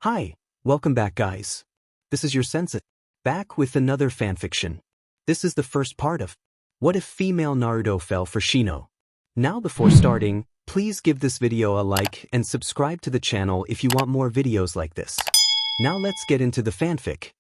Hi, welcome back guys. This is your sensei, back with another fanfiction. This is the first part of What If Female Naruto Fell for Shino? Now before starting, please give this video a like and subscribe to the channel if you want more videos like this. Now let's get into the fanfic.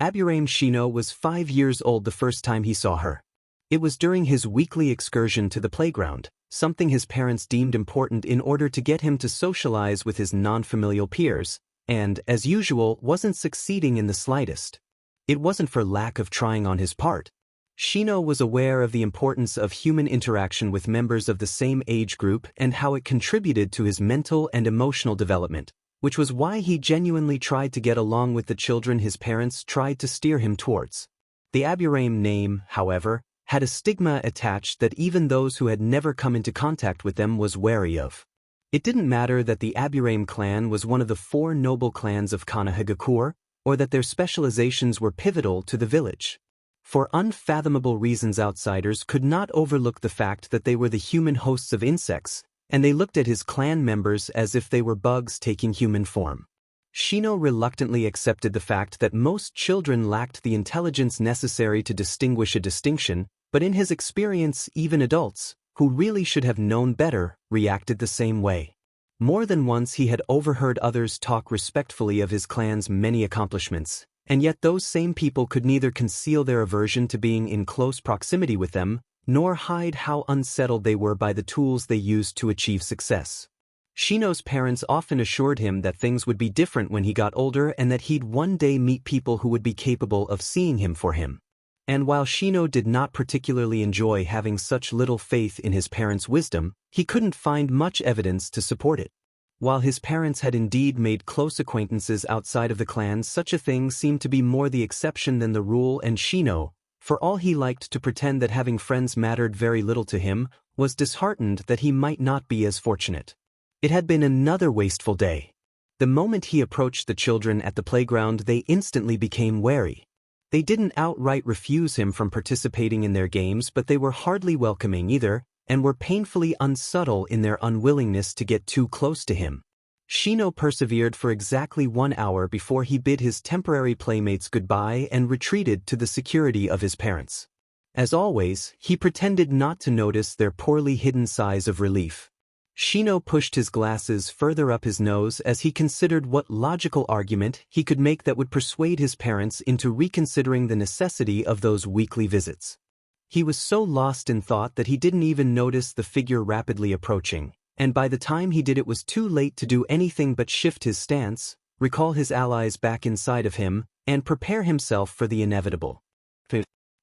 Aburame Shino was 5 years old the first time he saw her. It was during his weekly excursion to the playground, something his parents deemed important in order to get him to socialize with his non-familial peers, and, as usual, wasn't succeeding in the slightest. It wasn't for lack of trying on his part. Shino was aware of the importance of human interaction with members of the same age group and how it contributed to his mental and emotional development, which was why he genuinely tried to get along with the children his parents tried to steer him towards. The Aburame name, however, had a stigma attached that even those who had never come into contact with them was wary of. It didn't matter that the Aburame clan was one of the 4 noble clans of Konohagakure, or that their specializations were pivotal to the village. For unfathomable reasons, outsiders could not overlook the fact that they were the human hosts of insects, and they looked at his clan members as if they were bugs taking human form. Shino reluctantly accepted the fact that most children lacked the intelligence necessary to distinguish a distinction, but in his experience, even adults, who really should have known better, reacted the same way. More than once he had overheard others talk respectfully of his clan's many accomplishments, and yet those same people could neither conceal their aversion to being in close proximity with them, nor hide how unsettled they were by the tools they used to achieve success. Shino's parents often assured him that things would be different when he got older and that he'd one day meet people who would be capable of seeing him for him. And while Shino did not particularly enjoy having such little faith in his parents' wisdom, he couldn't find much evidence to support it. While his parents had indeed made close acquaintances outside of the clan, such a thing seemed to be more the exception than the rule, and Shino, for all he liked to pretend that having friends mattered very little to him, was disheartened that he might not be as fortunate. It had been another wasteful day. The moment he approached the children at the playground, they instantly became wary. They didn't outright refuse him from participating in their games, but they were hardly welcoming either, and were painfully unsubtle in their unwillingness to get too close to him. Shino persevered for exactly 1 hour before he bid his temporary playmates goodbye and retreated to the security of his parents. As always, he pretended not to notice their poorly hidden sighs of relief. Shino pushed his glasses further up his nose as he considered what logical argument he could make that would persuade his parents into reconsidering the necessity of those weekly visits. He was so lost in thought that he didn't even notice the figure rapidly approaching, and by the time he did, it was too late to do anything but shift his stance, recall his allies back inside of him, and prepare himself for the inevitable.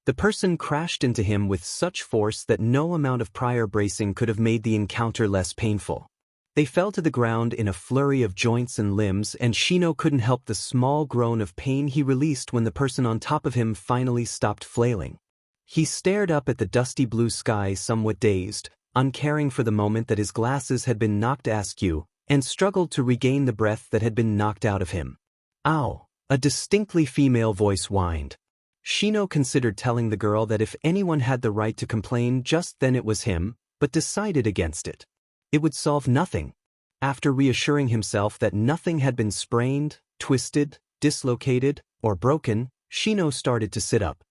The person crashed into him with such force that no amount of prior bracing could have made the encounter less painful. They fell to the ground in a flurry of joints and limbs, and Shino couldn't help the small groan of pain he released when the person on top of him finally stopped flailing. He stared up at the dusty blue sky somewhat dazed, uncaring for the moment that his glasses had been knocked askew, and struggled to regain the breath that had been knocked out of him. "Ow!" a distinctly female voice whined. Shino considered telling the girl that if anyone had the right to complain just then it was him, but decided against it. It would solve nothing. After reassuring himself that nothing had been sprained, twisted, dislocated, or broken, Shino started to sit up.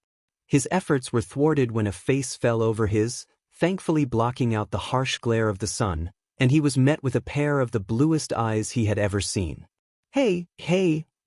His efforts were thwarted when a face fell over his, thankfully blocking out the harsh glare of the sun, and he was met with a pair of the bluest eyes he had ever seen. Hey,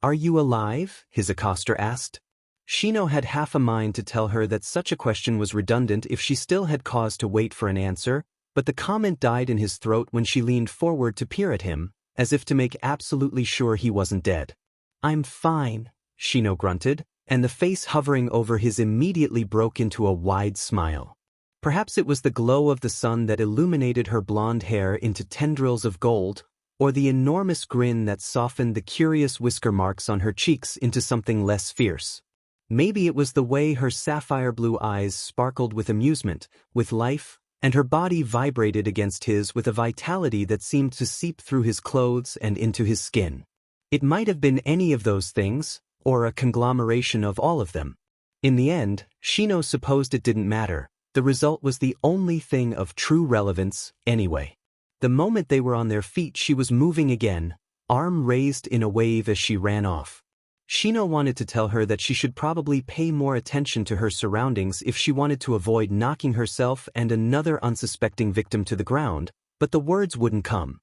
are you alive?" his accoster asked. Shino had half a mind to tell her that such a question was redundant if she still had cause to wait for an answer, but the comment died in his throat when she leaned forward to peer at him, as if to make absolutely sure he wasn't dead. "I'm fine," Shino grunted, and the face hovering over his immediately broke into a wide smile. Perhaps it was the glow of the sun that illuminated her blonde hair into tendrils of gold, or the enormous grin that softened the curious whisker marks on her cheeks into something less fierce. Maybe it was the way her sapphire blue eyes sparkled with amusement, with life, and her body vibrated against his with a vitality that seemed to seep through his clothes and into his skin. It might have been any of those things, or a conglomeration of all of them. In the end, Shino supposed it didn't matter. The result was the only thing of true relevance, anyway. The moment they were on their feet, she was moving again, arm raised in a wave as she ran off. Shino wanted to tell her that she should probably pay more attention to her surroundings if she wanted to avoid knocking herself and another unsuspecting victim to the ground, but the words wouldn't come.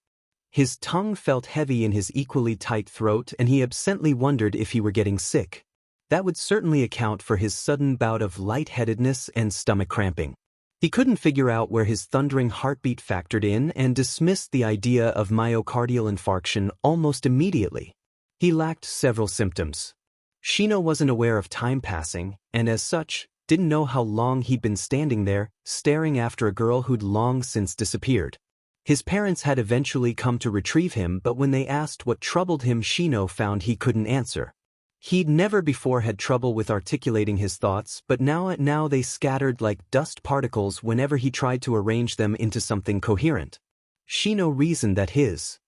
His tongue felt heavy in his equally tight throat and he absently wondered if he were getting sick. That would certainly account for his sudden bout of lightheadedness and stomach cramping. He couldn't figure out where his thundering heartbeat factored in and dismissed the idea of myocardial infarction almost immediately. He lacked several symptoms. Shino wasn't aware of time passing, and as such, didn't know how long he'd been standing there, staring after a girl who'd long since disappeared. His parents had eventually come to retrieve him, but when they asked what troubled him, Shino found he couldn't answer. He'd never before had trouble with articulating his thoughts, but now they scattered like dust particles whenever he tried to arrange them into something coherent. Shino reasoned that his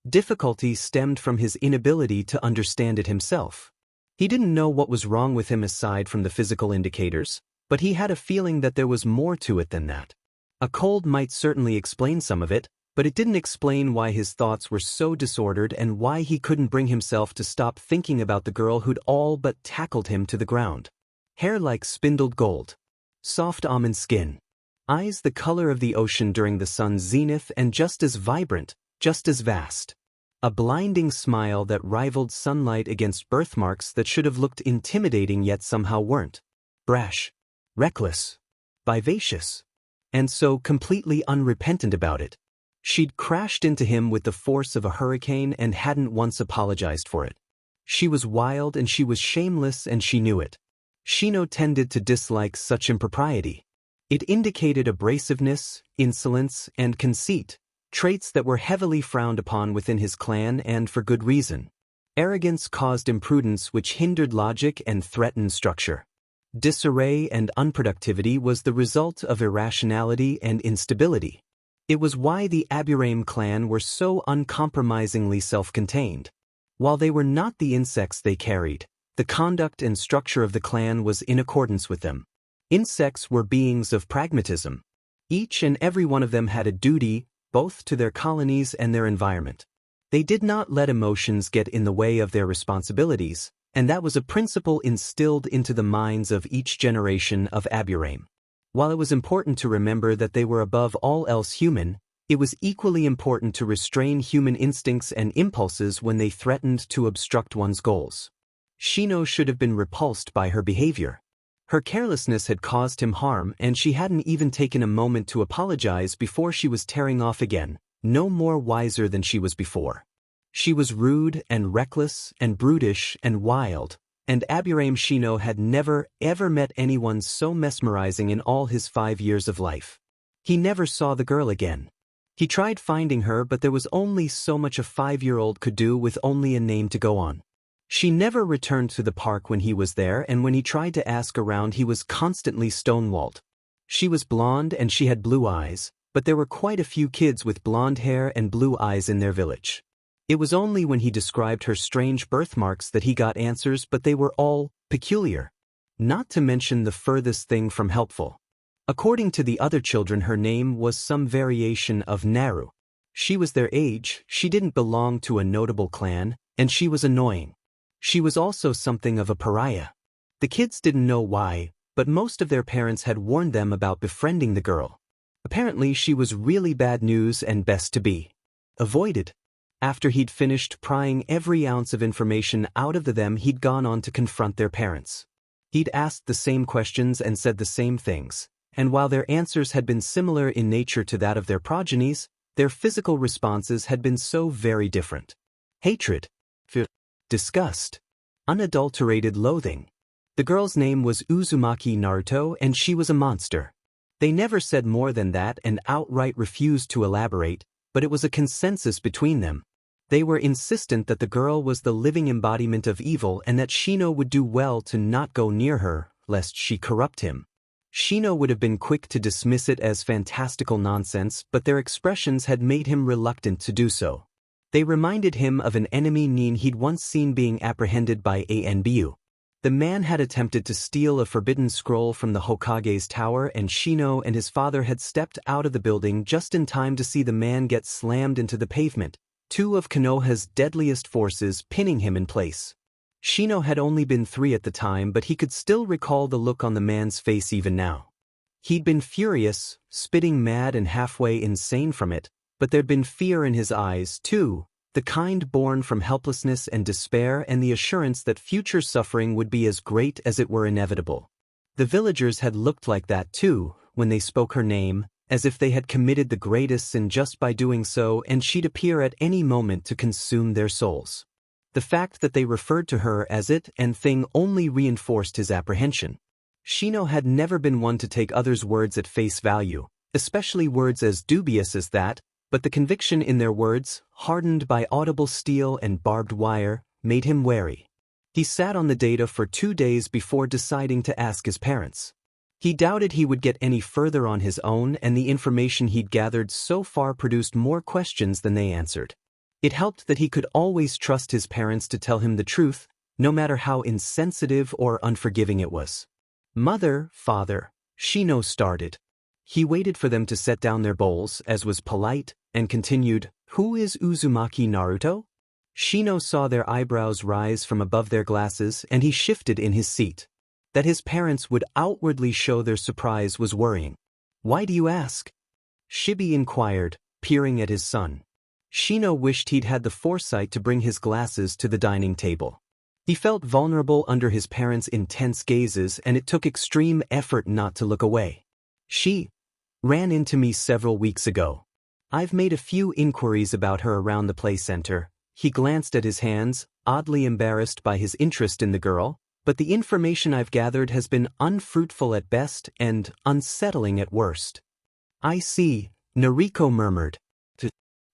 difficulty stemmed from his inability to understand it himself. He didn't know what was wrong with him aside from the physical indicators, but he had a feeling that there was more to it than that. A cold might certainly explain some of it, but it didn't explain why his thoughts were so disordered and why he couldn't bring himself to stop thinking about the girl who'd all but tackled him to the ground. Hair like spindled gold. Soft almond skin. Eyes the color of the ocean during the sun's zenith and just as vibrant, just as vast. A blinding smile that rivaled sunlight against birthmarks that should have looked intimidating yet somehow weren't. Brash. Reckless. Vivacious. And so completely unrepentant about it. She'd crashed into him with the force of a hurricane and hadn't once apologized for it. She was wild and she was shameless and she knew it. Shino tended to dislike such impropriety. It indicated abrasiveness, insolence, and conceit, traits that were heavily frowned upon within his clan and for good reason. Arrogance caused imprudence which hindered logic and threatened structure. Disarray and unproductivity was the result of irrationality and instability. It was why the Aburame clan were so uncompromisingly self-contained. While they were not the insects they carried, the conduct and structure of the clan was in accordance with them. Insects were beings of pragmatism. Each and every one of them had a duty, both to their colonies and their environment. They did not let emotions get in the way of their responsibilities, and that was a principle instilled into the minds of each generation of Aburame. While it was important to remember that they were above all else human, it was equally important to restrain human instincts and impulses when they threatened to obstruct one's goals. Shino should have been repulsed by her behavior. Her carelessness had caused him harm and she hadn't even taken a moment to apologize before she was tearing off again, no more wiser than she was before. She was rude and reckless and brutish and wild, and Aburame Shino had never, ever met anyone so mesmerizing in all his 5 years of life. He never saw the girl again. He tried finding her, but there was only so much a 5-year-old could do with only a name to go on. She never returned to the park when he was there, and when he tried to ask around he was constantly stonewalled. She was blonde and she had blue eyes, but there were quite a few kids with blonde hair and blue eyes in their village. It was only when he described her strange birthmarks that he got answers, but they were all peculiar. Not to mention the furthest thing from helpful. According to the other children, her name was some variation of Naru. She was their age, she didn't belong to a notable clan, and she was annoying. She was also something of a pariah. The kids didn't know why, but most of their parents had warned them about befriending the girl. Apparently she was really bad news and best to be avoided. After he'd finished prying every ounce of information out of them, he'd gone on to confront their parents. He'd asked the same questions and said the same things, and while their answers had been similar in nature to that of their progenies, their physical responses had been so very different. Hatred, fear, disgust, unadulterated loathing. The girl's name was Uzumaki Naruto and she was a monster. They never said more than that and outright refused to elaborate, but it was a consensus between them. They were insistent that the girl was the living embodiment of evil and that Shino would do well to not go near her, lest she corrupt him. Shino would have been quick to dismiss it as fantastical nonsense, but their expressions had made him reluctant to do so. They reminded him of an enemy Nin he'd once seen being apprehended by Anbu. The man had attempted to steal a forbidden scroll from the Hokage's tower, and Shino and his father had stepped out of the building just in time to see the man get slammed into the pavement, two of Konoha's deadliest forces pinning him in place. Shino had only been 3 at the time, but he could still recall the look on the man's face even now. He'd been furious, spitting mad and halfway insane from it, but there'd been fear in his eyes, too, the kind born from helplessness and despair and the assurance that future suffering would be as great as it were inevitable. The villagers had looked like that, too, when they spoke her name, as if they had committed the greatest sin just by doing so, and she'd appear at any moment to consume their souls. The fact that they referred to her as it and thing only reinforced his apprehension. Shino had never been one to take others' words at face value, especially words as dubious as that, but the conviction in their words, hardened by audible steel and barbed wire, made him wary. He sat on the data for 2 days before deciding to ask his parents. He doubted he would get any further on his own, and the information he'd gathered so far produced more questions than they answered. It helped that he could always trust his parents to tell him the truth, no matter how insensitive or unforgiving it was. Mother, father, Shino started. He waited for them to set down their bowls, as was polite, and continued, "Who is Uzumaki Naruto?" Shino saw their eyebrows rise from above their glasses, and he shifted in his seat. That his parents would outwardly show their surprise was worrying. "Why do you ask?" Shibi inquired, peering at his son. Shino wished he'd had the foresight to bring his glasses to the dining table. He felt vulnerable under his parents' intense gazes, and it took extreme effort not to look away. "She ran into me several weeks ago. I've made a few inquiries about her around the play center." He glanced at his hands, oddly embarrassed by his interest in the girl, "but the information I've gathered has been unfruitful at best and unsettling at worst." "I see," Noriko murmured.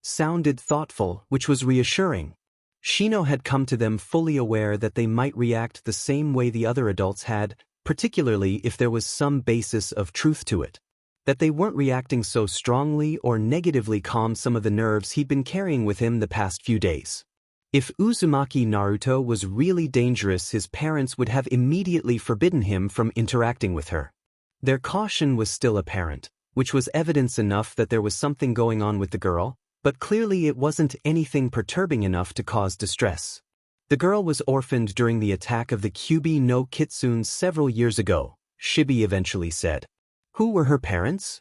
Sounded thoughtful, which was reassuring. Shino had come to them fully aware that they might react the same way the other adults had, particularly if there was some basis of truth to it. That they weren't reacting so strongly or negatively calmed some of the nerves he'd been carrying with him the past few days. If Uzumaki Naruto was really dangerous, his parents would have immediately forbidden him from interacting with her. Their caution was still apparent, which was evidence enough that there was something going on with the girl, but clearly it wasn't anything perturbing enough to cause distress. The girl was orphaned during the attack of the Kyubi no Kitsunes several years ago, Shibi eventually said. "Who were her parents?"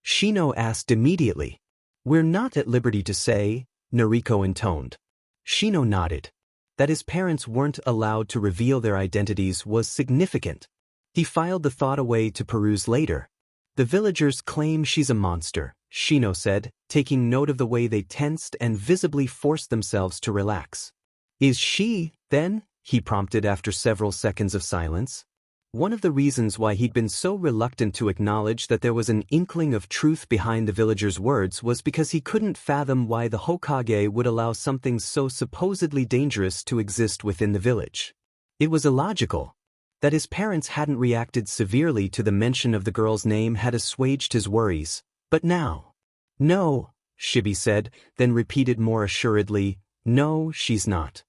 Shino asked immediately. "We're not at liberty to say," Noriko intoned. Shino nodded. That his parents weren't allowed to reveal their identities was significant. He filed the thought away to peruse later. "The villagers claim she's a monster," Shino said, taking note of the way they tensed and visibly forced themselves to relax. "Is she, then?" he prompted after several seconds of silence. One of the reasons why he'd been so reluctant to acknowledge that there was an inkling of truth behind the villagers' words was because he couldn't fathom why the Hokage would allow something so supposedly dangerous to exist within the village. It was illogical. That his parents hadn't reacted severely to the mention of the girl's name had assuaged his worries, but now. "No," Shibi said, then repeated more assuredly, "No, she's not."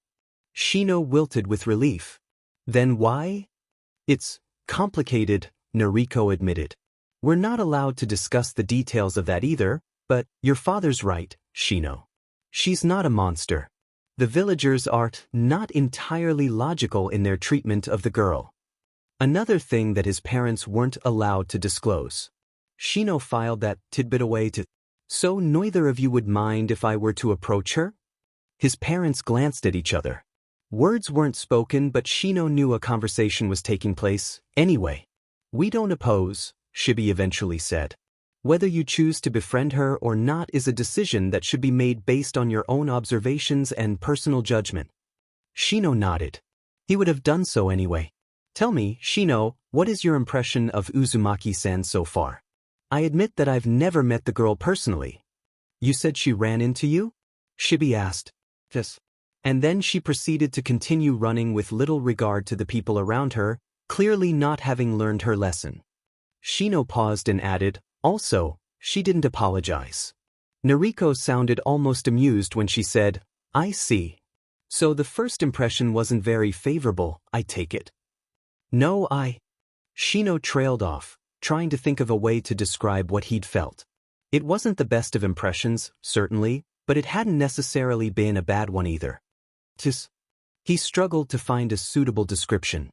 Shino wilted with relief. "Then why?" "It's complicated," Noriko admitted. "We're not allowed to discuss the details of that either, but your father's right, Shino. She's not a monster. The villagers are not entirely logical in their treatment of the girl." Another thing that his parents weren't allowed to disclose. Shino filed that tidbit away to, "So neither of you would mind if I were to approach her?" His parents glanced at each other. Words weren't spoken, but Shino knew a conversation was taking place, anyway. "We don't oppose," Shibi eventually said. "Whether you choose to befriend her or not is a decision that should be made based on your own observations and personal judgment." Shino nodded. He would have done so anyway. "Tell me, Shino, what is your impression of Uzumaki-san so far? I admit that I've never met the girl personally." "You said she ran into you?" Shibi asked. "Yes." And then she proceeded to continue running with little regard to the people around her, clearly not having learned her lesson. Shino paused and added, "Also, she didn't apologize." Noriko sounded almost amused when she said, "I see. So the first impression wasn't very favorable, I take it." "No, Shino trailed off, trying to think of a way to describe what he'd felt. It wasn't the best of impressions, certainly, but it hadn't necessarily been a bad one either. He struggled to find a suitable description.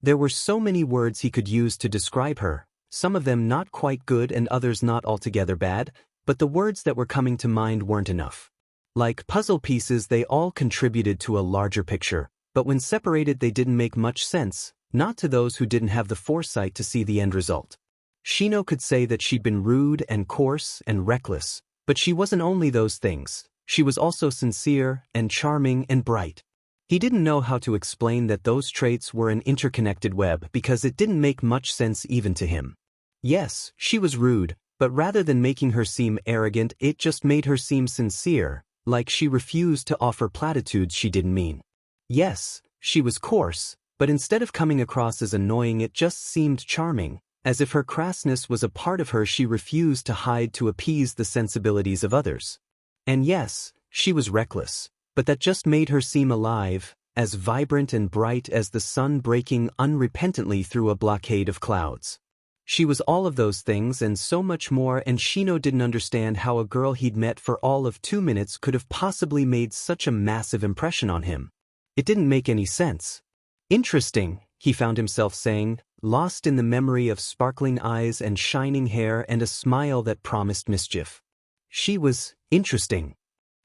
There were so many words he could use to describe her, some of them not quite good and others not altogether bad, but the words that were coming to mind weren't enough. Like puzzle pieces, they all contributed to a larger picture, but when separated they didn't make much sense, not to those who didn't have the foresight to see the end result. Shino could say that she'd been rude and coarse and reckless, but she wasn't only those things, she was also sincere and charming and bright. He didn't know how to explain that those traits were an interconnected web because it didn't make much sense even to him. Yes, she was rude, but rather than making her seem arrogant, it just made her seem sincere, like she refused to offer platitudes she didn't mean. Yes, she was coarse, but instead of coming across as annoying, it just seemed charming, as if her crassness was a part of her she refused to hide to appease the sensibilities of others. And yes, she was reckless, but that just made her seem alive, as vibrant and bright as the sun breaking unrepentantly through a blockade of clouds. She was all of those things and so much more, and Shino didn't understand how a girl he'd met for all of 2 minutes could have possibly made such a massive impression on him. It didn't make any sense. Interesting, he found himself saying, lost in the memory of sparkling eyes and shining hair and a smile that promised mischief. She was interesting.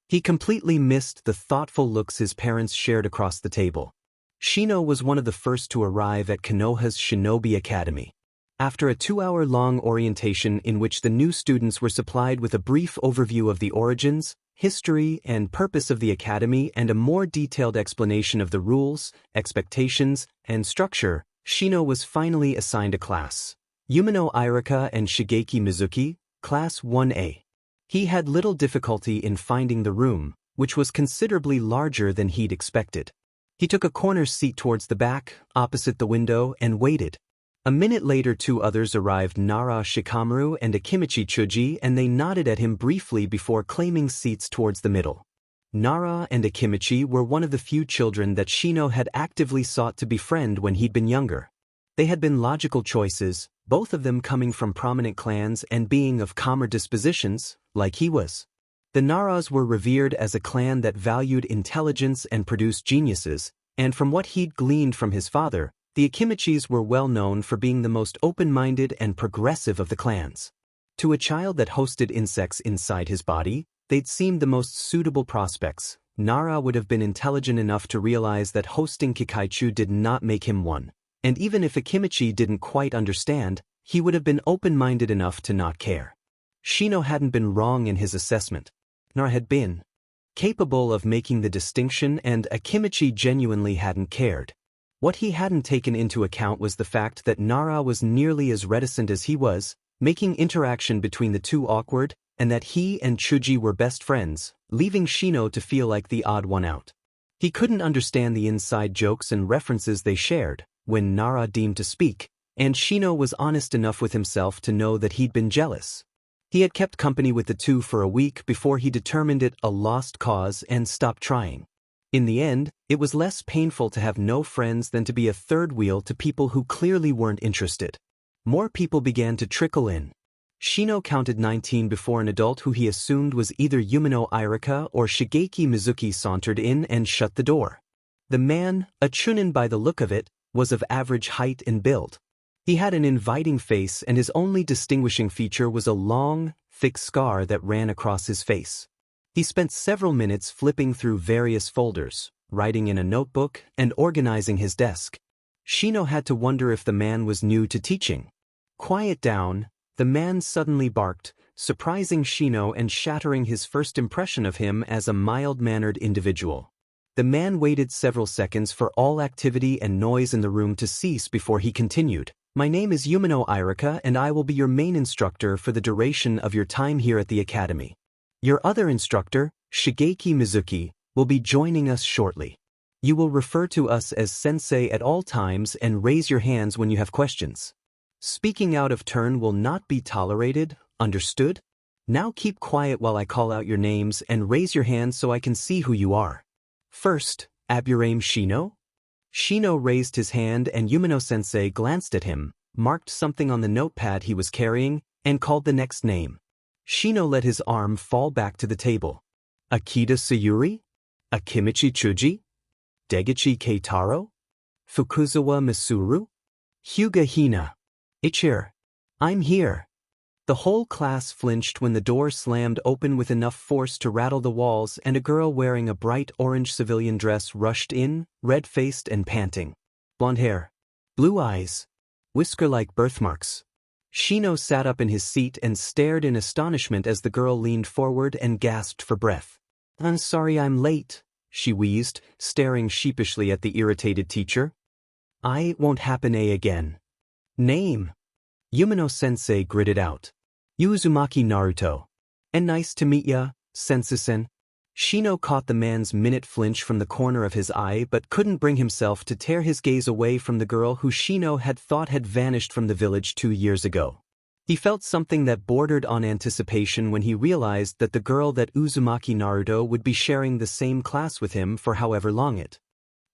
He completely missed the thoughtful looks his parents shared across the table. Shino was one of the first to arrive at Konoha's Shinobi Academy. After a 2-hour-long orientation in which the new students were supplied with a brief overview of the origins, history, and purpose of the academy and a more detailed explanation of the rules, expectations, and structure, Shino was finally assigned a class. Yumino Irika and Shigeki Mizuki, Class 1A. He had little difficulty in finding the room, which was considerably larger than he'd expected. He took a corner seat towards the back, opposite the window, and waited. A minute later 2 others arrived, Nara Shikamaru and Akimichi Chuji, and they nodded at him briefly before claiming seats towards the middle. Nara and Akimichi were one of the few children that Shino had actively sought to befriend when he'd been younger. They had been logical choices, both of them coming from prominent clans and being of calmer dispositions, like he was. The Naras were revered as a clan that valued intelligence and produced geniuses, and from what he'd gleaned from his father, the Akimichis were well known for being the most open-minded and progressive of the clans. To a child that hosted insects inside his body, they'd seemed the most suitable prospects. Nara would have been intelligent enough to realize that hosting Kikaichu did not make him one, and even if Akimichi didn't quite understand, he would have been open-minded enough to not care. Shino hadn't been wrong in his assessment. Nara had been capable of making the distinction, and Akimichi genuinely hadn't cared. What he hadn't taken into account was the fact that Nara was nearly as reticent as he was, making interaction between the two awkward, and that he and Chuji were best friends, leaving Shino to feel like the odd one out. He couldn't understand the inside jokes and references they shared, when Nara deemed to speak, and Shino was honest enough with himself to know that he'd been jealous. He had kept company with the two for a week before he determined it a lost cause and stopped trying. In the end, it was less painful to have no friends than to be a third wheel to people who clearly weren't interested. More people began to trickle in. Shino counted 19 before an adult who he assumed was either Yumino Irika or Shigeki Mizuki sauntered in and shut the door. The man, a chunin by the look of it, was of average height and build. He had an inviting face, and his only distinguishing feature was a long, thick scar that ran across his face. He spent several minutes flipping through various folders, writing in a notebook, and organizing his desk. Shino had to wonder if the man was new to teaching. Quiet down, the man suddenly barked, surprising Shino and shattering his first impression of him as a mild-mannered individual. The man waited several seconds for all activity and noise in the room to cease before he continued. "My name is Yumino Irika, and I will be your main instructor for the duration of your time here at the academy. Your other instructor, Shigeki Mizuki, will be joining us shortly. You will refer to us as sensei at all times and raise your hands when you have questions. Speaking out of turn will not be tolerated, understood? Now keep quiet while I call out your names and raise your hands so I can see who you are. First, Aburame Shino?" Shino raised his hand and Yumino-sensei glanced at him, marked something on the notepad he was carrying, and called the next name. Shino let his arm fall back to the table. Akita Sayuri? Akimichi Chuji? Degichi Keitaro? Fukuzawa Misuru? Hyuga Hina. Ichir. I'm here. The whole class flinched when the door slammed open with enough force to rattle the walls and a girl wearing a bright orange civilian dress rushed in, red-faced and panting. Blonde hair. Blue eyes. Whisker-like birthmarks. Shino sat up in his seat and stared in astonishment as the girl leaned forward and gasped for breath. I'm sorry I'm late, she wheezed, staring sheepishly at the irritated teacher. I won't happen again. Name? Yumino-sensei gritted out. Uzumaki Naruto. And nice to meet ya, sensei-sen. Shino caught the man's minute flinch from the corner of his eye but couldn't bring himself to tear his gaze away from the girl who Shino had thought had vanished from the village 2 years ago. He felt something that bordered on anticipation when he realized that the girl that Uzumaki Naruto would be sharing the same class with him for however long it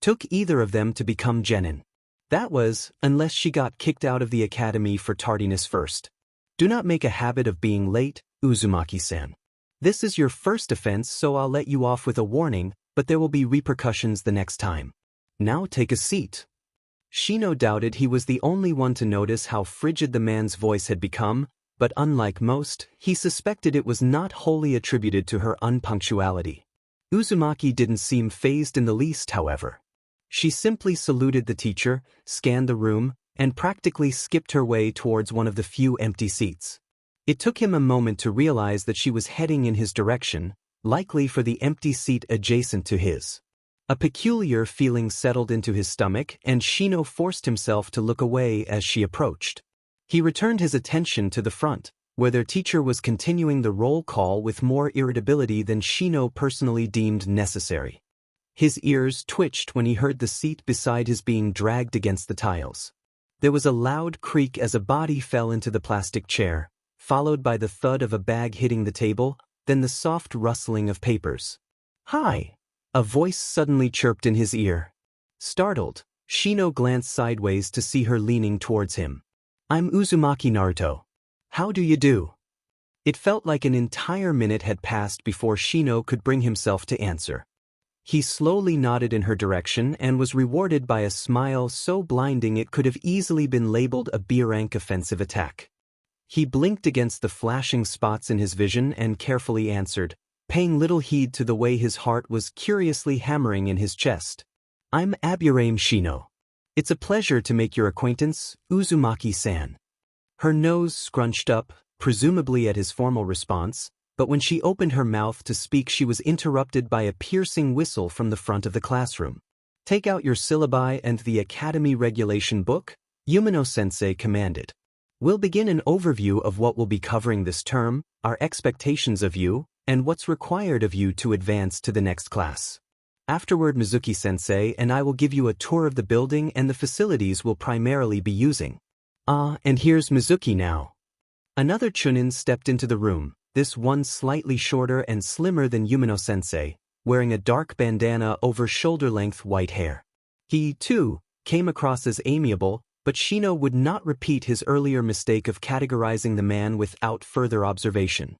took either of them to become genin. That was, unless she got kicked out of the academy for tardiness first. Do not make a habit of being late, Uzumaki-san. This is your first offense, so I'll let you off with a warning, but there will be repercussions the next time. Now take a seat. Shino doubted he was the only one to notice how frigid the man's voice had become, but unlike most, he suspected it was not wholly attributed to her unpunctuality. Uzumaki didn't seem fazed in the least, however. She simply saluted the teacher, scanned the room, and practically skipped her way towards one of the few empty seats. It took him a moment to realize that she was heading in his direction, likely for the empty seat adjacent to his. A peculiar feeling settled into his stomach, and Shino forced himself to look away as she approached. He returned his attention to the front, where their teacher was continuing the roll call with more irritability than Shino personally deemed necessary. His ears twitched when he heard the seat beside his being dragged against the tiles. There was a loud creak as a body fell into the plastic chair, followed by the thud of a bag hitting the table, then the soft rustling of papers. Hi! A voice suddenly chirped in his ear. Startled, Shino glanced sideways to see her leaning towards him. I'm Uzumaki Naruto. How do you do? It felt like an entire minute had passed before Shino could bring himself to answer. He slowly nodded in her direction and was rewarded by a smile so blinding it could have easily been labeled a B-rank offensive attack. He blinked against the flashing spots in his vision and carefully answered, paying little heed to the way his heart was curiously hammering in his chest. I'm Aburame Shino. It's a pleasure to make your acquaintance, Uzumaki-san. Her nose scrunched up, presumably at his formal response, but when she opened her mouth to speak she was interrupted by a piercing whistle from the front of the classroom. Take out your syllabi and the Academy Regulation book, Yumino-sensei commanded. We'll begin an overview of what we'll be covering this term, our expectations of you, and what's required of you to advance to the next class. Afterward, Mizuki-sensei and I will give you a tour of the building and the facilities we'll primarily be using. And here's Mizuki now. Another chunin stepped into the room, this one slightly shorter and slimmer than Yumino-sensei, wearing a dark bandana over shoulder-length white hair. He, too, came across as amiable, but Shino would not repeat his earlier mistake of categorizing the man without further observation.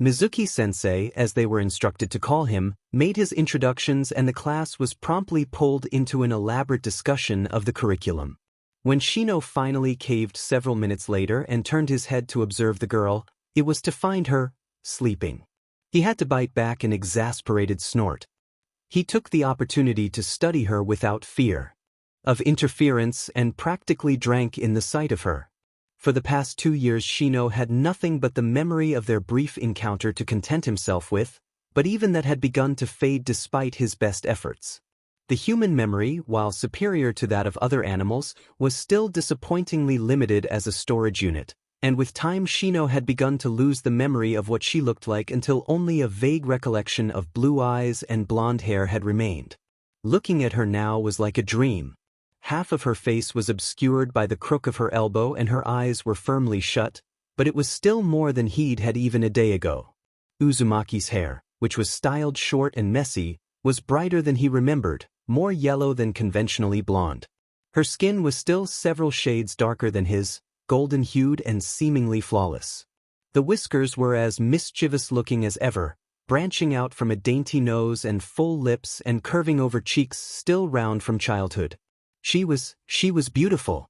Mizuki-sensei, as they were instructed to call him, made his introductions and the class was promptly pulled into an elaborate discussion of the curriculum. When Shino finally caved several minutes later and turned his head to observe the girl, it was to find her sleeping. He had to bite back an exasperated snort. He took the opportunity to study her without fear of interference and practically drank in the sight of her. For the past 2 years Shino had nothing but the memory of their brief encounter to content himself with, but even that had begun to fade despite his best efforts. The human memory, while superior to that of other animals, was still disappointingly limited as a storage unit, and with time Shino had begun to lose the memory of what she looked like until only a vague recollection of blue eyes and blonde hair had remained. Looking at her now was like a dream. Half of her face was obscured by the crook of her elbow and her eyes were firmly shut, but it was still more than he'd had even a day ago. Uzumaki's hair, which was styled short and messy, was brighter than he remembered, more yellow than conventionally blonde. Her skin was still several shades darker than his, golden-hued and seemingly flawless. The whiskers were as mischievous-looking as ever, branching out from a dainty nose and full lips and curving over cheeks still round from childhood. She was beautiful.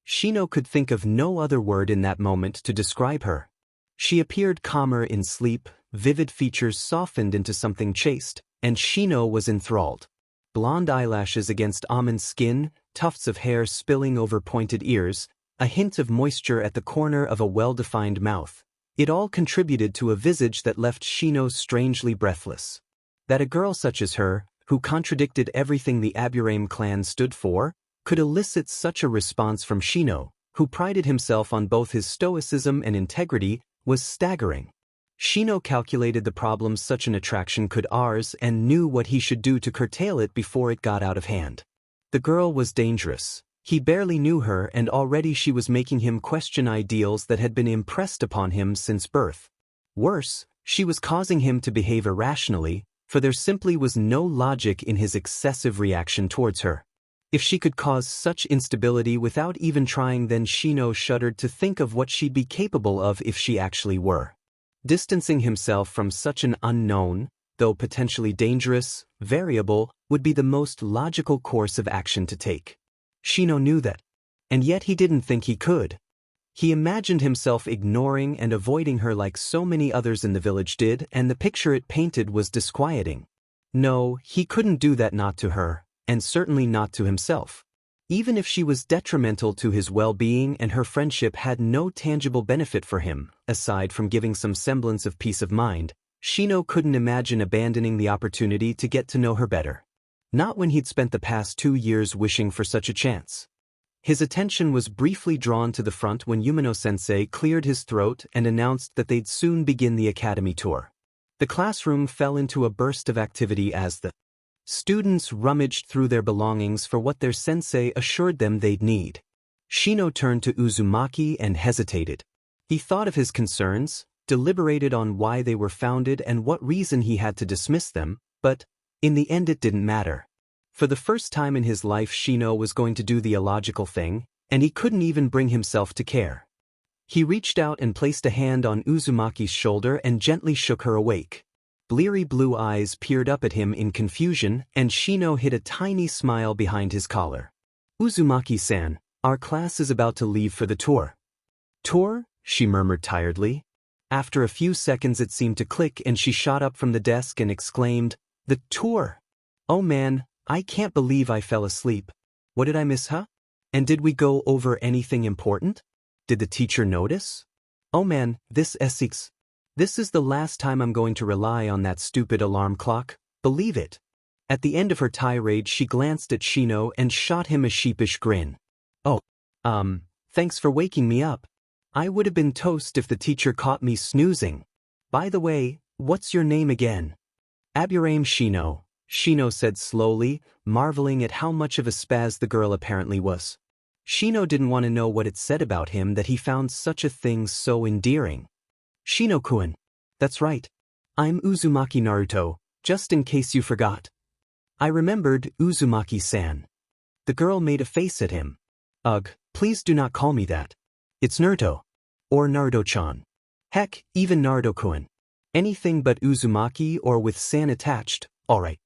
Shino could think of no other word in that moment to describe her. She appeared calmer in sleep, vivid features softened into something chaste, and Shino was enthralled. Blonde eyelashes against almond skin, tufts of hair spilling over pointed ears, a hint of moisture at the corner of a well-defined mouth. It all contributed to a visage that left Shino strangely breathless. That a girl such as her, who contradicted everything the Aburame clan stood for, could elicit such a response from Shino, who prided himself on both his stoicism and integrity, was staggering. Shino calculated the problems such an attraction could arise and knew what he should do to curtail it before it got out of hand. The girl was dangerous. He barely knew her and already she was making him question ideals that had been impressed upon him since birth. Worse, she was causing him to behave irrationally, for there simply was no logic in his excessive reaction towards her. If she could cause such instability without even trying, then Shino shuddered to think of what she'd be capable of if she actually were. Distancing himself from such an unknown, though potentially dangerous, variable, would be the most logical course of action to take. Shino knew that. And yet he didn't think he could. He imagined himself ignoring and avoiding her like so many others in the village did, and the picture it painted was disquieting. No, he couldn't do that, not to her, and certainly not to himself. Even if she was detrimental to his well-being and her friendship had no tangible benefit for him, aside from giving some semblance of peace of mind, Shino couldn't imagine abandoning the opportunity to get to know her better. Not when he'd spent the past 2 years wishing for such a chance. His attention was briefly drawn to the front when Yumino-sensei cleared his throat and announced that they'd soon begin the academy tour. The classroom fell into a burst of activity as the students rummaged through their belongings for what their sensei assured them they'd need. Shino turned to Uzumaki and hesitated. He thought of his concerns, deliberated on why they were founded and what reason he had to dismiss them, but, in the end, it didn't matter. For the first time in his life, Shino was going to do the illogical thing, and he couldn't even bring himself to care. He reached out and placed a hand on Uzumaki's shoulder and gently shook her awake. Bleary blue eyes peered up at him in confusion, and Shino hid a tiny smile behind his collar. "Uzumaki-san, our class is about to leave for the tour." "Tour?" she murmured tiredly. After a few seconds it seemed to click and she shot up from the desk and exclaimed, "The tour! Oh man, I can't believe I fell asleep. What did I miss, huh? And did we go over anything important? Did the teacher notice? Oh man, this is the last time I'm going to rely on that stupid alarm clock, believe it." At the end of her tirade she glanced at Shino and shot him a sheepish grin. "Oh, thanks for waking me up. I would have been toast if the teacher caught me snoozing. By the way, what's your name again?" "Aburame Shino," Shino said slowly, marveling at how much of a spaz the girl apparently was. Shino didn't want to know what it said about him that he found such a thing so endearing. "Shino-kun. That's right. I'm Uzumaki Naruto, just in case you forgot." "I remembered, Uzumaki-san." The girl made a face at him. "Ugh, please do not call me that. It's Naruto. Or Naruto-chan. Heck, even Naruto-kun. Anything but Uzumaki or with san attached, alright."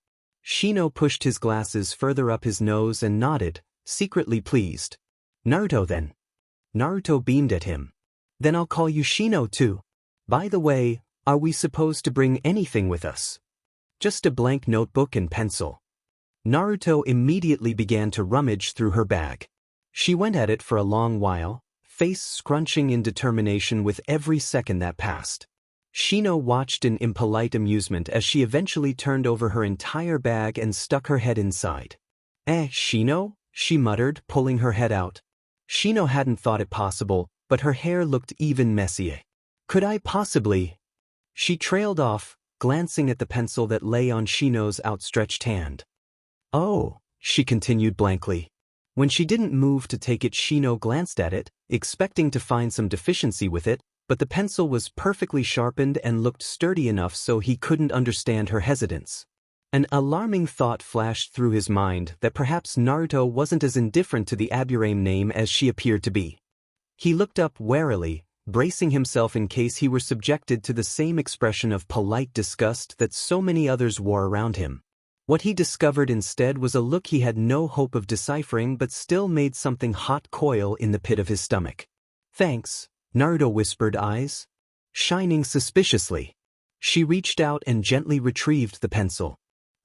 Shino pushed his glasses further up his nose and nodded, secretly pleased. "Naruto then." Naruto beamed at him. "Then I'll call you Shino too. By the way, are we supposed to bring anything with us?" "Just a blank notebook and pencil." Naruto immediately began to rummage through her bag. She went at it for a long while, face scrunching in determination with every second that passed. Shino watched in impolite amusement as she eventually turned over her entire bag and stuck her head inside. Shino?" she muttered, pulling her head out. Shino hadn't thought it possible, but her hair looked even messier. "Could I possibly?" She trailed off, glancing at the pencil that lay on Shino's outstretched hand. "Oh," she continued blankly. When she didn't move to take it, Shino glanced at it, expecting to find some deficiency with it, but the pencil was perfectly sharpened and looked sturdy enough so he couldn't understand her hesitance. An alarming thought flashed through his mind that perhaps Naruto wasn't as indifferent to the Aburame name as she appeared to be. He looked up warily, bracing himself in case he were subjected to the same expression of polite disgust that so many others wore around him. What he discovered instead was a look he had no hope of deciphering but still made something hot coil in the pit of his stomach. "Thanks," Naruto whispered, eyes shining suspiciously. She reached out and gently retrieved the pencil.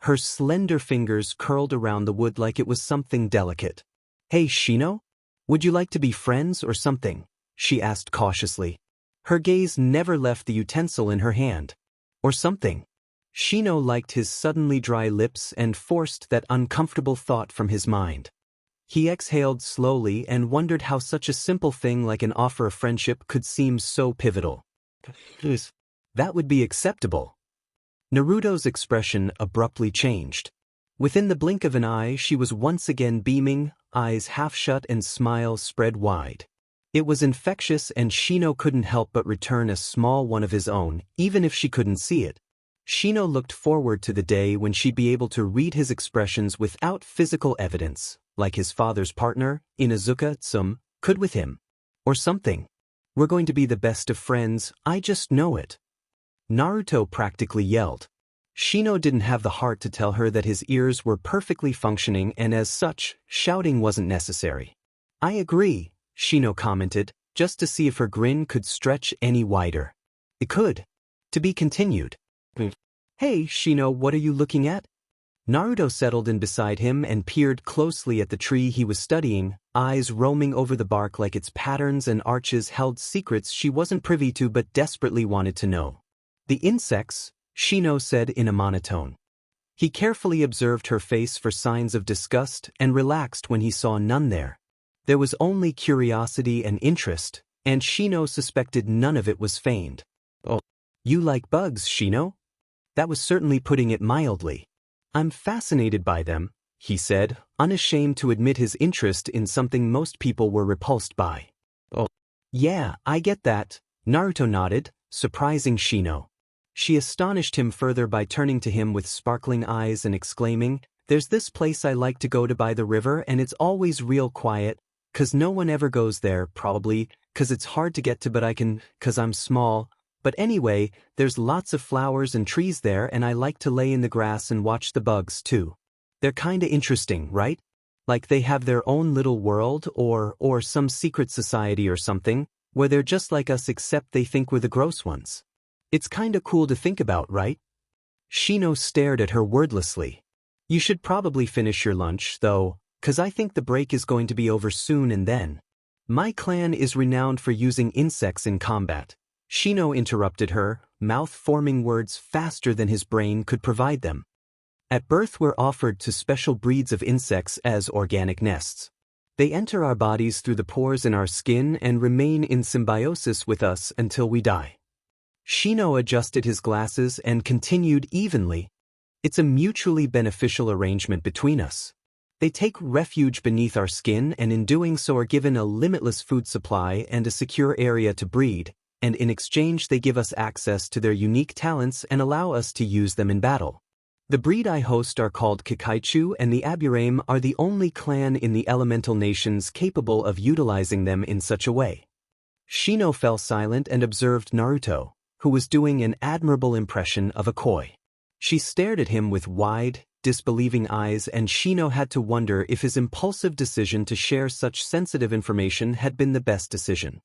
Her slender fingers curled around the wood like it was something delicate. "Hey, Shino? Would you like to be friends or something?" she asked cautiously. Her gaze never left the utensil in her hand. "Or something?" Shino liked his suddenly dry lips and forced that uncomfortable thought from his mind. He exhaled slowly and wondered how such a simple thing like an offer of friendship could seem so pivotal. That would be acceptable. Naruto's expression abruptly changed. Within the blink of an eye, she was once again beaming, eyes half shut and smile spread wide. It was infectious, and Shino couldn't help but return a small one of his own, even if she couldn't see it. Shino looked forward to the day when she'd be able to read his expressions without physical evidence, like his father's partner, Inuzuka Tsum, could with him. Or something. "We're going to be the best of friends, I just know it," Naruto practically yelled. Shino didn't have the heart to tell her that his ears were perfectly functioning and as such, shouting wasn't necessary. "I agree," Shino commented, just to see if her grin could stretch any wider. It could. To be continued. "Hey, Shino, what are you looking at?" Naruto settled in beside him and peered closely at the tree he was studying, eyes roaming over the bark like its patterns and arches held secrets she wasn't privy to but desperately wanted to know. "The insects," Shino said in a monotone. He carefully observed her face for signs of disgust and relaxed when he saw none there. There was only curiosity and interest, and Shino suspected none of it was feigned. "Oh, you like bugs, Shino?" That was certainly putting it mildly. "I'm fascinated by them," he said, unashamed to admit his interest in something most people were repulsed by. "Oh, yeah, I get that," Naruto nodded, surprising Shino. She astonished him further by turning to him with sparkling eyes and exclaiming, "There's this place I like to go to by the river and it's always real quiet, 'cause no one ever goes there, probably, 'cause it's hard to get to but I can, 'cause I'm small. But anyway, there's lots of flowers and trees there and I like to lay in the grass and watch the bugs too. They're kinda interesting, right? Like they have their own little world or some secret society or something, where they're just like us except they think we're the gross ones. It's kinda cool to think about, right?" Shino stared at her wordlessly. "You should probably finish your lunch, though, 'cause I think the break is going to be over soon and then. My clan is renowned for using insects in combat." Shino interrupted her, mouth forming words faster than his brain could provide them. "At birth we're offered to special breeds of insects as organic nests. They enter our bodies through the pores in our skin and remain in symbiosis with us until we die." Shino adjusted his glasses and continued evenly, "It's a mutually beneficial arrangement between us. They take refuge beneath our skin and in doing so are given a limitless food supply and a secure area to breed, and in exchange they give us access to their unique talents and allow us to use them in battle. The breed I host are called Kakaichu, and the Aburame are the only clan in the elemental nations capable of utilizing them in such a way." Shino fell silent and observed Naruto, who was doing an admirable impression of a koi. She stared at him with wide, disbelieving eyes, and Shino had to wonder if his impulsive decision to share such sensitive information had been the best decision.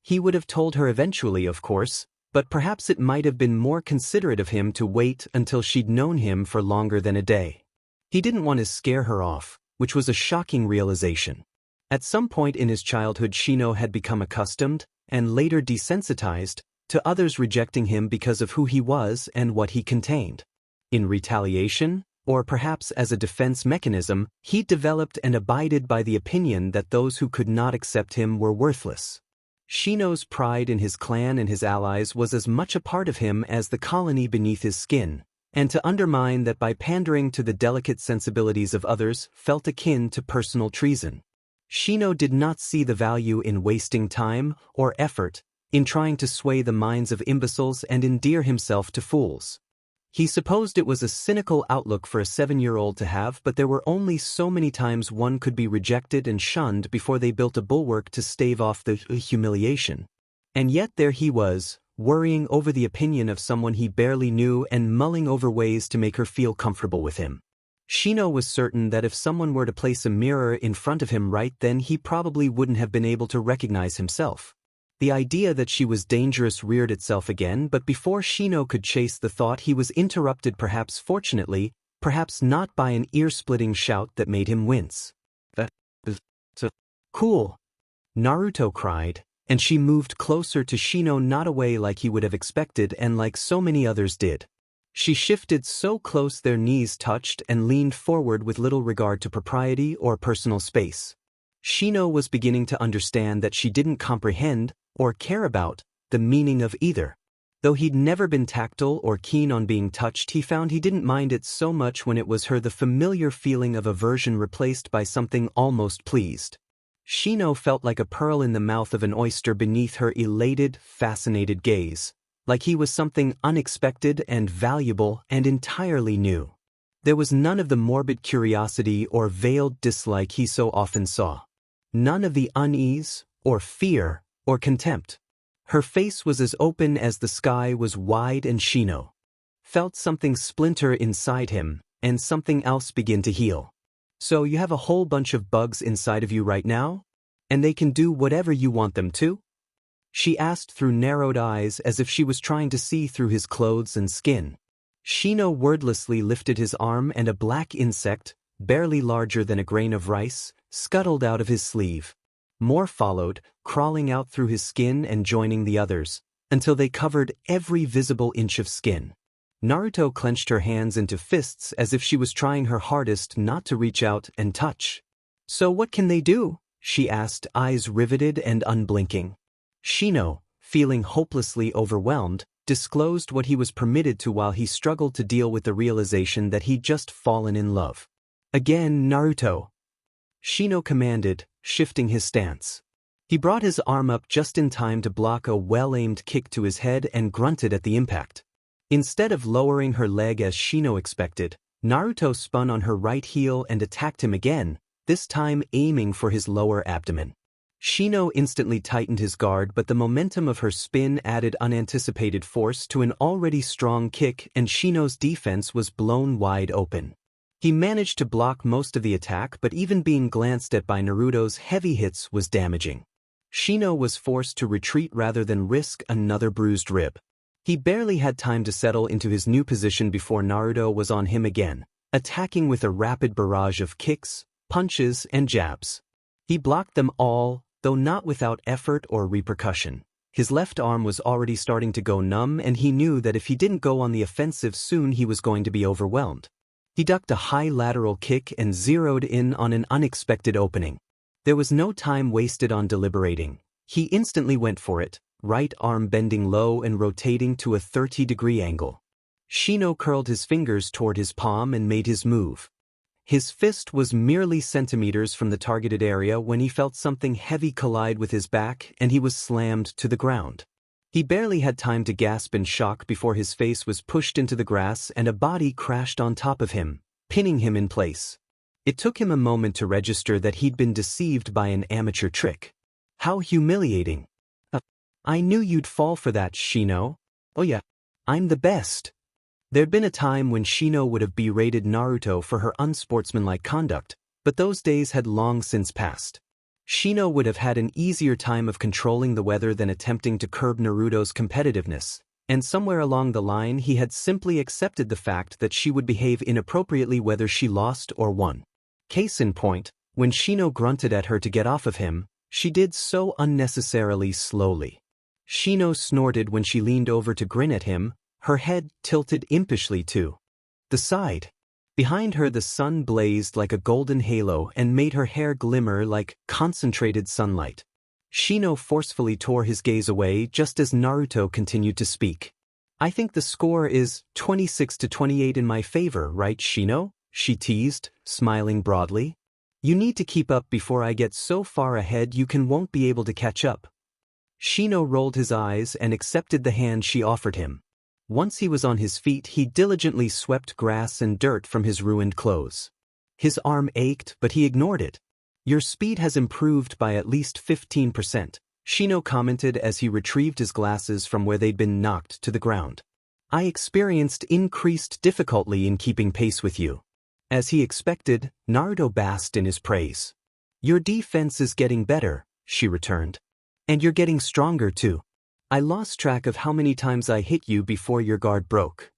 He would have told her eventually, of course, but perhaps it might have been more considerate of him to wait until she'd known him for longer than a day. He didn't want to scare her off, which was a shocking realization. At some point in his childhood, Shino had become accustomed, and later desensitized, to others rejecting him because of who he was and what he contained. In retaliation, or perhaps as a defense mechanism, he developed and abided by the opinion that those who could not accept him were worthless. Shino's pride in his clan and his allies was as much a part of him as the colony beneath his skin, and to undermine that by pandering to the delicate sensibilities of others felt akin to personal treason. Shino did not see the value in wasting time or effort in trying to sway the minds of imbeciles and endear himself to fools. He supposed it was a cynical outlook for a 7-year-old to have, but there were only so many times one could be rejected and shunned before they built a bulwark to stave off the humiliation. And yet there he was, worrying over the opinion of someone he barely knew and mulling over ways to make her feel comfortable with him. Shino was certain that if someone were to place a mirror in front of him right then he probably wouldn't have been able to recognize himself. The idea that she was dangerous reared itself again, but before Shino could chase the thought he was interrupted, perhaps fortunately, perhaps not, by an ear-splitting shout that made him wince. Cool! Naruto cried, and she moved closer to Shino, not away like he would have expected and like so many others did. She shifted so close their knees touched and leaned forward with little regard to propriety or personal space. Shino was beginning to understand that she didn't comprehend, or care about, the meaning of either. Though he'd never been tactile or keen on being touched, he found he didn't mind it so much when it was her, the familiar feeling of aversion replaced by something almost pleased. Shino felt like a pearl in the mouth of an oyster beneath her elated, fascinated gaze, like he was something unexpected and valuable and entirely new. There was none of the morbid curiosity or veiled dislike he so often saw. None of the unease, or fear, or contempt. Her face was as open as the sky was wide, and Shino felt something splinter inside him, and something else begin to heal. So you have a whole bunch of bugs inside of you right now? And they can do whatever you want them to? She asked through narrowed eyes as if she was trying to see through his clothes and skin. Shino wordlessly lifted his arm and a black insect, barely larger than a grain of rice, scuttled out of his sleeve. More followed, crawling out through his skin and joining the others, until they covered every visible inch of skin. Naruto clenched her hands into fists as if she was trying her hardest not to reach out and touch. So what can they do? She asked, eyes riveted and unblinking. Shino, feeling hopelessly overwhelmed, disclosed what he was permitted to while he struggled to deal with the realization that he'd just fallen in love. Again, Naruto, Shino commanded, shifting his stance. He brought his arm up just in time to block a well-aimed kick to his head and grunted at the impact. Instead of lowering her leg as Shino expected, Naruto spun on her right heel and attacked him again, this time aiming for his lower abdomen. Shino instantly tightened his guard, but the momentum of her spin added unanticipated force to an already strong kick, and Shino's defense was blown wide open. He managed to block most of the attack, but even being glanced at by Naruto's heavy hits was damaging. Shino was forced to retreat rather than risk another bruised rib. He barely had time to settle into his new position before Naruto was on him again, attacking with a rapid barrage of kicks, punches, and jabs. He blocked them all, though not without effort or repercussion. His left arm was already starting to go numb, and he knew that if he didn't go on the offensive soon he was going to be overwhelmed. He ducked a high lateral kick and zeroed in on an unexpected opening. There was no time wasted on deliberating. He instantly went for it, right arm bending low and rotating to a 30-degree angle. Shino curled his fingers toward his palm and made his move. His fist was merely centimeters from the targeted area when he felt something heavy collide with his back and he was slammed to the ground. He barely had time to gasp in shock before his face was pushed into the grass and a body crashed on top of him, pinning him in place. It took him a moment to register that he'd been deceived by an amateur trick. How humiliating. I knew you'd fall for that, Shino. Oh yeah, I'm the best. There'd been a time when Shino would have berated Naruto for her unsportsmanlike conduct, but those days had long since passed. Shino would have had an easier time of controlling the weather than attempting to curb Naruto's competitiveness, and somewhere along the line he had simply accepted the fact that she would behave inappropriately whether she lost or won. Case in point, when Shino grunted at her to get off of him, she did so unnecessarily slowly. Shino snorted when she leaned over to grin at him, her head tilted impishly to the side. Behind her the sun blazed like a golden halo and made her hair glimmer like concentrated sunlight. Shino forcefully tore his gaze away just as Naruto continued to speak. I think the score is 26-28 in my favor, right, Shino? She teased, smiling broadly. You need to keep up before I get so far ahead you won't be able to catch up. Shino rolled his eyes and accepted the hand she offered him. Once he was on his feet, he diligently swept grass and dirt from his ruined clothes. His arm ached, but he ignored it. Your speed has improved by at least 15%. Shino commented as he retrieved his glasses from where they'd been knocked to the ground. I experienced increased difficulty in keeping pace with you. As he expected, Naruto basked in his praise. Your defense is getting better, she returned. And you're getting stronger too. I lost track of how many times I hit you before your guard broke.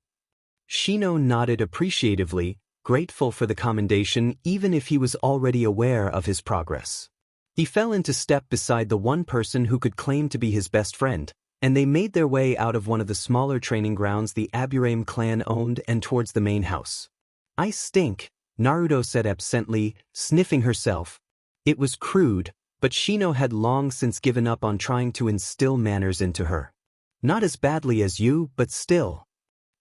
Shino nodded appreciatively, grateful for the commendation even if he was already aware of his progress. He fell into step beside the one person who could claim to be his best friend, and they made their way out of one of the smaller training grounds the Aburame clan owned and towards the main house. I stink, Naruto said absently, sniffing herself. It was crude, but Shino had long since given up on trying to instill manners into her. Not as badly as you, but still.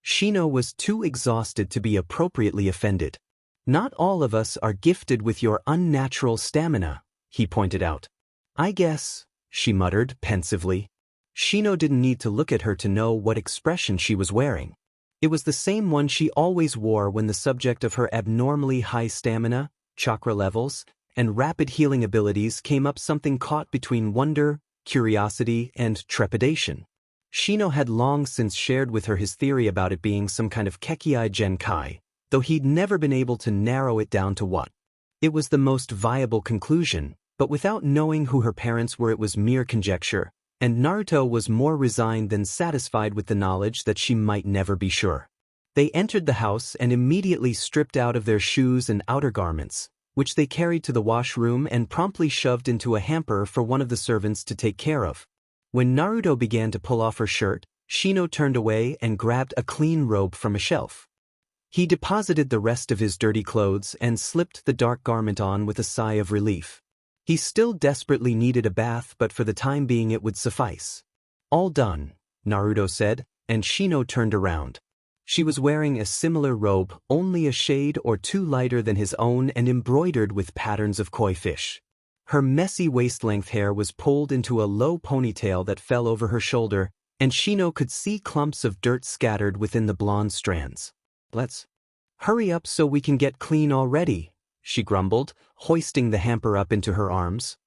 Shino was too exhausted to be appropriately offended. Not all of us are gifted with your unnatural stamina, he pointed out. I guess, she muttered pensively. Shino didn't need to look at her to know what expression she was wearing. It was the same one she always wore when the subject of her abnormally high stamina, chakra levels, and rapid healing abilities came up, something caught between wonder, curiosity, and trepidation. Shino had long since shared with her his theory about it being some kind of Kekkei Genkai, though he'd never been able to narrow it down to what. It was the most viable conclusion, but without knowing who her parents were it was mere conjecture, and Naruto was more resigned than satisfied with the knowledge that she might never be sure. They entered the house and immediately stripped out of their shoes and outer garments, which they carried to the washroom and promptly shoved into a hamper for one of the servants to take care of. When Naruto began to pull off her shirt, Shino turned away and grabbed a clean robe from a shelf. He deposited the rest of his dirty clothes and slipped the dark garment on with a sigh of relief. He still desperately needed a bath, but for the time being it would suffice. All done, Naruto said, and Shino turned around. She was wearing a similar robe, only a shade or two lighter than his own and embroidered with patterns of koi fish. Her messy waist-length hair was pulled into a low ponytail that fell over her shoulder, and Shino could see clumps of dirt scattered within the blonde strands. Let's hurry up so we can get clean already, she grumbled, hoisting the hamper up into her arms.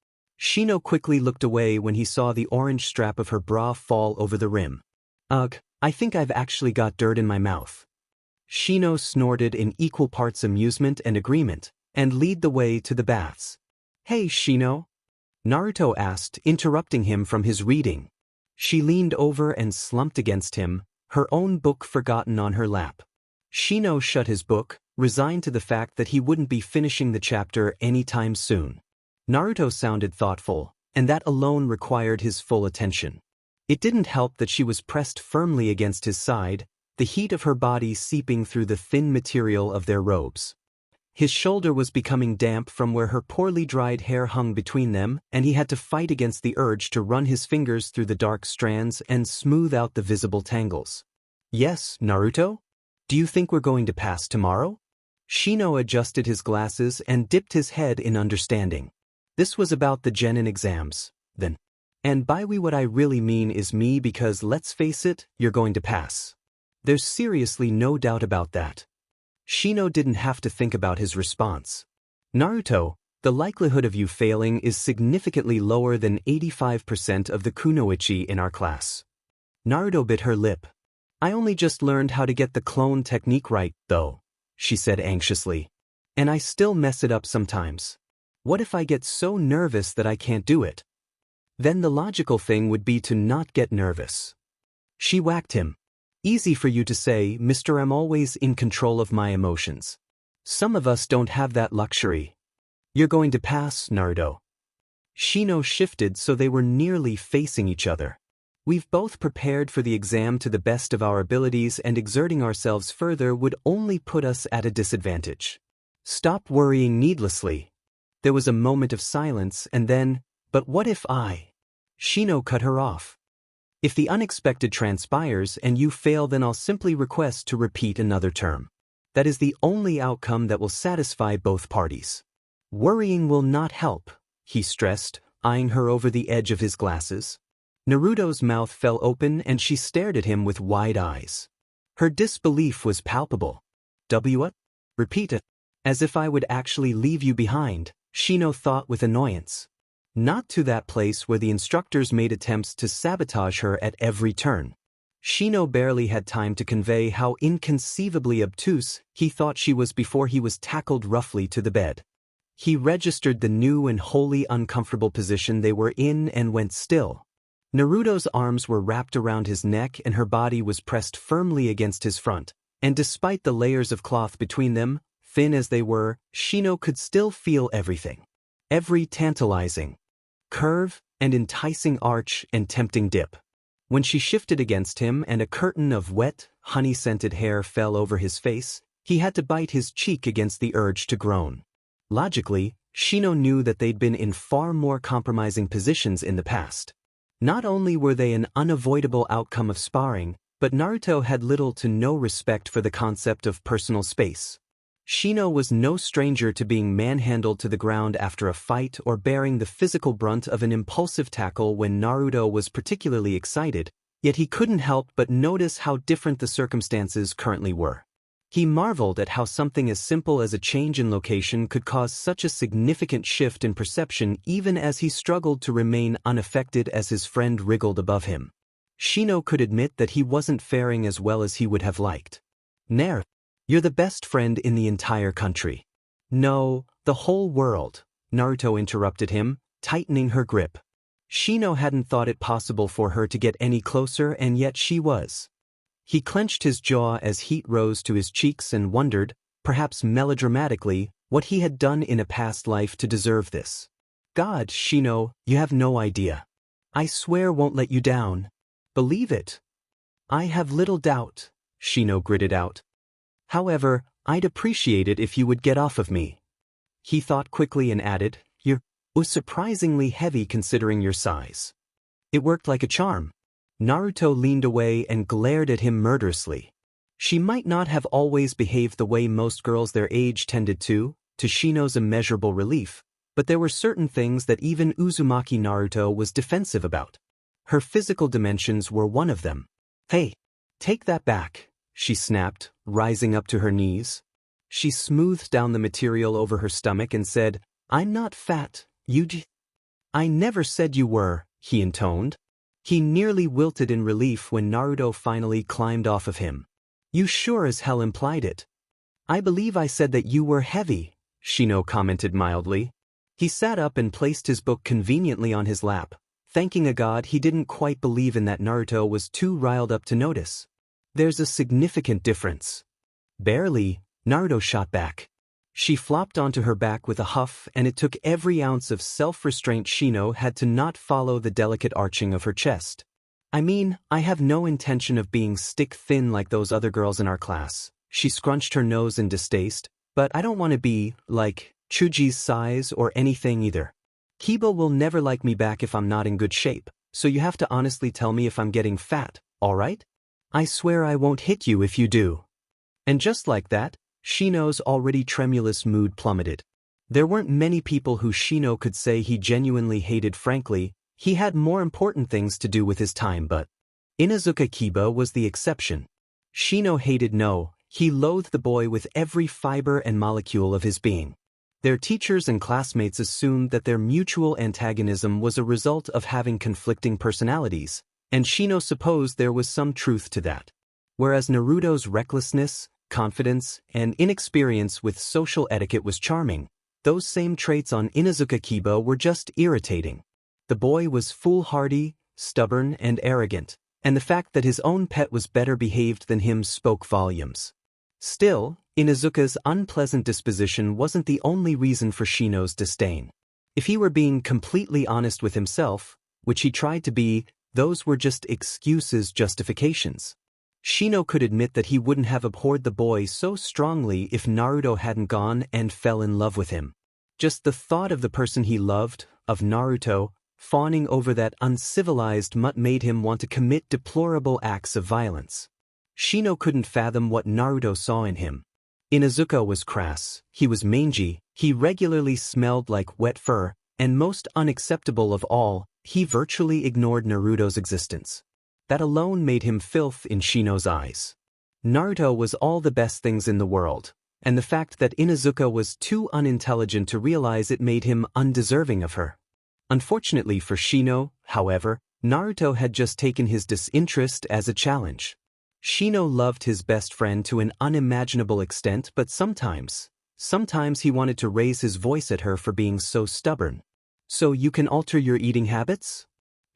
Shino quickly looked away when he saw the orange strap of her bra fall over the rim. Ugh, I think I've actually got dirt in my mouth. Shino snorted in equal parts amusement and agreement, and led the way to the baths. Hey Shino? Naruto asked, interrupting him from his reading. She leaned over and slumped against him, her own book forgotten on her lap. Shino shut his book, resigned to the fact that he wouldn't be finishing the chapter anytime soon. Naruto sounded thoughtful, and that alone required his full attention. It didn't help that she was pressed firmly against his side, the heat of her body seeping through the thin material of their robes. His shoulder was becoming damp from where her poorly dried hair hung between them, and he had to fight against the urge to run his fingers through the dark strands and smooth out the visible tangles. Yes, Naruto? Do you think we're going to pass tomorrow? Shino adjusted his glasses and dipped his head in understanding. This was about the genin exams, then. And by we what I really mean is me, because let's face it, you're going to pass. There's seriously no doubt about that. Shino didn't have to think about his response. Naruto, the likelihood of you failing is significantly lower than 85% of the kunoichi in our class. Naruto bit her lip. I only just learned how to get the clone technique right, though, she said anxiously. And I still mess it up sometimes. What if I get so nervous that I can't do it? Then the logical thing would be to not get nervous. She whacked him. Easy for you to say, Mr. I'm always in control of my emotions. Some of us don't have that luxury. You're going to pass, Naruto. Shino shifted so they were nearly facing each other. We've both prepared for the exam to the best of our abilities, and exerting ourselves further would only put us at a disadvantage. Stop worrying needlessly. There was a moment of silence, and then, but what if I? Shino cut her off. If the unexpected transpires and you fail, then I'll simply request to repeat another term. That is the only outcome that will satisfy both parties. Worrying will not help, he stressed, eyeing her over the edge of his glasses. Naruto's mouth fell open and she stared at him with wide eyes. Her disbelief was palpable. What? Repeat it. As if I would actually leave you behind, Shino thought with annoyance. Not to that place where the instructors made attempts to sabotage her at every turn. Shino barely had time to convey how inconceivably obtuse he thought she was before he was tackled roughly to the bed. He registered the new and wholly uncomfortable position they were in and went still. Naruto's arms were wrapped around his neck and her body was pressed firmly against his front, and despite the layers of cloth between them, thin as they were, Shino could still feel everything. Every tantalizing curve and enticing arch and tempting dip. When she shifted against him and a curtain of wet, honey-scented hair fell over his face, he had to bite his cheek against the urge to groan. Logically, Shino knew that they'd been in far more compromising positions in the past. Not only were they an unavoidable outcome of sparring, but Naruto had little to no respect for the concept of personal space. Shino was no stranger to being manhandled to the ground after a fight or bearing the physical brunt of an impulsive tackle when Naruto was particularly excited, yet he couldn't help but notice how different the circumstances currently were. He marveled at how something as simple as a change in location could cause such a significant shift in perception even as he struggled to remain unaffected as his friend wriggled above him. Shino could admit that he wasn't faring as well as he would have liked. Nair, you're the best friend in the entire country. No, the whole world, Naruto interrupted him, tightening her grip. Shino hadn't thought it possible for her to get any closer and yet she was. He clenched his jaw as heat rose to his cheeks and wondered, perhaps melodramatically, what he had done in a past life to deserve this. God, Shino, you have no idea. I swear won't let you down. Believe it. I have little doubt, Shino gritted out. However, I'd appreciate it if you would get off of me. He thought quickly and added, You're surprisingly heavy considering your size. It worked like a charm. Naruto leaned away and glared at him murderously. She might not have always behaved the way most girls their age tended to Shino's immeasurable relief, but there were certain things that even Uzumaki Naruto was defensive about. Her physical dimensions were one of them. Hey, take that back, she snapped, rising up to her knees. She smoothed down the material over her stomach and said, I'm not fat, I never said you were, he intoned. He nearly wilted in relief when Naruto finally climbed off of him. You sure as hell implied it. I believe I said that you were heavy, Shino commented mildly. He sat up and placed his book conveniently on his lap, thanking a god he didn't quite believe in that Naruto was too riled up to notice. There's a significant difference. Barely, Naruto shot back. She flopped onto her back with a huff and it took every ounce of self-restraint Shino had to not follow the delicate arching of her chest. I mean, I have no intention of being stick-thin like those other girls in our class. She scrunched her nose in distaste, but I don't want to be, like, Chuji's size or anything either. Kiba will never like me back if I'm not in good shape, so you have to honestly tell me if I'm getting fat, alright? I swear I won't hit you if you do. And just like that, Shino's already tremulous mood plummeted. There weren't many people who Shino could say he genuinely hated. Frankly, he had more important things to do with his time, but Inuzuka Kiba was the exception. Shino hated he loathed the boy with every fiber and molecule of his being. Their teachers and classmates assumed that their mutual antagonism was a result of having conflicting personalities, and Shino supposed there was some truth to that. Whereas Naruto's recklessness, confidence, and inexperience with social etiquette was charming, those same traits on Inuzuka Kiba were just irritating. The boy was foolhardy, stubborn, and arrogant, and the fact that his own pet was better behaved than him spoke volumes. Still, Inuzuka's unpleasant disposition wasn't the only reason for Shino's disdain. If he were being completely honest with himself, which he tried to be, those were just justifications. Shino could admit that he wouldn't have abhorred the boy so strongly if Naruto hadn't gone and fell in love with him. Just the thought of the person he loved, of Naruto, fawning over that uncivilized mutt made him want to commit deplorable acts of violence. Shino couldn't fathom what Naruto saw in him. Inuzuka was crass, he was mangy, he regularly smelled like wet fur, and most unacceptable of all, he virtually ignored Naruto's existence. That alone made him filth in Shino's eyes. Naruto was all the best things in the world, and the fact that Inuzuka was too unintelligent to realize it made him undeserving of her. Unfortunately for Shino, however, Naruto had just taken his disinterest as a challenge. Shino loved his best friend to an unimaginable extent, but sometimes he wanted to raise his voice at her for being so stubborn. "So you can alter your eating habits?"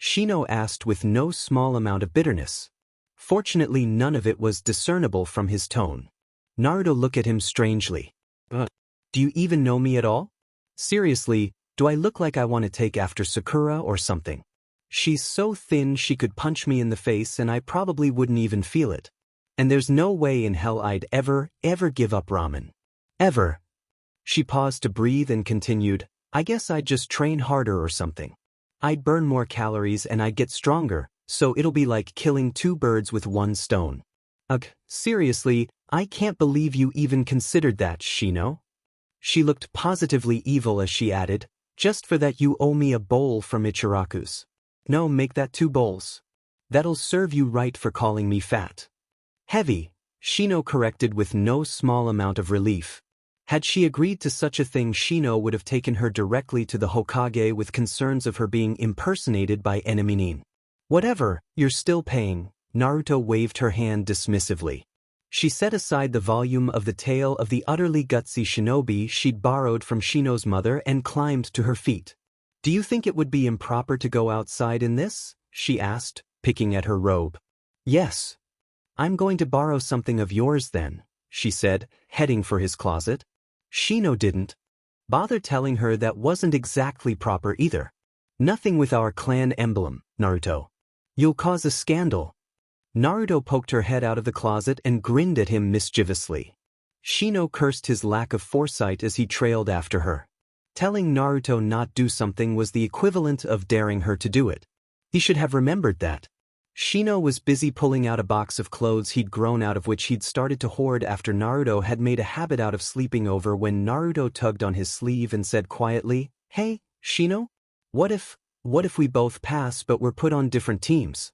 Shino asked with no small amount of bitterness. Fortunately, none of it was discernible from his tone. Naruto looked at him strangely. Do you even know me at all? Seriously, do I look like I want to take after Sakura or something? She's so thin she could punch me in the face and I probably wouldn't even feel it. And there's no way in hell I'd ever give up ramen. Ever. She paused to breathe and continued, "I guess I'd just train harder or something. I'd burn more calories and I'd get stronger, so it'll be like killing two birds with one stone." Ugh, seriously, I can't believe you even considered that, Shino. She looked positively evil as she added, "Just for that you owe me a bowl from Ichiraku's. No, make that 2 bowls. That'll serve you right for calling me fat." Heavy, Shino corrected with no small amount of relief. Had she agreed to such a thing, Shino would have taken her directly to the Hokage with concerns of her being impersonated by enemy Nin. "Whatever, you're still paying." Naruto waved her hand dismissively. She set aside the volume of the tale of the utterly gutsy shinobi she'd borrowed from Shino's mother and climbed to her feet. "Do you think it would be improper to go outside in this?" she asked, picking at her robe. "Yes. I'm going to borrow something of yours then," she said, heading for his closet. Shino didn't bother telling her that wasn't exactly proper either. "Nothing with our clan emblem, Naruto. You'll cause a scandal." Naruto poked her head out of the closet and grinned at him mischievously. Shino cursed his lack of foresight as he trailed after her. Telling Naruto not do something was the equivalent of daring her to do it. He should have remembered that. Shino was busy pulling out a box of clothes he'd grown out of which he'd started to hoard after Naruto had made a habit out of sleeping over when Naruto tugged on his sleeve and said quietly, "Hey, Shino? What if we both pass but we're put on different teams?"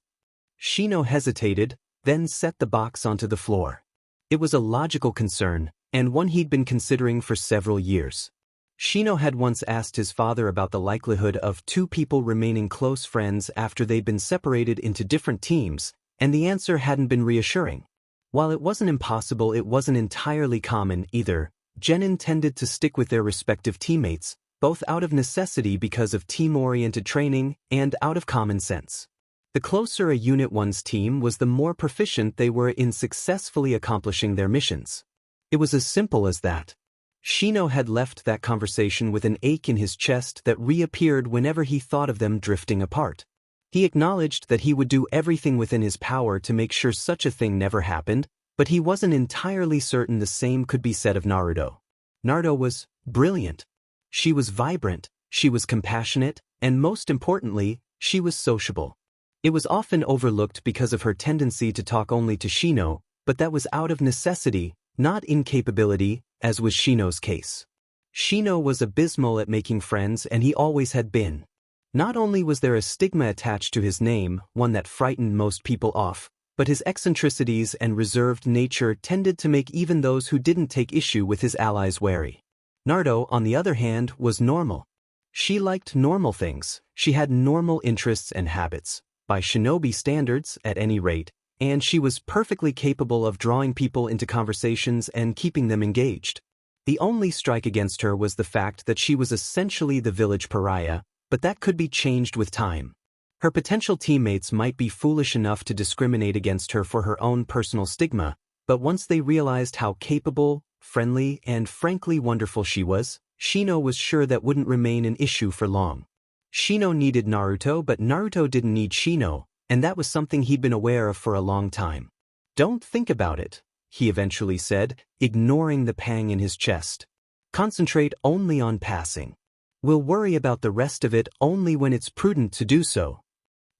Shino hesitated, then set the box onto the floor. It was a logical concern, and one he'd been considering for several years. Shino had once asked his father about the likelihood of two people remaining close friends after they'd been separated into different teams, and the answer hadn't been reassuring. While it wasn't impossible, it wasn't entirely common either. Genin tended to stick with their respective teammates, both out of necessity because of team-oriented training and out of common sense. The closer a unit one's team was, the more proficient they were in successfully accomplishing their missions. It was as simple as that. Shino had left that conversation with an ache in his chest that reappeared whenever he thought of them drifting apart. He acknowledged that he would do everything within his power to make sure such a thing never happened, but he wasn't entirely certain the same could be said of Naruto. Naruto was brilliant. She was vibrant, she was compassionate, and most importantly, she was sociable. It was often overlooked because of her tendency to talk only to Shino, but that was out of necessity, not incapability, as was Shino's case. Shino was abysmal at making friends, and he always had been. Not only was there a stigma attached to his name, one that frightened most people off, but his eccentricities and reserved nature tended to make even those who didn't take issue with his allies wary. Naruto, on the other hand, was normal. She liked normal things, she had normal interests and habits, by shinobi standards at any rate, and she was perfectly capable of drawing people into conversations and keeping them engaged. The only strike against her was the fact that she was essentially the village pariah, but that could be changed with time. Her potential teammates might be foolish enough to discriminate against her for her own personal stigma, but once they realized how capable, friendly, and frankly wonderful she was, Shino was sure that wouldn't remain an issue for long. Shino needed Naruto, but Naruto didn't need Shino, and that was something he'd been aware of for a long time. "Don't think about it," he eventually said, ignoring the pang in his chest. "Concentrate only on passing. We'll worry about the rest of it only when it's prudent to do so."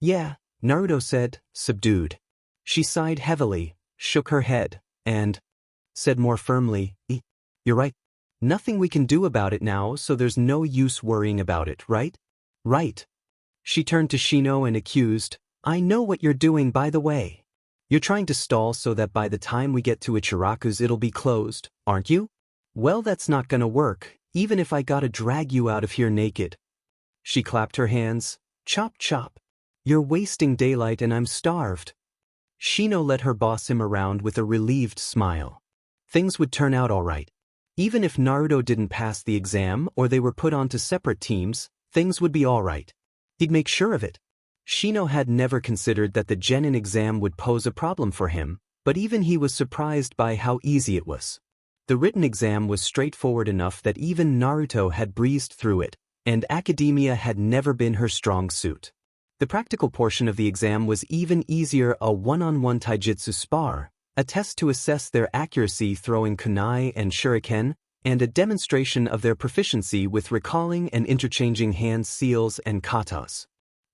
"Yeah," Naruto said, subdued. She sighed heavily, shook her head, and said more firmly, "You're right. Nothing we can do about it now, so there's no use worrying about it, right?" "Right." She turned to Shino and accused, "I know what you're doing, by the way. You're trying to stall so that by the time we get to Ichiraku's it'll be closed, aren't you? Well, that's not gonna work, even if I gotta drag you out of here naked." She clapped her hands. Chop chop. You're wasting daylight and I'm starved. Shino let her boss him around with a relieved smile. Things would turn out all right. Even if Naruto didn't pass the exam or they were put onto separate teams, things would be all right. He'd make sure of it. Shino had never considered that the genin exam would pose a problem for him, but even he was surprised by how easy it was. The written exam was straightforward enough that even Naruto had breezed through it, and academia had never been her strong suit. The practical portion of the exam was even easier, a one-on-one taijutsu spar, a test to assess their accuracy throwing kunai and shuriken, and a demonstration of their proficiency with recalling and interchanging hand seals and katas.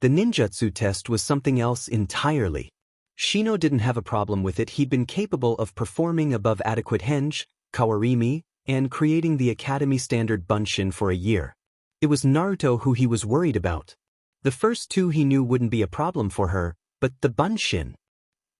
The ninjutsu test was something else entirely. Shino didn't have a problem with it. He'd been capable of performing above adequate henge, kawarimi, and creating the academy standard bunshin for a year. It was Naruto who he was worried about. The first two he knew wouldn't be a problem for her, but the bunshin.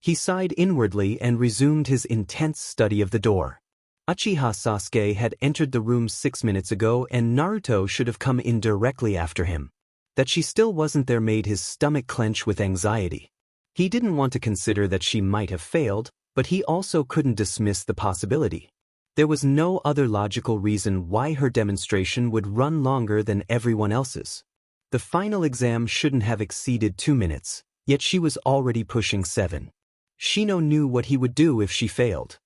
He sighed inwardly and resumed his intense study of the door. Uchiha Sasuke had entered the room 6 minutes ago and Naruto should have come in directly after him. That she still wasn't there made his stomach clench with anxiety. He didn't want to consider that she might have failed, but he also couldn't dismiss the possibility. There was no other logical reason why her demonstration would run longer than everyone else's. The final exam shouldn't have exceeded 2 minutes, yet she was already pushing 7. Shino knew what he would do if she failed.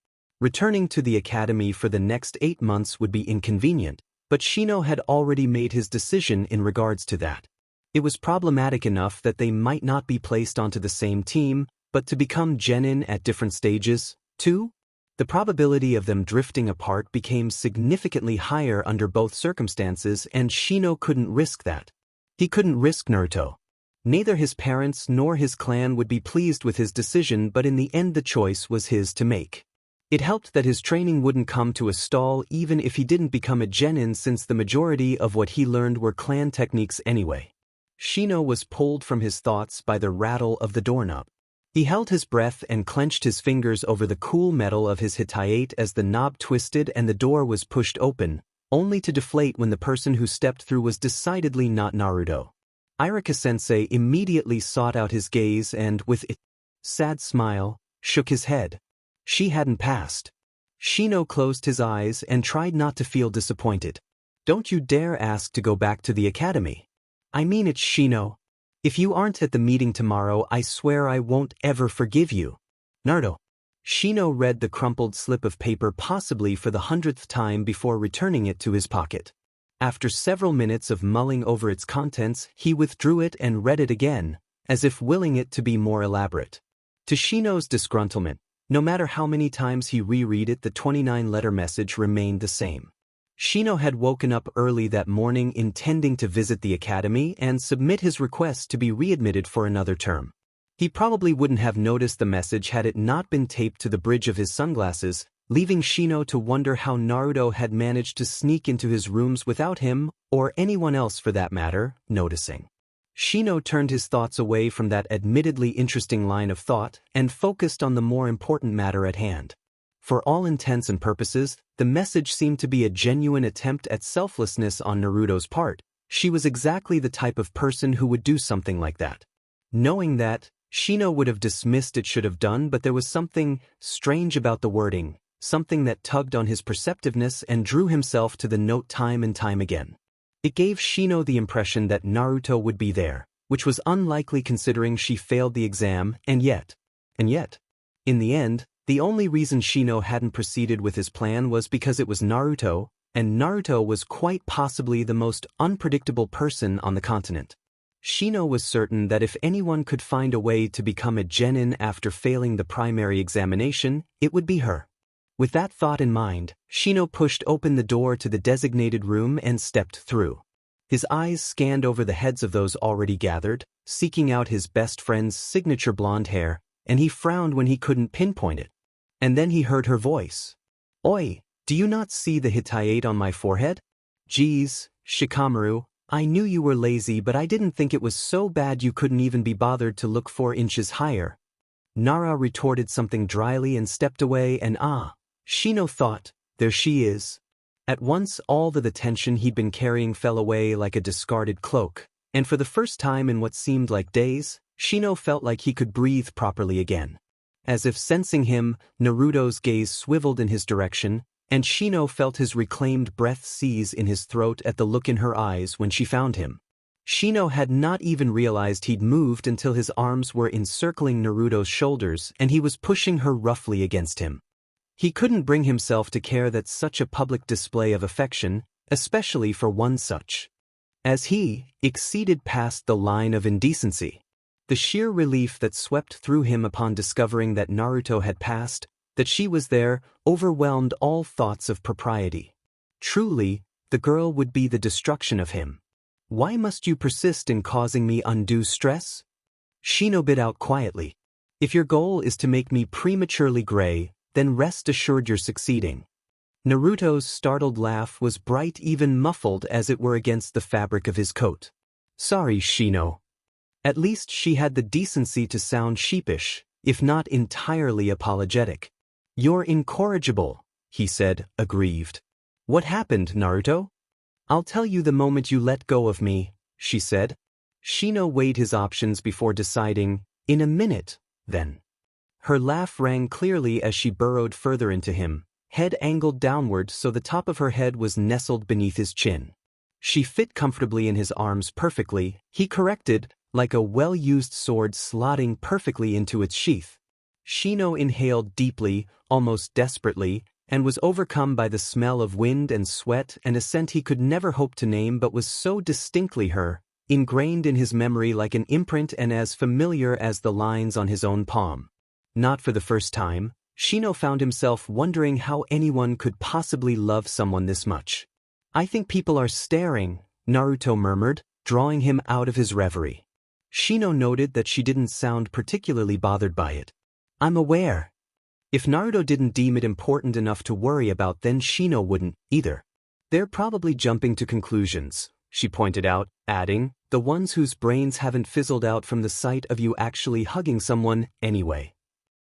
Returning to the academy for the next 8 months would be inconvenient, but Shino had already made his decision in regards to that. It was problematic enough that they might not be placed onto the same team, but to become genin at different stages, too? The probability of them drifting apart became significantly higher under both circumstances, and Shino couldn't risk that. He couldn't risk Naruto. Neither his parents nor his clan would be pleased with his decision, but in the end the choice was his to make. It helped that his training wouldn't come to a stall even if he didn't become a genin, since the majority of what he learned were clan techniques anyway. Shino was pulled from his thoughts by the rattle of the doorknob. He held his breath and clenched his fingers over the cool metal of his hitayate as the knob twisted and the door was pushed open, only to deflate when the person who stepped through was decidedly not Naruto. Irika-sensei immediately sought out his gaze and, with a sad smile, shook his head. She hadn't passed. Shino closed his eyes and tried not to feel disappointed. Don't you dare ask to go back to the academy. I mean it, Shino. If you aren't at the meeting tomorrow, I swear I won't ever forgive you. Naruto. Shino read the crumpled slip of paper possibly for the 100th time before returning it to his pocket. After several minutes of mulling over its contents, he withdrew it and read it again, as if willing it to be more elaborate. To Shino's disgruntlement, no matter how many times he reread it, the 29-letter message remained the same. Shino had woken up early that morning intending to visit the academy and submit his request to be readmitted for another term. He probably wouldn't have noticed the message had it not been taped to the bridge of his sunglasses, leaving Shino to wonder how Naruto had managed to sneak into his rooms without him, or anyone else for that matter, noticing. Shino turned his thoughts away from that admittedly interesting line of thought and focused on the more important matter at hand. For all intents and purposes, the message seemed to be a genuine attempt at selflessness on Naruto's part. She was exactly the type of person who would do something like that. Knowing that, Shino would have dismissed it should have done, but there was something strange about the wording, something that tugged on his perceptiveness and drew himself to the note time and time again. It gave Shino the impression that Naruto would be there, which was unlikely considering she failed the exam, and yet, in the end, the only reason Shino hadn't proceeded with his plan was because it was Naruto, and Naruto was quite possibly the most unpredictable person on the continent. Shino was certain that if anyone could find a way to become a genin after failing the primary examination, it would be her. With that thought in mind, Shino pushed open the door to the designated room and stepped through. His eyes scanned over the heads of those already gathered, seeking out his best friend's signature blonde hair, and he frowned when he couldn't pinpoint it. And then he heard her voice. Oi, do you not see the hitayate on my forehead? Geez, Shikamaru, I knew you were lazy, but I didn't think it was so bad you couldn't even be bothered to look 4 inches higher. Nara retorted something dryly and stepped away, and Shino thought, there she is. At once all the tension he'd been carrying fell away like a discarded cloak, And for the first time in what seemed like days, Shino felt like he could breathe properly again. As if sensing him, Naruto's gaze swiveled in his direction, and Shino felt his reclaimed breath seize in his throat at the look in her eyes when she found him. Shino had not even realized he'd moved until his arms were encircling Naruto's shoulders and he was pushing her roughly against him. He couldn't bring himself to care that such a public display of affection, especially for one such as he, exceeded past the line of indecency. The sheer relief that swept through him upon discovering that Naruto had passed, that she was there, overwhelmed all thoughts of propriety. Truly, the girl would be the destruction of him. Why must you persist in causing me undue stress? Shino bit out quietly. If your goal is to make me prematurely gray, then rest assured you're succeeding. Naruto's startled laugh was bright, even muffled as it were against the fabric of his coat. Sorry, Shino. At least she had the decency to sound sheepish, if not entirely apologetic. You're incorrigible, he said, aggrieved. What happened, Naruto? I'll tell you the moment you let go of me, she said. Shino weighed his options before deciding, in a minute, then. Her laugh rang clearly as she burrowed further into him, head angled downward so the top of her head was nestled beneath his chin. She fit comfortably in his arms perfectly, he corrected, like a well-used sword slotting perfectly into its sheath. Shino inhaled deeply, almost desperately, and was overcome by the smell of wind and sweat and a scent he could never hope to name but was so distinctly her, ingrained in his memory like an imprint and as familiar as the lines on his own palm. Not for the first time, Shino found himself wondering how anyone could possibly love someone this much. I think people are staring, Naruto murmured, drawing him out of his reverie. Shino noted that she didn't sound particularly bothered by it. I'm aware. If Naruto didn't deem it important enough to worry about, then Shino wouldn't, either. They're probably jumping to conclusions, she pointed out, adding, the ones whose brains haven't fizzled out from the sight of you actually hugging someone, anyway.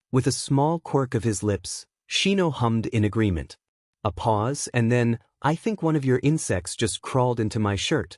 With a small quirk of his lips, Shino hummed in agreement. A pause, and then, I think one of your insects just crawled into my shirt.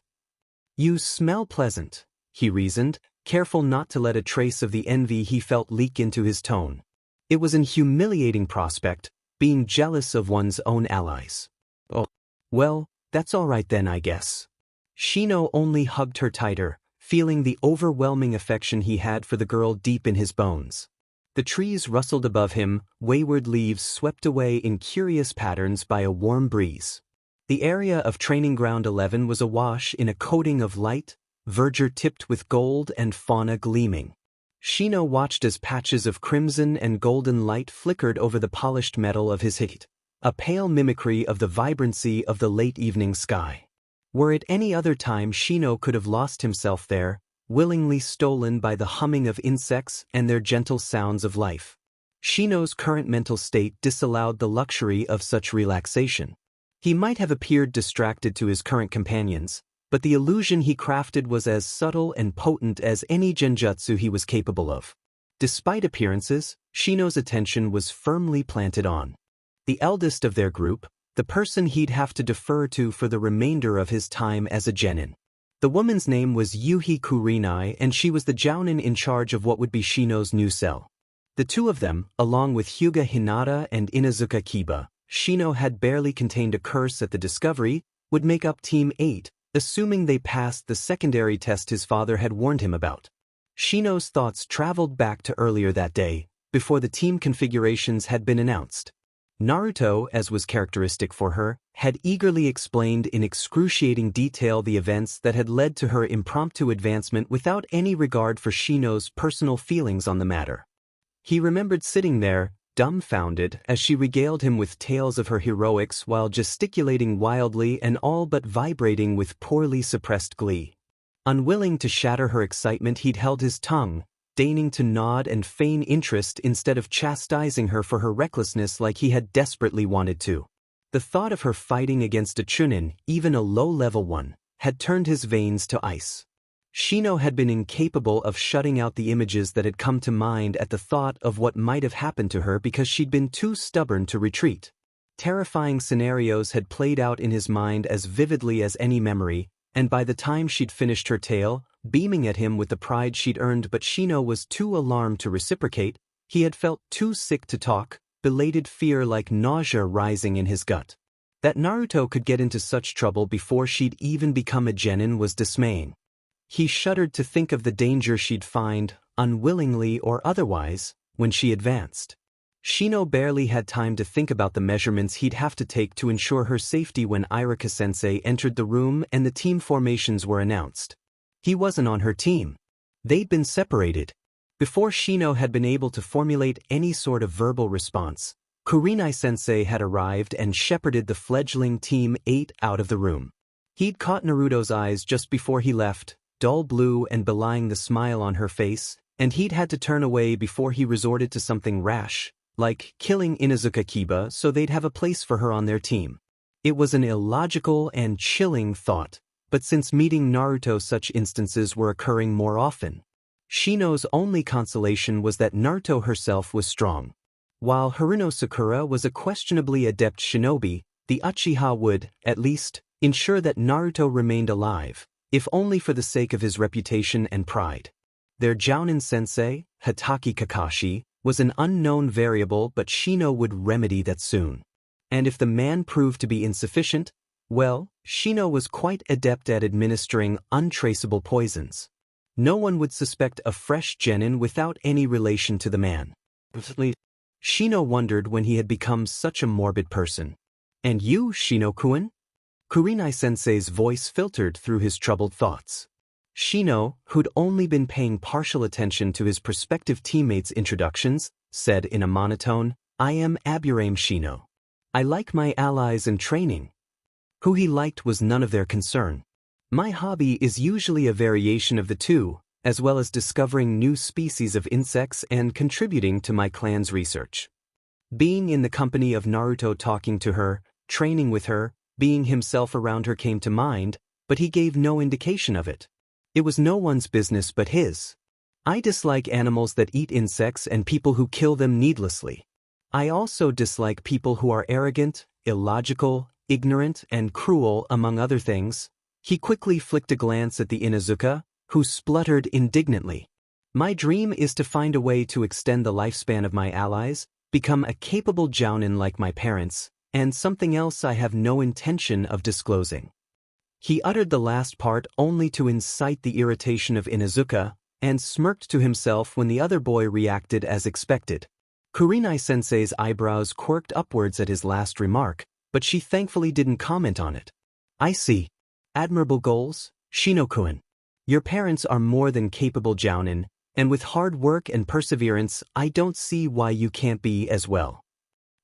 You smell pleasant, he reasoned, careful not to let a trace of the envy he felt leak into his tone. It was an humiliating prospect, being jealous of one's own allies. Oh, well, that's all right then, I guess. Shino only hugged her tighter, feeling the overwhelming affection he had for the girl deep in his bones. The trees rustled above him, wayward leaves swept away in curious patterns by a warm breeze. The area of Training Ground 11 was awash in a coating of light, verdure tipped with gold and fauna gleaming. Shino watched as patches of crimson and golden light flickered over the polished metal of his hit, a pale mimicry of the vibrancy of the late evening sky. Were it any other time, Shino could have lost himself there, willingly stolen by the humming of insects and their gentle sounds of life. Shino's current mental state disallowed the luxury of such relaxation. He might have appeared distracted to his current companions, but the illusion he crafted was as subtle and potent as any genjutsu he was capable of. Despite appearances, Shino's attention was firmly planted on the eldest of their group, the person he'd have to defer to for the remainder of his time as a genin. The woman's name was Yuhi Kurenai, and she was the jounin in charge of what would be Shino's new cell. The two of them, along with Hyuga Hinata and Inazuka Kiba, Shino had barely contained a curse at the discovery, would make up Team 8, assuming they passed the secondary test his father had warned him about. Shino's thoughts traveled back to earlier that day, before the team configurations had been announced. Naruto, as was characteristic for her, had eagerly explained in excruciating detail the events that had led to her impromptu advancement without any regard for Shino's personal feelings on the matter. He remembered sitting there, dumbfounded, as she regaled him with tales of her heroics while gesticulating wildly and all but vibrating with poorly suppressed glee. Unwilling to shatter her excitement, he'd held his tongue, deigning to nod and feign interest instead of chastising her for her recklessness like he had desperately wanted to. The thought of her fighting against a chunin, even a low-level one, had turned his veins to ice. Shino had been incapable of shutting out the images that had come to mind at the thought of what might have happened to her because she'd been too stubborn to retreat. Terrifying scenarios had played out in his mind as vividly as any memory, And by the time she'd finished her tale, beaming at him with the pride she'd earned, but Shino was too alarmed to reciprocate, he had felt too sick to talk, belated fear like nausea rising in his gut. That Naruto could get into such trouble before she'd even become a genin was dismaying. He shuddered to think of the danger she'd find, unwillingly or otherwise, when she advanced. Shino barely had time to think about the measurements he'd have to take to ensure her safety when Irika-sensei entered the room and the team formations were announced. He wasn't on her team. They'd been separated. Before Shino had been able to formulate any sort of verbal response, Kurenai-sensei had arrived and shepherded the fledgling Team 8 out of the room. He'd caught Naruto's eyes just before he left, dull blue and belying the smile on her face, and he'd had to turn away before he resorted to something rash, like killing Inuzuka Kiba so they'd have a place for her on their team. It was an illogical and chilling thought, but since meeting Naruto such instances were occurring more often. Shino's only consolation was that Naruto herself was strong. While Haruno Sakura was a questionably adept shinobi, the Uchiha would, at least, ensure that Naruto remained alive, if only for the sake of his reputation and pride. Their Jounin sensei, Hatake Kakashi, was an unknown variable, but Shino would remedy that soon. And if the man proved to be insufficient, well, Shino was quite adept at administering untraceable poisons. No one would suspect a fresh genin without any relation to the man. Shino wondered when he had become such a morbid person. And you, Shino-kun? Kurenai-sensei's voice filtered through his troubled thoughts. Shino, who'd only been paying partial attention to his prospective teammates' introductions, said in a monotone, I am Aburame Shino. I like my allies in training. Who he liked was none of their concern. My hobby is usually a variation of the two, as well as discovering new species of insects and contributing to my clan's research. Being in the company of Naruto, talking to her, training with her, being himself around her came to mind, but he gave no indication of it. It was no one's business but his. I dislike animals that eat insects and people who kill them needlessly. I also dislike people who are arrogant, illogical, ignorant, and cruel, among other things. He quickly flicked a glance at the Inuzuka, who spluttered indignantly. My dream is to find a way to extend the lifespan of my allies, become a capable jounin like my parents, and something else I have no intention of disclosing. He uttered the last part only to incite the irritation of Inuzuka, and smirked to himself when the other boy reacted as expected. Kurenai-sensei's eyebrows quirked upwards at his last remark, but she thankfully didn't comment on it. I see. Admirable goals, Shino-kun. Your parents are more than capable jounin, and with hard work and perseverance, I don't see why you can't be as well.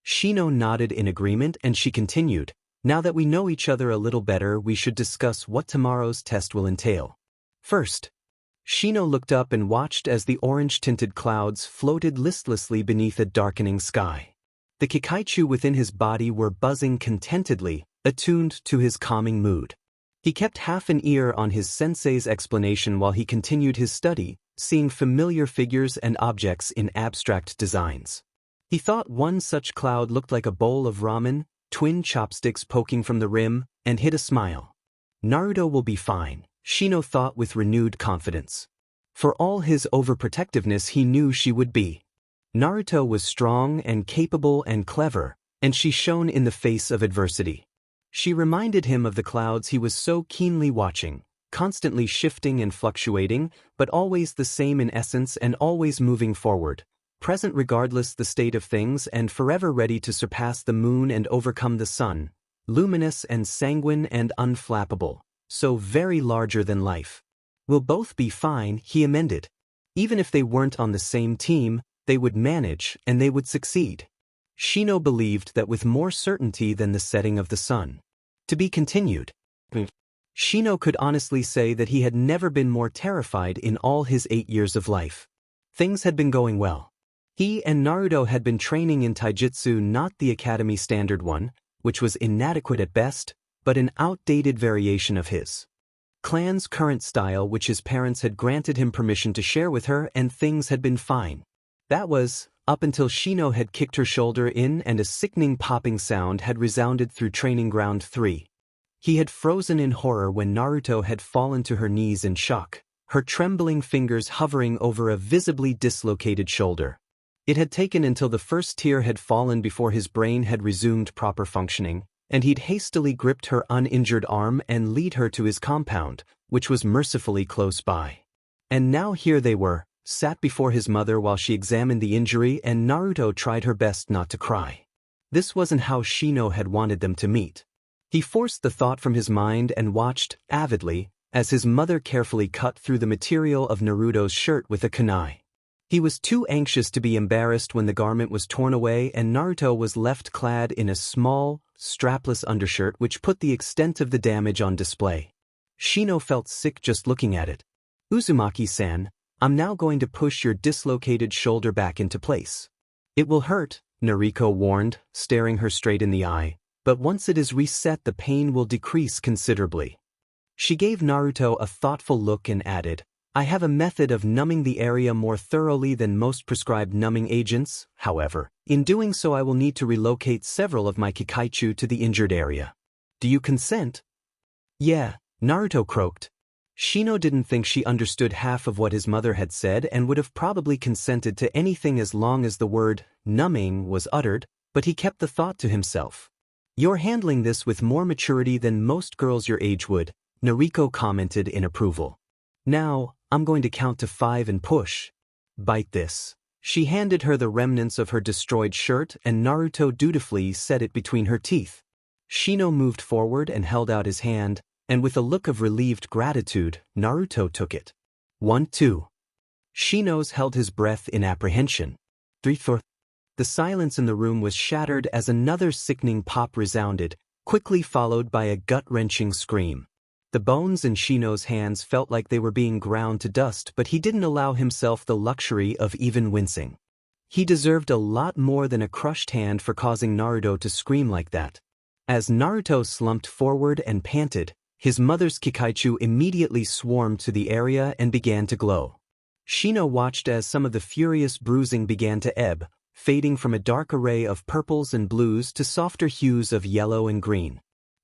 Shino nodded in agreement and she continued, now that we know each other a little better, we should discuss what tomorrow's test will entail. First, Shino looked up and watched as the orange-tinted clouds floated listlessly beneath a darkening sky. The Kikaichu within his body were buzzing contentedly, attuned to his calming mood. He kept half an ear on his sensei's explanation while he continued his study, seeing familiar figures and objects in abstract designs. He thought one such cloud looked like a bowl of ramen, twin chopsticks poking from the rim, and hid a smile. Naruto will be fine, Shino thought with renewed confidence. For all his overprotectiveness, he knew she would be. Naruto was strong and capable and clever, and she shone in the face of adversity. She reminded him of the clouds he was so keenly watching, constantly shifting and fluctuating, but always the same in essence and always moving forward, present regardless the state of things and forever ready to surpass the moon and overcome the sun, luminous and sanguine and unflappable, so very larger than life. We'll both be fine, he amended. Even if they weren't on the same team, they would manage and they would succeed. Shino believed that with more certainty than the setting of the sun. To be continued. Shino could honestly say that he had never been more terrified in all his 8 years of life. Things had been going well. He and Naruto had been training in taijutsu, not the academy standard one, which was inadequate at best, but an outdated variation of his clan's current style, which his parents had granted him permission to share with her, and things had been fine. That was, up until Shino had kicked her shoulder in and a sickening popping sound had resounded through Training Ground 3. He had frozen in horror when Naruto had fallen to her knees in shock, her trembling fingers hovering over a visibly dislocated shoulder. It had taken until the first tear had fallen before his brain had resumed proper functioning, and he'd hastily gripped her uninjured arm and lead her to his compound, which was mercifully close by. And now here they were, sat before his mother while she examined the injury, and Naruto tried her best not to cry. This wasn't how Shino had wanted them to meet. He forced the thought from his mind and watched, avidly, as his mother carefully cut through the material of Naruto's shirt with a kunai. He was too anxious to be embarrassed when the garment was torn away and Naruto was left clad in a small, strapless undershirt which put the extent of the damage on display. Shino felt sick just looking at it. "Uzumaki-san, I'm now going to push your dislocated shoulder back into place. It will hurt," Nariko warned, staring her straight in the eye, "but once it is reset the pain will decrease considerably." She gave Naruto a thoughtful look and added, "I have a method of numbing the area more thoroughly than most prescribed numbing agents, however. In doing so I will need to relocate several of my Kikaichu to the injured area. Do you consent?" "Yeah," Naruto croaked. Shino didn't think she understood half of what his mother had said and would have probably consented to anything as long as the word numbing was uttered, but he kept the thought to himself. "You're handling this with more maturity than most girls your age would," Nariko commented in approval. "Now, I'm going to count to 5 and push. Bite this." She handed her the remnants of her destroyed shirt and Naruto dutifully set it between her teeth. Shino moved forward and held out his hand, and with a look of relieved gratitude, Naruto took it. 1, 2. Shino's held his breath in apprehension. 3, 4. The silence in the room was shattered as another sickening pop resounded, quickly followed by a gut-wrenching scream. The bones in Shino's hands felt like they were being ground to dust, but he didn't allow himself the luxury of even wincing. He deserved a lot more than a crushed hand for causing Naruto to scream like that. As Naruto slumped forward and panted, his mother's Kikaichu immediately swarmed to the area and began to glow. Shino watched as some of the furious bruising began to ebb, fading from a dark array of purples and blues to softer hues of yellow and green.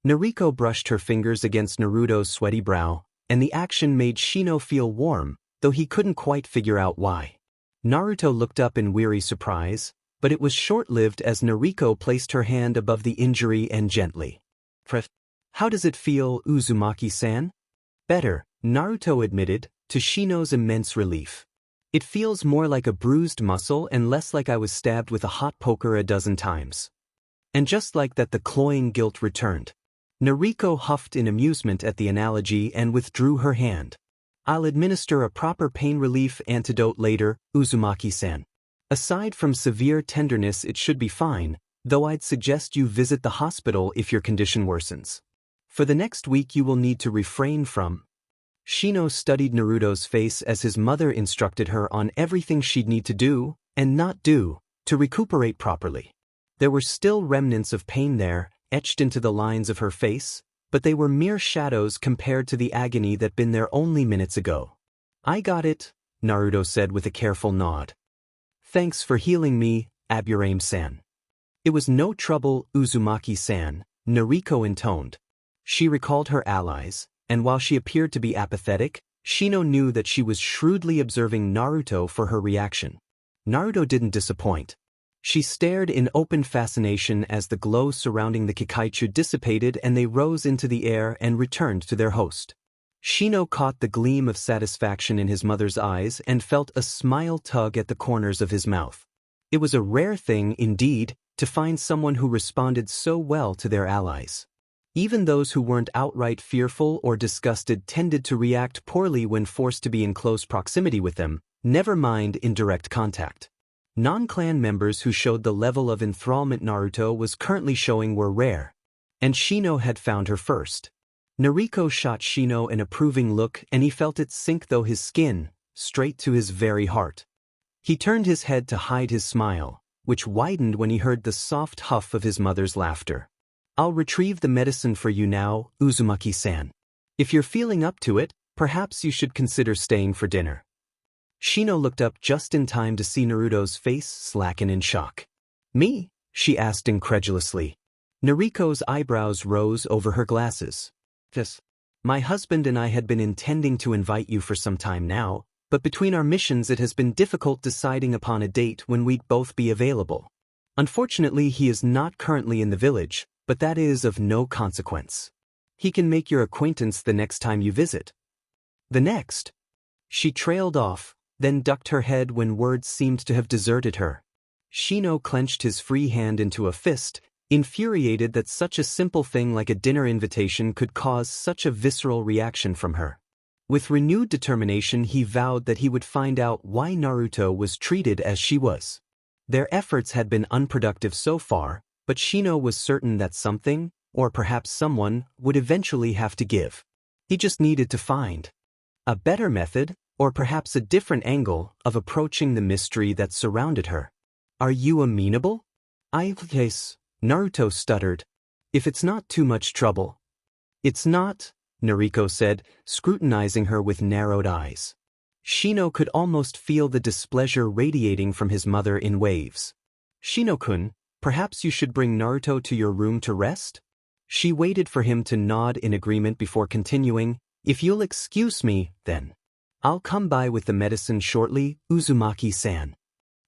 Nariko brushed her fingers against Naruto's sweaty brow, and the action made Shino feel warm, though he couldn't quite figure out why. Naruto looked up in weary surprise, but it was short-lived as Nariko placed her hand above the injury and gently. "How does it feel, Uzumaki-san?" "Better," Naruto admitted, to Shino's immense relief. "It feels more like a bruised muscle and less like I was stabbed with a hot poker a dozen times." And just like that the cloying guilt returned. Nariko huffed in amusement at the analogy and withdrew her hand. "I'll administer a proper pain relief antidote later, Uzumaki-san. Aside from severe tenderness it should be fine, though I'd suggest you visit the hospital if your condition worsens. For the next week you will need to refrain from..." Shino studied Naruto's face as his mother instructed her on everything she'd need to do, and not do, to recuperate properly. There were still remnants of pain there, etched into the lines of her face, but they were mere shadows compared to the agony that'd been there only minutes ago. "I got it," Naruto said with a careful nod. "Thanks for healing me, Aburame-san." "It was no trouble, Uzumaki-san," Nariko intoned. She recalled her allies, and while she appeared to be apathetic, Shino knew that she was shrewdly observing Naruto for her reaction. Naruto didn't disappoint. She stared in open fascination as the glow surrounding the Kikaichu dissipated and they rose into the air and returned to their host. Shino caught the gleam of satisfaction in his mother's eyes and felt a smile tug at the corners of his mouth. It was a rare thing, indeed, to find someone who responded so well to their allies. Even those who weren't outright fearful or disgusted tended to react poorly when forced to be in close proximity with them, never mind in direct contact. Non-clan members who showed the level of enthrallment Naruto was currently showing were rare. And Shino had found her first. Nariko shot Shino an approving look and he felt it sink through his skin, straight to his very heart. He turned his head to hide his smile, which widened when he heard the soft huff of his mother's laughter. "I'll retrieve the medicine for you now, Uzumaki-san. If you're feeling up to it, perhaps you should consider staying for dinner." Shino looked up just in time to see Naruto's face slacken in shock. "Me?" she asked incredulously. Nariko's eyebrows rose over her glasses. Yes. My husband and I had been intending to invite you for some time now, but between our missions it has been difficult deciding upon a date when we'd both be available. Unfortunately, he is not currently in the village, but that is of no consequence. He can make your acquaintance the next time you visit. The next? She trailed off, then ducked her head when words seemed to have deserted her. Shino clenched his free hand into a fist, infuriated that such a simple thing like a dinner invitation could cause such a visceral reaction from her. With renewed determination he vowed that he would find out why Naruto was treated as she was. Their efforts had been unproductive so far, but Shino was certain that something, or perhaps someone, would eventually have to give. He just needed to find a better method, or perhaps a different angle, of approaching the mystery that surrounded her. Are you amenable? Yes, Naruto stuttered. If it's not too much trouble. It's not, Nariko said, scrutinizing her with narrowed eyes. Shino could almost feel the displeasure radiating from his mother in waves. Shino-kun, perhaps you should bring Naruto to your room to rest? She waited for him to nod in agreement before continuing, if you'll excuse me, then. I'll come by with the medicine shortly, Uzumaki-san.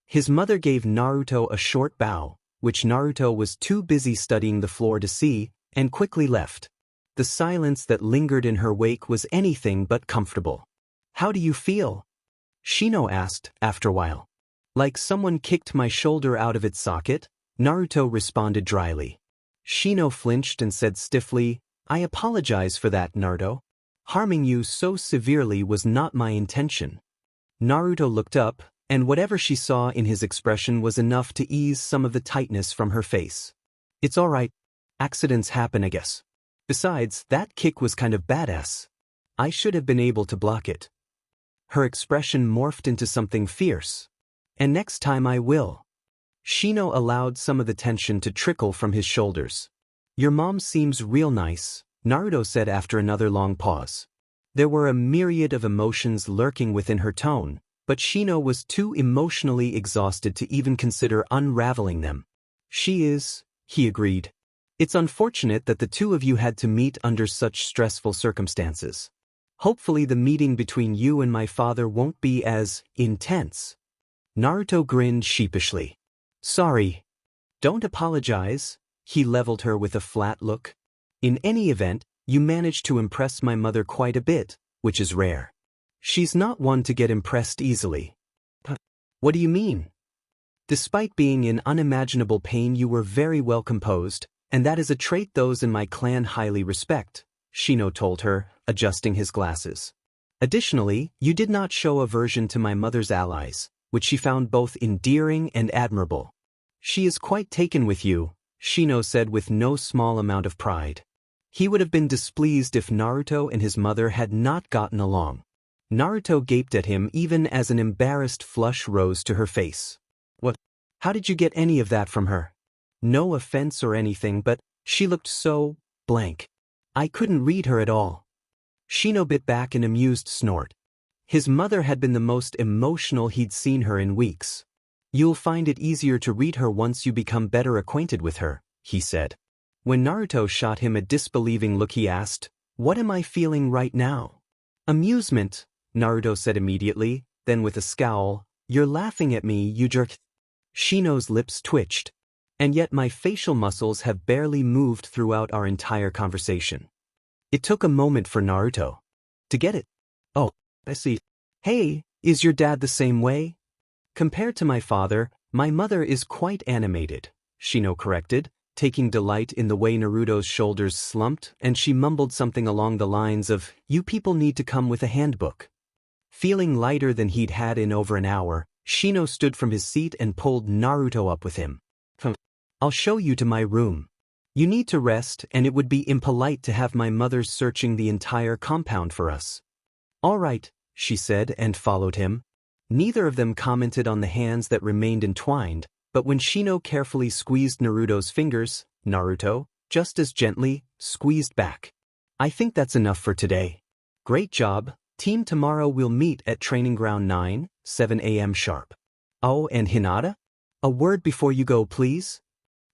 His mother gave Naruto a short bow, which Naruto was too busy studying the floor to see, and quickly left. The silence that lingered in her wake was anything but comfortable. How do you feel? Shino asked, after a while. Like someone kicked my shoulder out of its socket, Naruto responded dryly. Shino flinched and said stiffly, I apologize for that, Naruto. Harming you so severely was not my intention. Naruto looked up, and whatever she saw in his expression was enough to ease some of the tightness from her face. It's all right. Accidents happen, I guess. Besides, that kick was kind of badass. I should have been able to block it. Her expression morphed into something fierce. And next time I will. Shino allowed some of the tension to trickle from his shoulders. Your mom seems real nice, Naruto said after another long pause. There were a myriad of emotions lurking within her tone, but Shino was too emotionally exhausted to even consider unraveling them. She is, he agreed. It's unfortunate that the two of you had to meet under such stressful circumstances. Hopefully the meeting between you and my father won't be as intense. Naruto grinned sheepishly. Sorry. Don't apologize, he leveled her with a flat look. In any event, you managed to impress my mother quite a bit, which is rare. She's not one to get impressed easily. What do you mean? Despite being in unimaginable pain, you were very well composed, and that is a trait those in my clan highly respect, Shino told her, adjusting his glasses. Additionally, you did not show aversion to my mother's allies, which she found both endearing and admirable. She is quite taken with you, Shino said with no small amount of pride. He would have been displeased if Naruto and his mother had not gotten along. Naruto gaped at him even as an embarrassed flush rose to her face. What? How did you get any of that from her? No offense or anything, but she looked so blank. I couldn't read her at all. Shino bit back an amused snort. His mother had been the most emotional he'd seen her in weeks. You'll find it easier to read her once you become better acquainted with her, he said. When Naruto shot him a disbelieving look, he asked, What am I feeling right now? Amusement, Naruto said immediately, then with a scowl, You're laughing at me, you jerk. Shino's lips twitched. And yet my facial muscles have barely moved throughout our entire conversation. It took a moment for Naruto to get it. Oh, I see. Hey, is your dad the same way? Compared to my father, my mother is quite animated, Shino corrected, taking delight in the way Naruto's shoulders slumped, and she mumbled something along the lines of, You people need to come with a handbook. Feeling lighter than he'd had in over an hour, Shino stood from his seat and pulled Naruto up with him. I'll show you to my room. You need to rest, and it would be impolite to have my mother searching the entire compound for us. All right, she said and followed him. Neither of them commented on the hands that remained entwined, but when Shino carefully squeezed Naruto's fingers, Naruto, just as gently, squeezed back. I think that's enough for today. Great job, team. Tomorrow we'll meet at Training Ground 9, 7 a.m. sharp. Oh, and Hinata? A word before you go, please?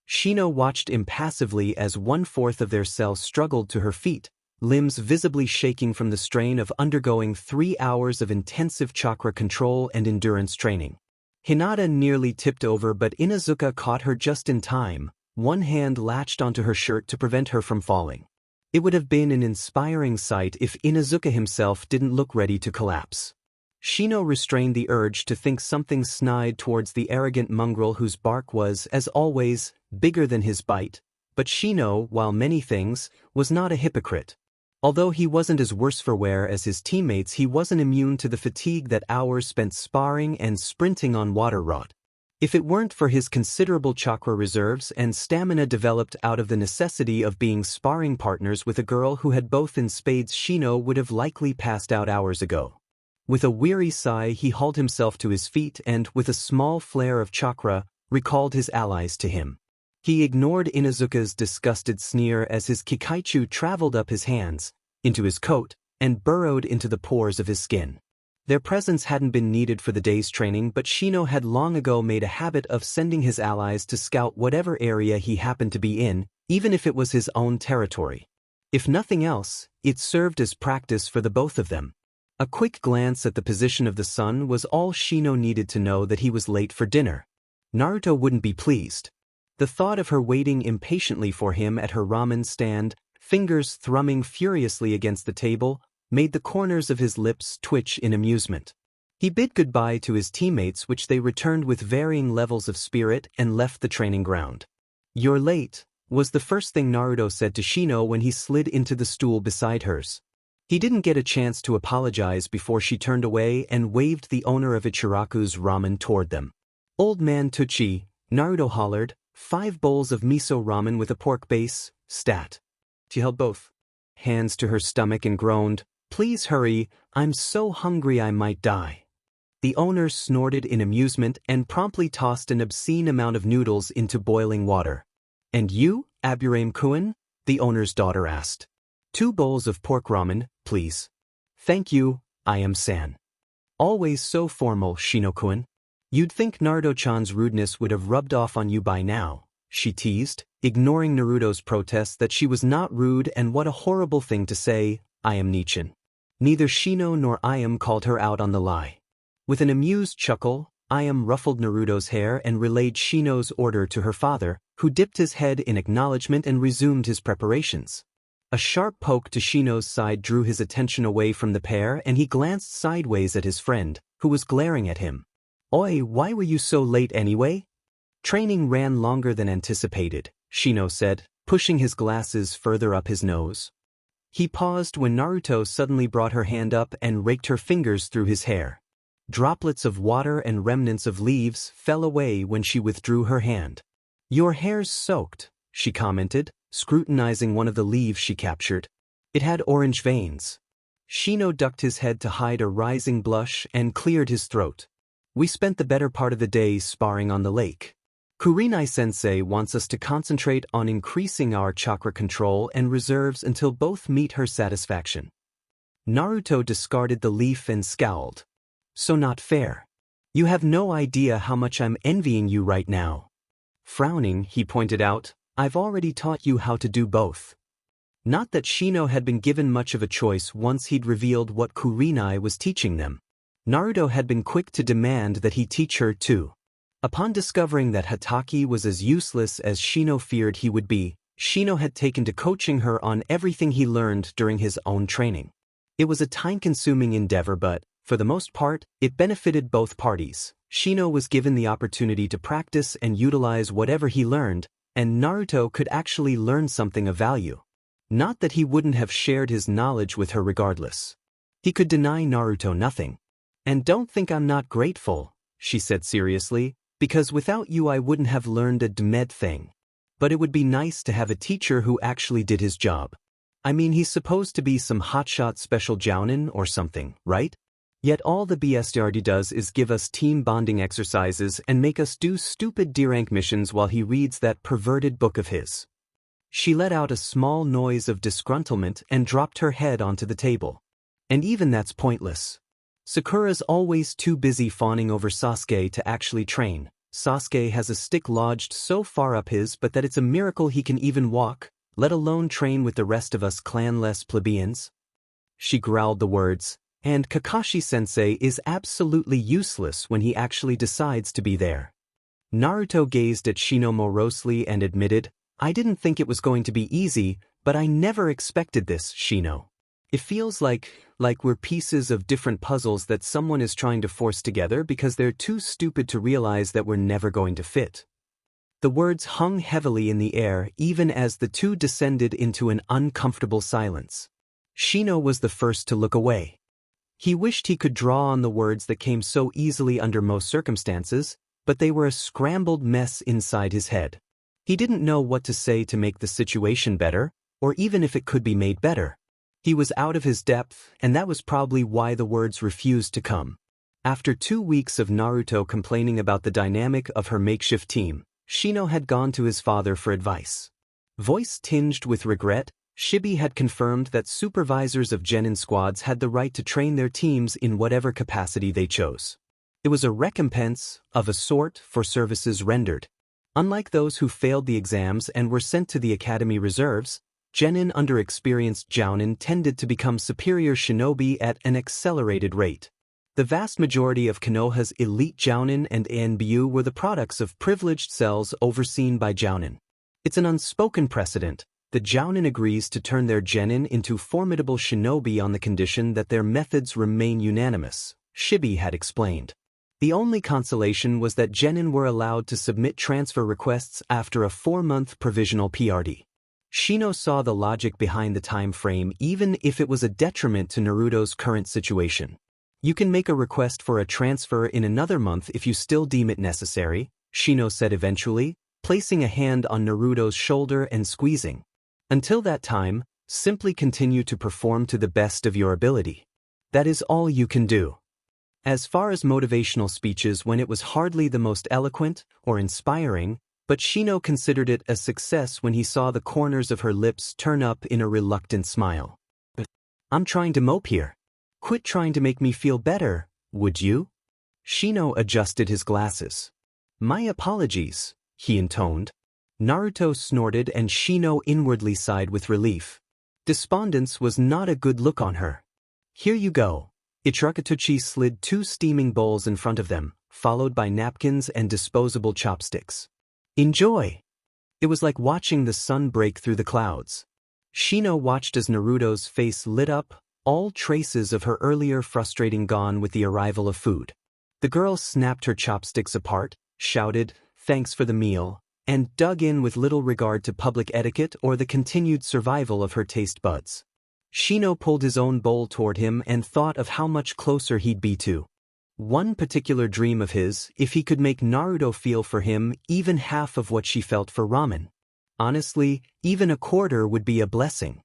Shino watched impassively as 1/4 of their cell struggled to her feet, limbs visibly shaking from the strain of undergoing 3 hours of intensive chakra control and endurance training. Hinata nearly tipped over, but Inuzuka caught her just in time, one hand latched onto her shirt to prevent her from falling. It would have been an inspiring sight if Inuzuka himself didn't look ready to collapse. Shino restrained the urge to think something snide towards the arrogant mongrel whose bark was, as always, bigger than his bite, but Shino, while many things, was not a hypocrite. Although he wasn't as worse for wear as his teammates, he wasn't immune to the fatigue that hours spent sparring and sprinting on water wrought. If it weren't for his considerable chakra reserves and stamina developed out of the necessity of being sparring partners with a girl who had both in spades, Shino would have likely passed out hours ago. With a weary sigh, he hauled himself to his feet and, with a small flare of chakra, recalled his allies to him. He ignored Inuzuka's disgusted sneer as his Kikaichu traveled up his hands, into his coat, and burrowed into the pores of his skin. Their presence hadn't been needed for the day's training, but Shino had long ago made a habit of sending his allies to scout whatever area he happened to be in, even if it was his own territory. If nothing else, it served as practice for the both of them. A quick glance at the position of the sun was all Shino needed to know that he was late for dinner. Naruto wouldn't be pleased. The thought of her waiting impatiently for him at her ramen stand, fingers thrumming furiously against the table, made the corners of his lips twitch in amusement. He bid goodbye to his teammates, which they returned with varying levels of spirit, and left the training ground. "You're late," was the first thing Naruto said to Shino when he slid into the stool beside hers. He didn't get a chance to apologize before she turned away and waved the owner of Ichiraku's ramen toward them. "Old man Tucci," Naruto hollered, "5 bowls of miso ramen with a pork base, stat." She held both hands to her stomach and groaned, "Please hurry, I'm so hungry I might die." The owner snorted in amusement and promptly tossed an obscene amount of noodles into boiling water. "And you, Aburame-kun?" the owner's daughter asked. "2 bowls of pork ramen, please." "Thank you, I am San." "Always so formal, Shino-kun." "You'd think Naruto-chan's rudeness would have rubbed off on you by now," she teased, ignoring Naruto's protests that she was not rude and what a horrible thing to say, "I am Nichin." Neither Shino nor Iam called her out on the lie. With an amused chuckle, Iam ruffled Naruto's hair and relayed Shino's order to her father, who dipped his head in acknowledgement and resumed his preparations. A sharp poke to Shino's side drew his attention away from the pair, and he glanced sideways at his friend, who was glaring at him. "Oi, why were you so late anyway?" "Training ran longer than anticipated," Shino said, pushing his glasses further up his nose. He paused when Naruto suddenly brought her hand up and raked her fingers through his hair. Droplets of water and remnants of leaves fell away when she withdrew her hand. "Your hair's soaked," she commented, scrutinizing one of the leaves she captured. It had orange veins. Shino ducked his head to hide a rising blush and cleared his throat. "We spent the better part of the day sparring on the lake. Kurenai-sensei wants us to concentrate on increasing our chakra control and reserves until both meet her satisfaction." Naruto discarded the leaf and scowled. "So not fair. You have no idea how much I'm envying you right now." Frowning, he pointed out, "I've already taught you how to do both." Not that Shino had been given much of a choice once he'd revealed what Kurenai was teaching them. Naruto had been quick to demand that he teach her too. Upon discovering that Hatake was as useless as Shino feared he would be, Shino had taken to coaching her on everything he learned during his own training. It was a time-consuming endeavor, but, for the most part, it benefited both parties. Shino was given the opportunity to practice and utilize whatever he learned, and Naruto could actually learn something of value. Not that he wouldn't have shared his knowledge with her regardless. He could deny Naruto nothing. "And don't think I'm not grateful," she said seriously, "because without you I wouldn't have learned a dmed thing. But it would be nice to have a teacher who actually did his job. I mean, he's supposed to be some hotshot special jounin or something, right? Yet all the BSDRD does is give us team bonding exercises and make us do stupid D-rank missions while he reads that perverted book of his." She let out a small noise of disgruntlement and dropped her head onto the table. "And even that's pointless. Sakura's always too busy fawning over Sasuke to actually train. Sasuke has a stick lodged so far up his butt that it's a miracle he can even walk, let alone train with the rest of us clanless plebeians. She growled the words, and Kakashi-sensei is absolutely useless when he actually decides to be there. Naruto gazed at Shino morosely and admitted, I didn't think it was going to be easy, but I never expected this, Shino. It feels like we're pieces of different puzzles that someone is trying to force together because they're too stupid to realize that we're never going to fit. The words hung heavily in the air even as the two descended into an uncomfortable silence. Shino was the first to look away. He wished he could draw on the words that came so easily under most circumstances, but they were a scrambled mess inside his head. He didn't know what to say to make the situation better, or even if it could be made better. He was out of his depth, and that was probably why the words refused to come. After 2 weeks of Naruto complaining about the dynamic of her makeshift team, Shino had gone to his father for advice. Voice tinged with regret, Shibi had confirmed that supervisors of genin squads had the right to train their teams in whatever capacity they chose. It was a recompense, of a sort, for services rendered. Unlike those who failed the exams and were sent to the academy reserves, genin under experienced jounin tended to become superior shinobi at an accelerated rate. The vast majority of Konoha's elite jounin and Anbu were the products of privileged cells overseen by jounin. It's an unspoken precedent. The jounin agrees to turn their genin into formidable shinobi on the condition that their methods remain unanimous, Shibi had explained. The only consolation was that genin were allowed to submit transfer requests after a 4-month provisional PRD. Shino saw the logic behind the time frame even if it was a detriment to Naruto's current situation. You can make a request for a transfer in another month if you still deem it necessary, Shino said eventually, placing a hand on Naruto's shoulder and squeezing. Until that time, simply continue to perform to the best of your ability. That is all you can do. As far as motivational speeches when it was hardly the most eloquent or inspiring, but Shino considered it a success when he saw the corners of her lips turn up in a reluctant smile. But I'm trying to mope here. Quit trying to make me feel better, would you? Shino adjusted his glasses. My apologies, he intoned. Naruto snorted and Shino inwardly sighed with relief. Despondence was not a good look on her. Here you go. Ichirakutochi slid 2 steaming bowls in front of them, followed by napkins and disposable chopsticks. Enjoy! It was like watching the sun break through the clouds. Shino watched as Naruto's face lit up, all traces of her earlier frustrating gone with the arrival of food. The girl snapped her chopsticks apart, shouted, "Thanks for the meal," and dug in with little regard to public etiquette or the continued survival of her taste buds. Shino pulled his own bowl toward him and thought of how much closer he'd be to. One particular dream of his, if he could make Naruto feel for him even half of what she felt for ramen. Honestly, even a quarter would be a blessing.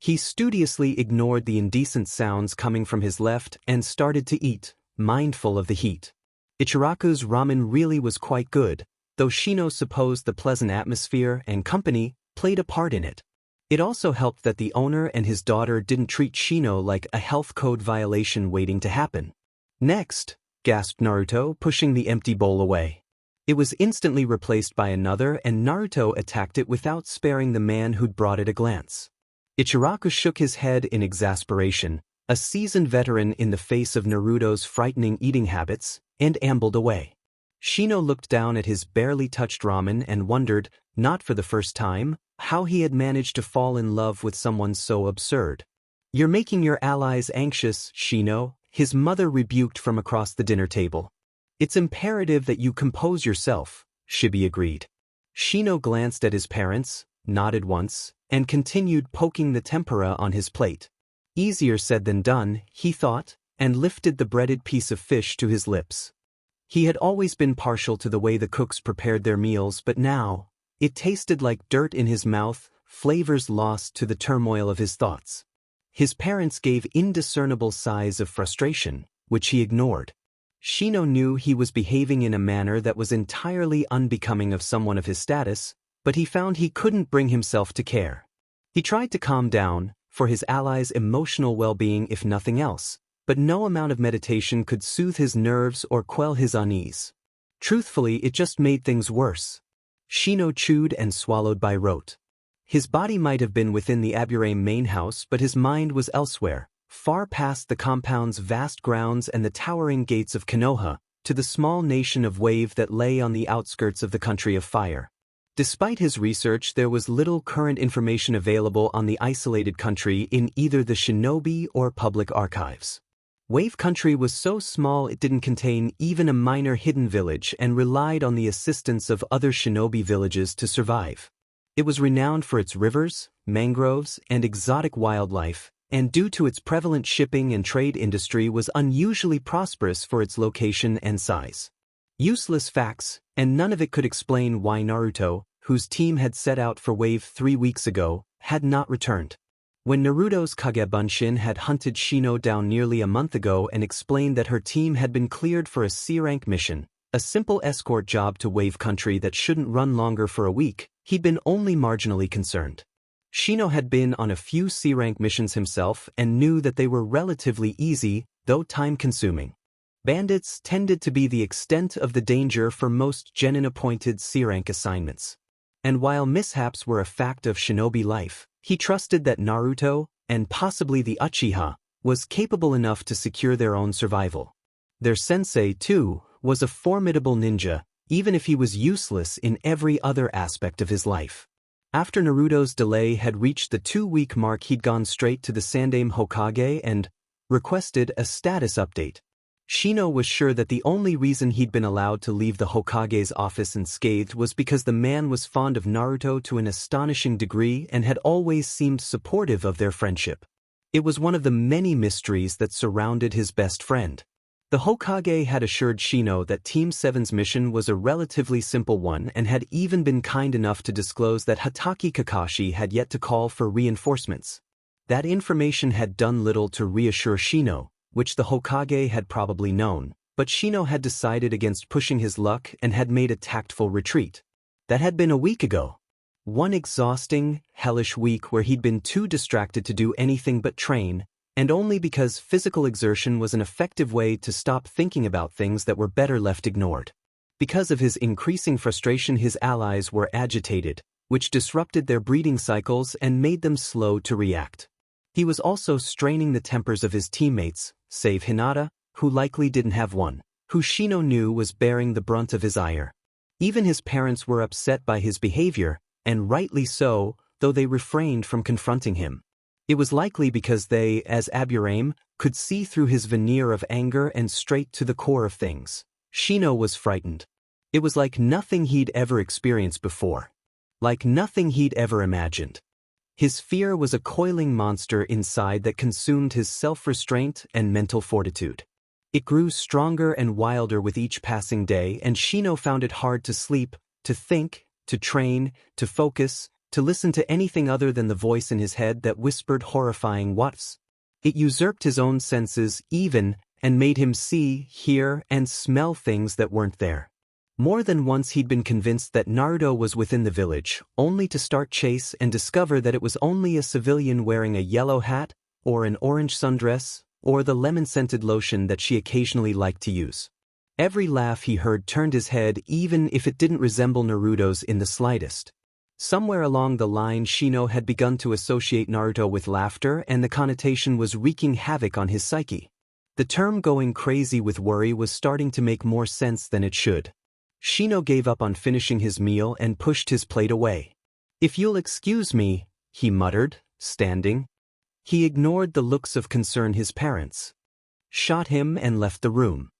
He studiously ignored the indecent sounds coming from his left and started to eat, mindful of the heat. Ichiraku's ramen really was quite good, though Shino supposed the pleasant atmosphere and company played a part in it. It also helped that the owner and his daughter didn't treat Shino like a health code violation waiting to happen. Next, gasped Naruto, pushing the empty bowl away. It was instantly replaced by another and Naruto attacked it without sparing the man who'd brought it a glance. Ichiraku shook his head in exasperation, a seasoned veteran in the face of Naruto's frightening eating habits, and ambled away. Shino looked down at his barely touched ramen and wondered, not for the first time, how he had managed to fall in love with someone so absurd. You're making your allies anxious, Shino, his mother rebuked from across the dinner table. It's imperative that you compose yourself, Shibi agreed. Shino glanced at his parents, nodded once, and continued poking the tempura on his plate. Easier said than done, he thought, and lifted the breaded piece of fish to his lips. He had always been partial to the way the cooks prepared their meals, but now, it tasted like dirt in his mouth, flavors lost to the turmoil of his thoughts. His parents gave indiscernible sighs of frustration, which he ignored. Shino knew he was behaving in a manner that was entirely unbecoming of someone of his status, but he found he couldn't bring himself to care. He tried to calm down, for his allies' emotional well-being if nothing else, but no amount of meditation could soothe his nerves or quell his unease. Truthfully, it just made things worse. Shino chewed and swallowed by rote. His body might have been within the Aburame main house, but his mind was elsewhere, far past the compound's vast grounds and the towering gates of Konoha, to the small nation of Wave that lay on the outskirts of the country of fire. Despite his research, there was little current information available on the isolated country in either the shinobi or public archives. Wave Country was so small it didn't contain even a minor hidden village and relied on the assistance of other shinobi villages to survive. It was renowned for its rivers, mangroves, and exotic wildlife, and due to its prevalent shipping and trade industry was unusually prosperous for its location and size. Useless facts, and none of it could explain why Naruto, whose team had set out for Wave 3 weeks ago, had not returned. When Naruto's Kagebunshin had hunted Shino down nearly a month ago and explained that her team had been cleared for a C-rank mission, a simple escort job to Wave Country that shouldn't run longer for a week, he'd been only marginally concerned. Shino had been on a few C-rank missions himself and knew that they were relatively easy, though time-consuming. Bandits tended to be the extent of the danger for most genin-appointed C-rank assignments. And while mishaps were a fact of shinobi life, he trusted that Naruto, and possibly the Uchiha, was capable enough to secure their own survival. Their sensei, too, was a formidable ninja, even if he was useless in every other aspect of his life. After Naruto's delay had reached the 2-week mark, he'd gone straight to the Sandaime Hokage and requested a status update. Shino was sure that the only reason he'd been allowed to leave the Hokage's office unscathed was because the man was fond of Naruto to an astonishing degree and had always seemed supportive of their friendship. It was one of the many mysteries that surrounded his best friend. The Hokage had assured Shino that Team 7's mission was a relatively simple one and had even been kind enough to disclose that Hatake Kakashi had yet to call for reinforcements. That information had done little to reassure Shino, which the Hokage had probably known, but Shino had decided against pushing his luck and had made a tactful retreat. That had been a week ago. One exhausting, hellish week where he'd been too distracted to do anything but train, and only because physical exertion was an effective way to stop thinking about things that were better left ignored. Because of his increasing frustration, his allies were agitated, which disrupted their breeding cycles and made them slow to react. He was also straining the tempers of his teammates, save Hinata, who likely didn't have one, who Shino knew was bearing the brunt of his ire. Even his parents were upset by his behavior, and rightly so, though they refrained from confronting him. It was likely because they, as Aburame, could see through his veneer of anger and straight to the core of things. Shino was frightened. It was like nothing he'd ever experienced before. Like nothing he'd ever imagined. His fear was a coiling monster inside that consumed his self-restraint and mental fortitude. It grew stronger and wilder with each passing day, and Shino found it hard to sleep, to think, to train, to focus, to listen to anything other than the voice in his head that whispered horrifying what-ifs. It usurped his own senses even, and made him see, hear, and smell things that weren't there. More than once he'd been convinced that Naruto was within the village, only to start chase and discover that it was only a civilian wearing a yellow hat, or an orange sundress, or the lemon-scented lotion that she occasionally liked to use. Every laugh he heard turned his head even if it didn't resemble Naruto's in the slightest. Somewhere along the line Shino had begun to associate Naruto with laughter, and the connotation was wreaking havoc on his psyche. The term going crazy with worry was starting to make more sense than it should. Shino gave up on finishing his meal and pushed his plate away. "If you'll excuse me," he muttered, standing. He ignored the looks of concern his parents shot him and left the room.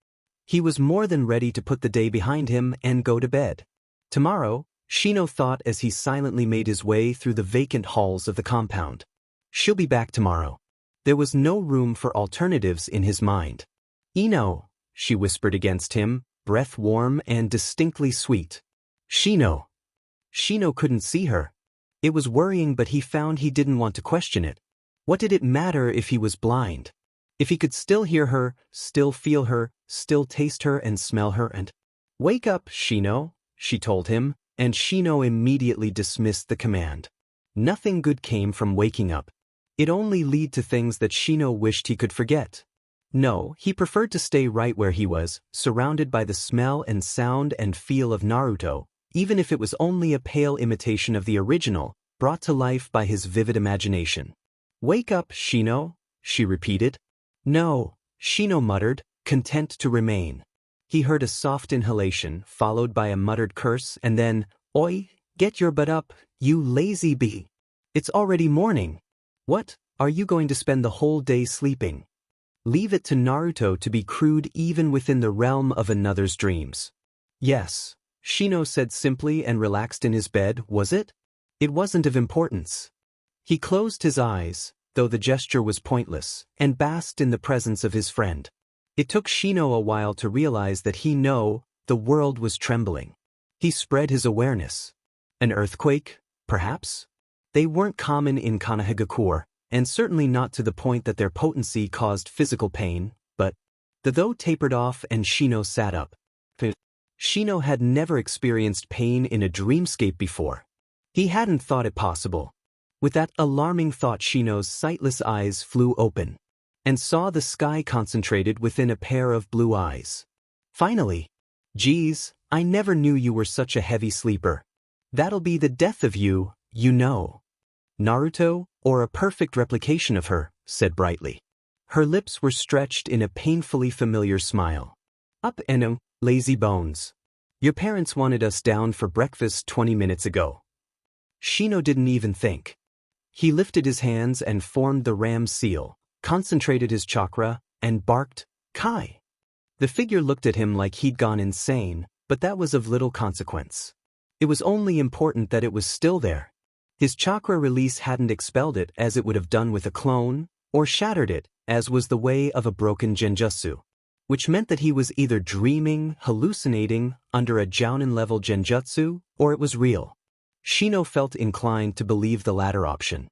He was more than ready to put the day behind him and go to bed. Tomorrow, Shino thought as he silently made his way through the vacant halls of the compound. She'll be back tomorrow. There was no room for alternatives in his mind. "Ino," she whispered against him, breath warm and distinctly sweet. "Shino." Shino couldn't see her. It was worrying, but he found he didn't want to question it. What did it matter if he was blind? If he could still hear her, still feel her, still taste her and smell her and... "Wake up, Shino," she told him, and Shino immediately dismissed the command. Nothing good came from waking up. It only led to things that Shino wished he could forget. No, he preferred to stay right where he was, surrounded by the smell and sound and feel of Naruto, even if it was only a pale imitation of the original, brought to life by his vivid imagination. "Wake up, Shino," she repeated. "No," Shino muttered, content to remain. He heard a soft inhalation, followed by a muttered curse, and then, "Oi, get your butt up, you lazy bee. It's already morning. What, are you going to spend the whole day sleeping?" Leave it to Naruto to be crude even within the realm of another's dreams. "Yes," Shino said simply and relaxed in his bed. Was it? It wasn't of importance. He closed his eyes, though the gesture was pointless, and basked in the presence of his friend. It took Shino a while to realize that the world was trembling. He spread his awareness. An earthquake, perhaps? They weren't common in Konohagakure, and certainly not to the point that their potency caused physical pain, but the though tapered off and Shino sat up. Shino had never experienced pain in a dreamscape before. He hadn't thought it possible. With that alarming thought, Shino's sightless eyes flew open and saw the sky concentrated within a pair of blue eyes. Finally. "Geez, I never knew you were such a heavy sleeper. That'll be the death of you, you know." "Naruto, or a perfect replication of her," said brightly. Her lips were stretched in a painfully familiar smile. "Up, Eno, lazy bones. Your parents wanted us down for breakfast 20 minutes ago." Shino didn't even think. He lifted his hands and formed the ram seal, concentrated his chakra, and barked, "Kai." The figure looked at him like he'd gone insane, but that was of little consequence. It was only important that it was still there. His chakra release hadn't expelled it as it would have done with a clone, or shattered it, as was the way of a broken genjutsu. Which meant that he was either dreaming, hallucinating, under a Jounin-level genjutsu, or it was real. Shino felt inclined to believe the latter option.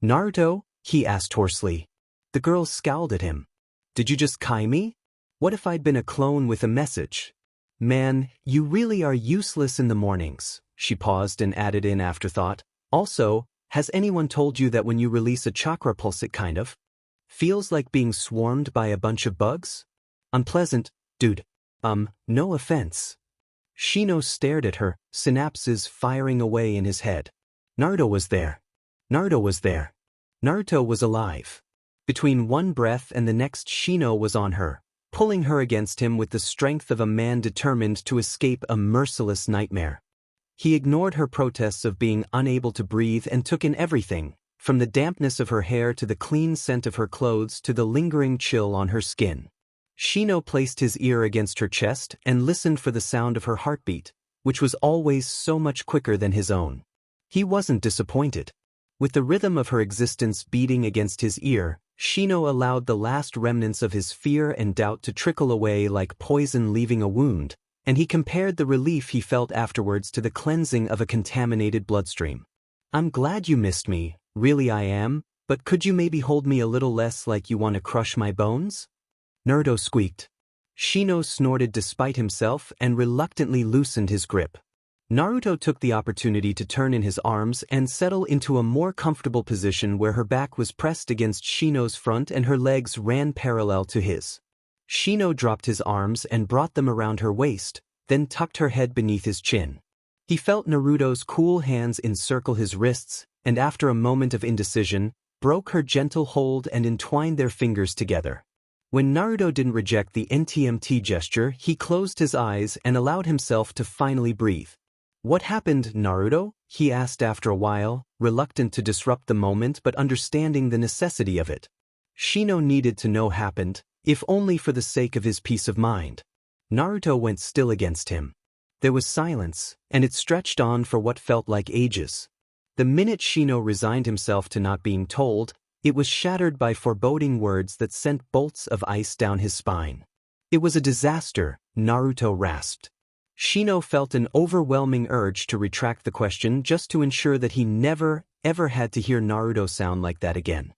"Naruto?" he asked hoarsely. The girl scowled at him. "Did you just Kai me? What if I'd been a clone with a message?" "Man, you really are useless in the mornings," she paused and added in afterthought. "Also, has anyone told you that when you release a chakra pulse it kind of feels like being swarmed by a bunch of bugs? Unpleasant, dude. No offense." Shino stared at her, synapses firing away in his head. Naruto was there. Naruto was there. Naruto was alive. Between one breath and the next, Shino was on her, pulling her against him with the strength of a man determined to escape a merciless nightmare. He ignored her protests of being unable to breathe and took in everything, from the dampness of her hair to the clean scent of her clothes to the lingering chill on her skin. Shino placed his ear against her chest and listened for the sound of her heartbeat, which was always so much quicker than his own. He wasn't disappointed. With the rhythm of her existence beating against his ear, Shino allowed the last remnants of his fear and doubt to trickle away like poison leaving a wound, and he compared the relief he felt afterwards to the cleansing of a contaminated bloodstream. "I'm glad you missed me, really I am, but could you maybe hold me a little less like you want to crush my bones?" Naruto squeaked. Shino snorted despite himself and reluctantly loosened his grip. Naruto took the opportunity to turn in his arms and settle into a more comfortable position where her back was pressed against Shino's front and her legs ran parallel to his. Shino dropped his arms and brought them around her waist, then tucked her head beneath his chin. He felt Naruto's cool hands encircle his wrists, and after a moment of indecision, broke her gentle hold and entwined their fingers together. When Naruto didn't reject the NTMT gesture, he closed his eyes and allowed himself to finally breathe. "What happened, Naruto?" he asked after a while, reluctant to disrupt the moment but understanding the necessity of it. Shino needed to know happened, if only for the sake of his peace of mind. Naruto went still against him. There was silence, and it stretched on for what felt like ages. The minute Shino resigned himself to not being told, it was shattered by foreboding words that sent bolts of ice down his spine. "It was a disaster," Naruto rasped. Shino felt an overwhelming urge to retract the question just to ensure that he never, ever had to hear Naruto sound like that again.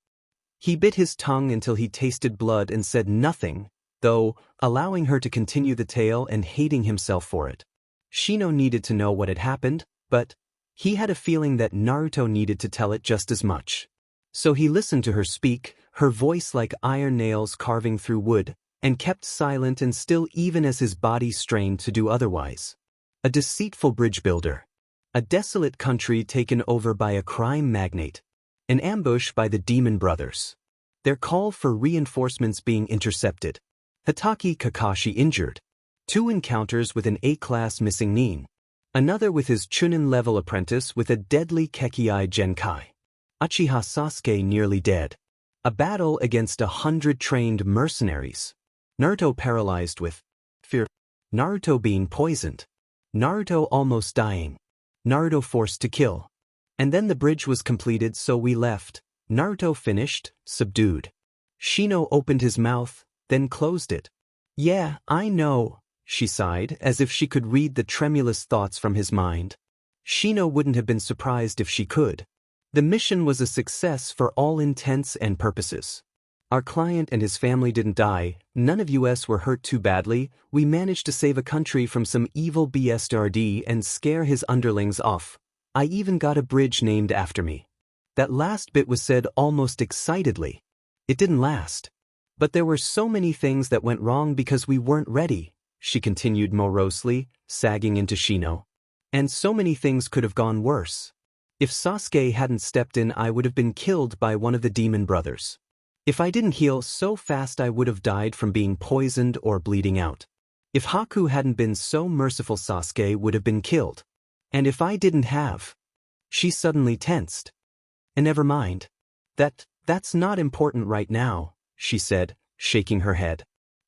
He bit his tongue until he tasted blood and said nothing, though, allowing her to continue the tale and hating himself for it. Shino needed to know what had happened, but he had a feeling that Naruto needed to tell it just as much. So he listened to her speak, her voice like iron nails carving through wood, and kept silent and still even as his body strained to do otherwise. A deceitful bridge builder. A desolate country taken over by a crime magnate. An ambush by the Demon Brothers. Their call for reinforcements being intercepted. Hitaki Kakashi injured. 2 encounters with an A-class missing Nin. Another with his Chunin-level apprentice with a deadly Kekiai Genkai. Uchiha Sasuke nearly dead. A battle against 100 trained mercenaries. Naruto paralyzed with fear. Naruto being poisoned. Naruto almost dying. Naruto forced to kill. And then the bridge was completed, so we left. Naruto finished, subdued. Shino opened his mouth, then closed it. Yeah, I know, she sighed, as if she could read the tremulous thoughts from his mind. Shino wouldn't have been surprised if she could. The mission was a success for all intents and purposes. Our client and his family didn't die, none of us were hurt too badly, we managed to save a country from some evil BSRD and scare his underlings off. I even got a bridge named after me. That last bit was said almost excitedly. It didn't last. But there were so many things that went wrong because we weren't ready, she continued morosely, sagging into Shino. And so many things could have gone worse. If Sasuke hadn't stepped in, I would have been killed by one of the Demon Brothers. If I didn't heal so fast, I would have died from being poisoned or bleeding out. If Haku hadn't been so merciful, Sasuke would have been killed. And if I didn't have... She suddenly tensed. And never mind. That's not important right now, she said, shaking her head.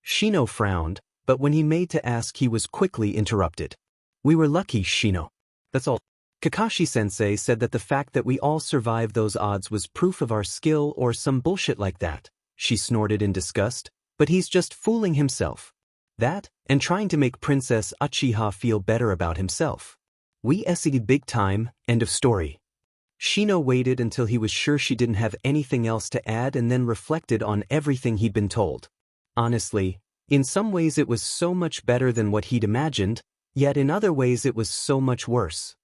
Shino frowned, but when he made to ask, he was quickly interrupted. We were lucky, Shino. That's all. Kakashi-sensei said that the fact that we all survived those odds was proof of our skill or some bullshit like that, she snorted in disgust, but he's just fooling himself. That, and trying to make Princess Uchiha feel better about himself. We SE'd big time, end of story. Shino waited until he was sure she didn't have anything else to add and then reflected on everything he'd been told. Honestly, in some ways it was so much better than what he'd imagined, yet in other ways it was so much worse.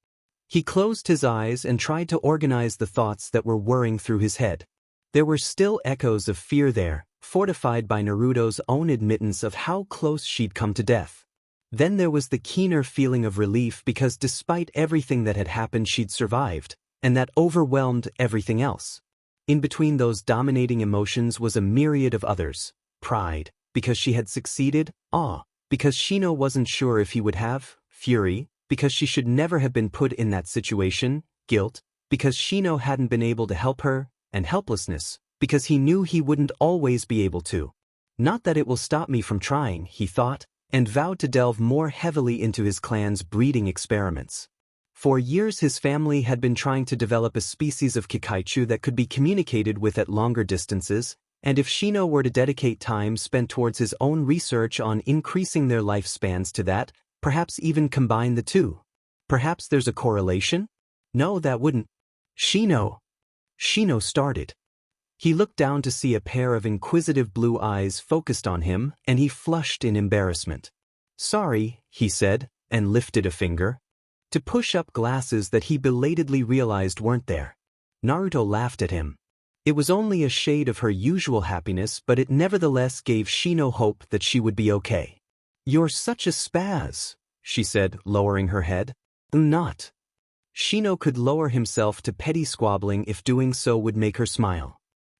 He closed his eyes and tried to organize the thoughts that were whirring through his head. There were still echoes of fear there, fortified by Naruto's own admittance of how close she'd come to death. Then there was the keener feeling of relief because despite everything that had happened, she'd survived, and that overwhelmed everything else. In between those dominating emotions was a myriad of others: pride, because she had succeeded; awe, because Shino wasn't sure if he would have; fury, because she should never have been put in that situation; guilt, because Shino hadn't been able to help her; and helplessness, because he knew he wouldn't always be able to. Not that it will stop me from trying, he thought, and vowed to delve more heavily into his clan's breeding experiments. For years his family had been trying to develop a species of Kikaichu that could be communicated with at longer distances, and if Shino were to dedicate time spent towards his own research on increasing their lifespans to that, perhaps even combine the two. Perhaps there's a correlation? No, that wouldn't. Shino started. He looked down to see a pair of inquisitive blue eyes focused on him, and he flushed in embarrassment. Sorry, he said, and lifted a finger to push up glasses that he belatedly realized weren't there. Naruto laughed at him. It was only a shade of her usual happiness, but it nevertheless gave Shino hope that she would be okay. You're such a spaz, she said, lowering her head. Not. Shino could lower himself to petty squabbling if doing so would make her smile.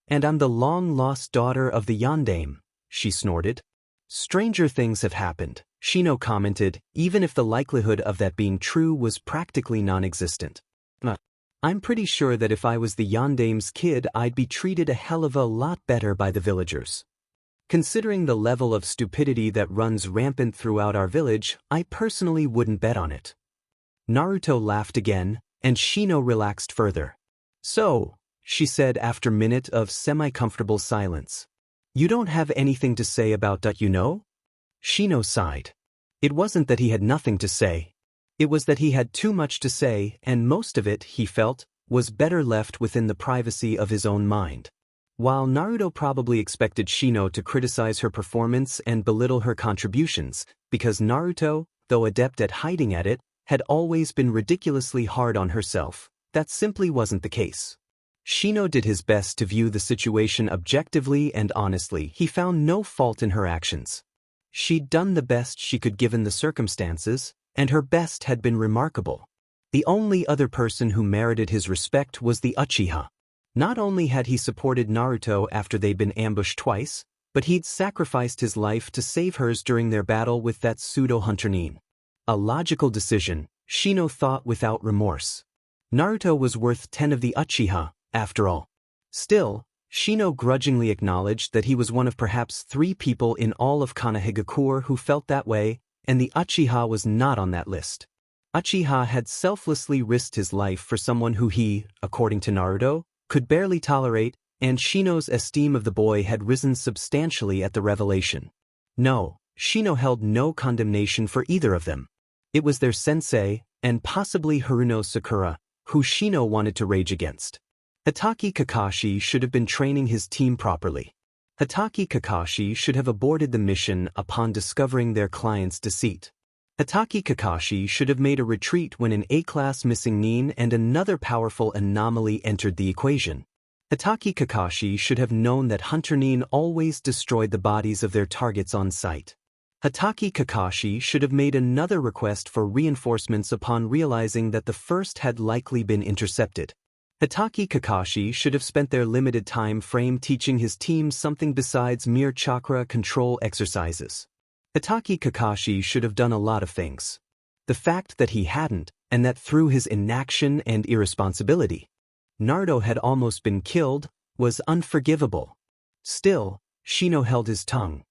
And I'm the long-lost daughter of the Yondaime, she snorted. Stranger things have happened, Shino commented, even if the likelihood of that being true was practically non-existent. I'm pretty sure that if I was the Yondaime's kid, I'd be treated a hell of a lot better by the villagers. Considering the level of stupidity that runs rampant throughout our village, I personally wouldn't bet on it. Naruto laughed again, and Shino relaxed further. So, she said after a minute of semi-comfortable silence. You don't have anything to say about that, you know? Shino sighed. It wasn't that he had nothing to say. It was that he had too much to say, and most of it, he felt, was better left within the privacy of his own mind. While Naruto probably expected Shino to criticize her performance and belittle her contributions, because Naruto, though adept at hiding at it, had always been ridiculously hard on herself, that simply wasn't the case. Shino did his best to view the situation objectively and honestly. He found no fault in her actions. She'd done the best she could given the circumstances, and her best had been remarkable. The only other person who merited his respect was the Uchiha. Not only had he supported Naruto after they'd been ambushed twice, but he'd sacrificed his life to save hers during their battle with that pseudo-hunter Nin. A logical decision, Shino thought without remorse. Naruto was worth 10 of the Uchiha, after all. Still, Shino grudgingly acknowledged that he was one of perhaps 3 people in all of Konohagakure who felt that way, and the Uchiha was not on that list. Uchiha had selflessly risked his life for someone who he, according to Naruto, could barely tolerate, and Shino's esteem of the boy had risen substantially at the revelation. No, Shino held no condemnation for either of them. It was their sensei, and possibly Haruno Sakura, who Shino wanted to rage against. Hatake Kakashi should have been training his team properly. Hatake Kakashi should have aborted the mission upon discovering their client's deceit. Hatake Kakashi should have made a retreat when an A-class missing Nin and another powerful anomaly entered the equation. Hatake Kakashi should have known that Hunter Nin always destroyed the bodies of their targets on sight. Hatake Kakashi should have made another request for reinforcements upon realizing that the first had likely been intercepted. Hatake Kakashi should have spent their limited time frame teaching his team something besides mere chakra control exercises. Hatake Kakashi should have done a lot of things. The fact that he hadn't, and that through his inaction and irresponsibility, Naruto had almost been killed, was unforgivable. Still, Shino held his tongue.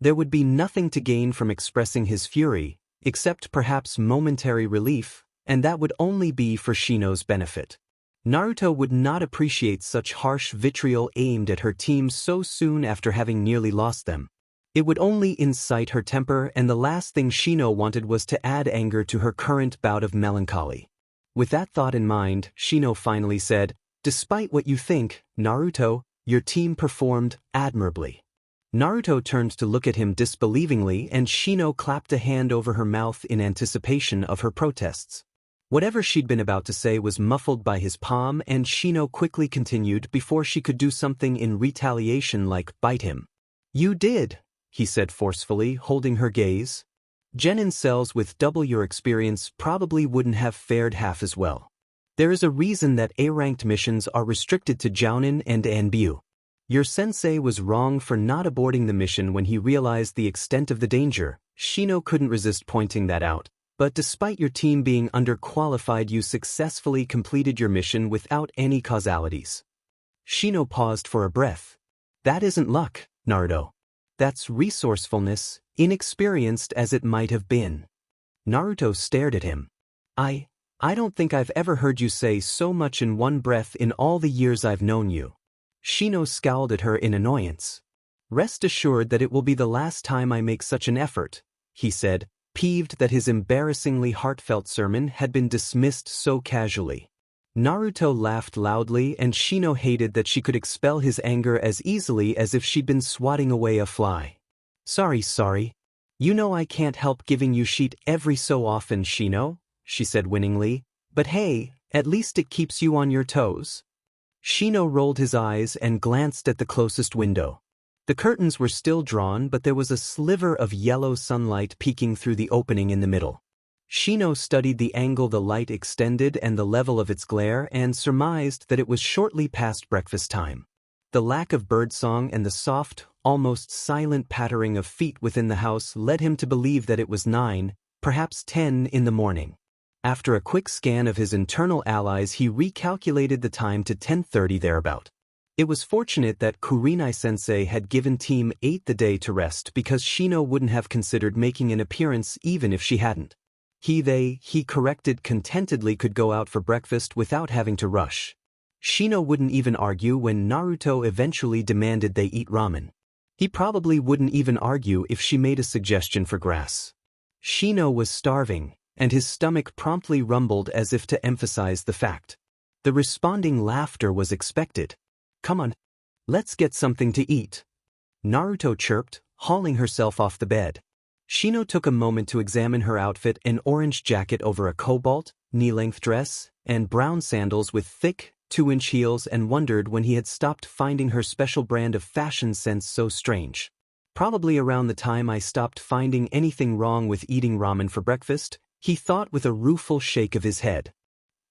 There would be nothing to gain from expressing his fury, except perhaps momentary relief, and that would only be for Shino's benefit. Naruto would not appreciate such harsh vitriol aimed at her team so soon after having nearly lost them. It would only incite her temper, and the last thing Shino wanted was to add anger to her current bout of melancholy. With that thought in mind, Shino finally said, "Despite what you think, Naruto, your team performed admirably." Naruto turned to look at him disbelievingly, and Shino clapped a hand over her mouth in anticipation of her protests. Whatever she'd been about to say was muffled by his palm, and Shino quickly continued before she could do something in retaliation like bite him. "You did," he said forcefully, holding her gaze. "Genin cells with double your experience probably wouldn't have fared half as well. There is a reason that A-ranked missions are restricted to Jounin and Anbyu. Your sensei was wrong for not aborting the mission when he realized the extent of the danger." Shino couldn't resist pointing that out. "But despite your team being underqualified, you successfully completed your mission without any causalities." Shino paused for a breath. "That isn't luck, Naruto. That's resourcefulness, inexperienced as it might have been." Naruto stared at him. I don't think I've ever heard you say so much in one breath in all the years I've known you." Shino scowled at her in annoyance. "Rest assured that it will be the last time I make such an effort," he said, peeved that his embarrassingly heartfelt sermon had been dismissed so casually. Naruto laughed loudly, and Shino hated that she could expel his anger as easily as if she'd been swatting away a fly. Sorry. You know I can't help giving you shit every so often, Shino," she said winningly, "but hey, at least it keeps you on your toes." Shino rolled his eyes and glanced at the closest window. The curtains were still drawn, but there was a sliver of yellow sunlight peeking through the opening in the middle. Shino studied the angle the light extended and the level of its glare, and surmised that it was shortly past breakfast time. The lack of birdsong and the soft, almost silent pattering of feet within the house led him to believe that it was 9, perhaps 10 in the morning. After a quick scan of his internal allies, he recalculated the time to 10:30 thereabout. It was fortunate that Kurenai-sensei had given Team 8 the day to rest, because Shino wouldn't have considered making an appearance even if she hadn't. He corrected contentedly could go out for breakfast without having to rush. Shino wouldn't even argue when Naruto eventually demanded they eat ramen. He probably wouldn't even argue if she made a suggestion for grass. Shino was starving, and his stomach promptly rumbled as if to emphasize the fact. The responding laughter was expected. "Come on, let's get something to eat," Naruto chirped, hauling herself off the bed. Shino took a moment to examine her outfit: an orange jacket over a cobalt, knee-length dress, and brown sandals with thick, 2-inch heels and wondered when he had stopped finding her special brand of fashion sense so strange. Probably around the time I stopped finding anything wrong with eating ramen for breakfast, he thought with a rueful shake of his head.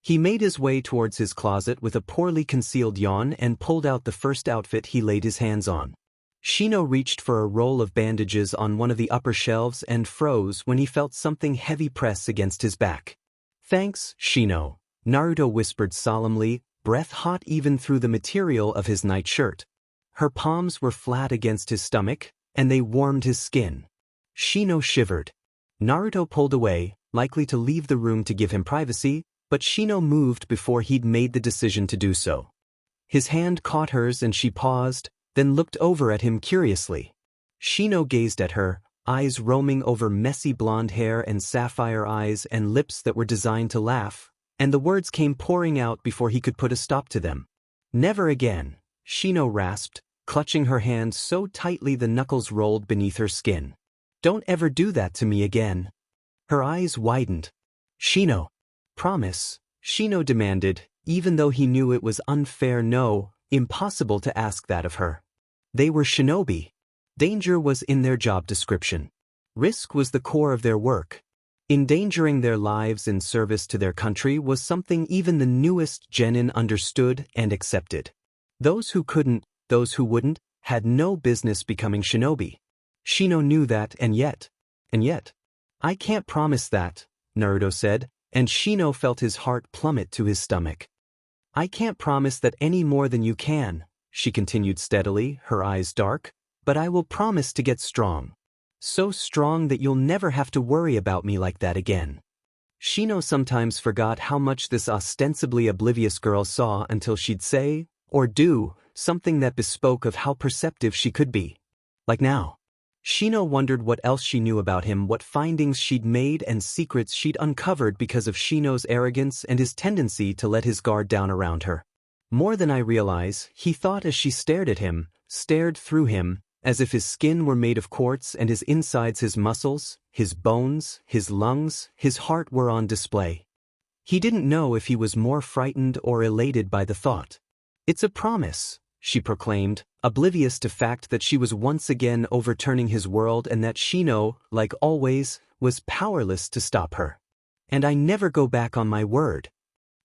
He made his way towards his closet with a poorly concealed yawn and pulled out the first outfit he laid his hands on. Shino reached for a roll of bandages on one of the upper shelves and froze when he felt something heavy press against his back. "Thanks, Shino," Naruto whispered solemnly, breath hot even through the material of his nightshirt. Her palms were flat against his stomach, and they warmed his skin. Shino shivered. Naruto pulled away, likely to leave the room to give him privacy, but Shino moved before he'd made the decision to do so. His hand caught hers and she paused, then looked over at him curiously. Shino gazed at her, eyes roaming over messy blonde hair and sapphire eyes and lips that were designed to laugh, and the words came pouring out before he could put a stop to them. "Never again," Shino rasped, clutching her hand so tightly the knuckles rolled beneath her skin. "Don't ever do that to me again." Her eyes widened. "Shino." "Promise," Shino demanded, even though he knew it was unfair, no, impossible to ask that of her. They were shinobi. Danger was in their job description. Risk was the core of their work. Endangering their lives in service to their country was something even the newest genin understood and accepted. Those who couldn't, those who wouldn't, had no business becoming shinobi. Shino knew that, and yet. "I can't promise that," Naruto said, and Shino felt his heart plummet to his stomach. "I can't promise that any more than you can," she continued steadily, her eyes dark, "but I will promise to get strong. So strong that you'll never have to worry about me like that again." Shino sometimes forgot how much this ostensibly oblivious girl saw until she'd say, or do, something that bespoke of how perceptive she could be. Like now. Shino wondered what else she knew about him, what findings she'd made and secrets she'd uncovered because of Shino's arrogance and his tendency to let his guard down around her. "More than I realize," he thought as she stared at him, stared through him, as if his skin were made of quartz and his insides, his muscles, his bones, his lungs, his heart were on display. He didn't know if he was more frightened or elated by the thought. "It's a promise," she proclaimed, oblivious to fact that she was once again overturning his world and that Shino, like always, was powerless to stop her. "And I never go back on my word."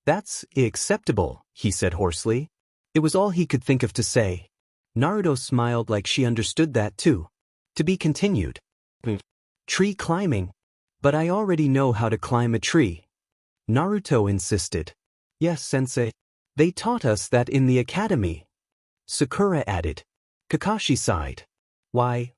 "That's acceptable," he said hoarsely. It was all he could think of to say. Naruto smiled like she understood that too. To be continued. "Tree climbing. But I already know how to climb a tree," Naruto insisted. "Yes, sensei. They taught us that in the academy," Sakura added. Kakashi sighed. Why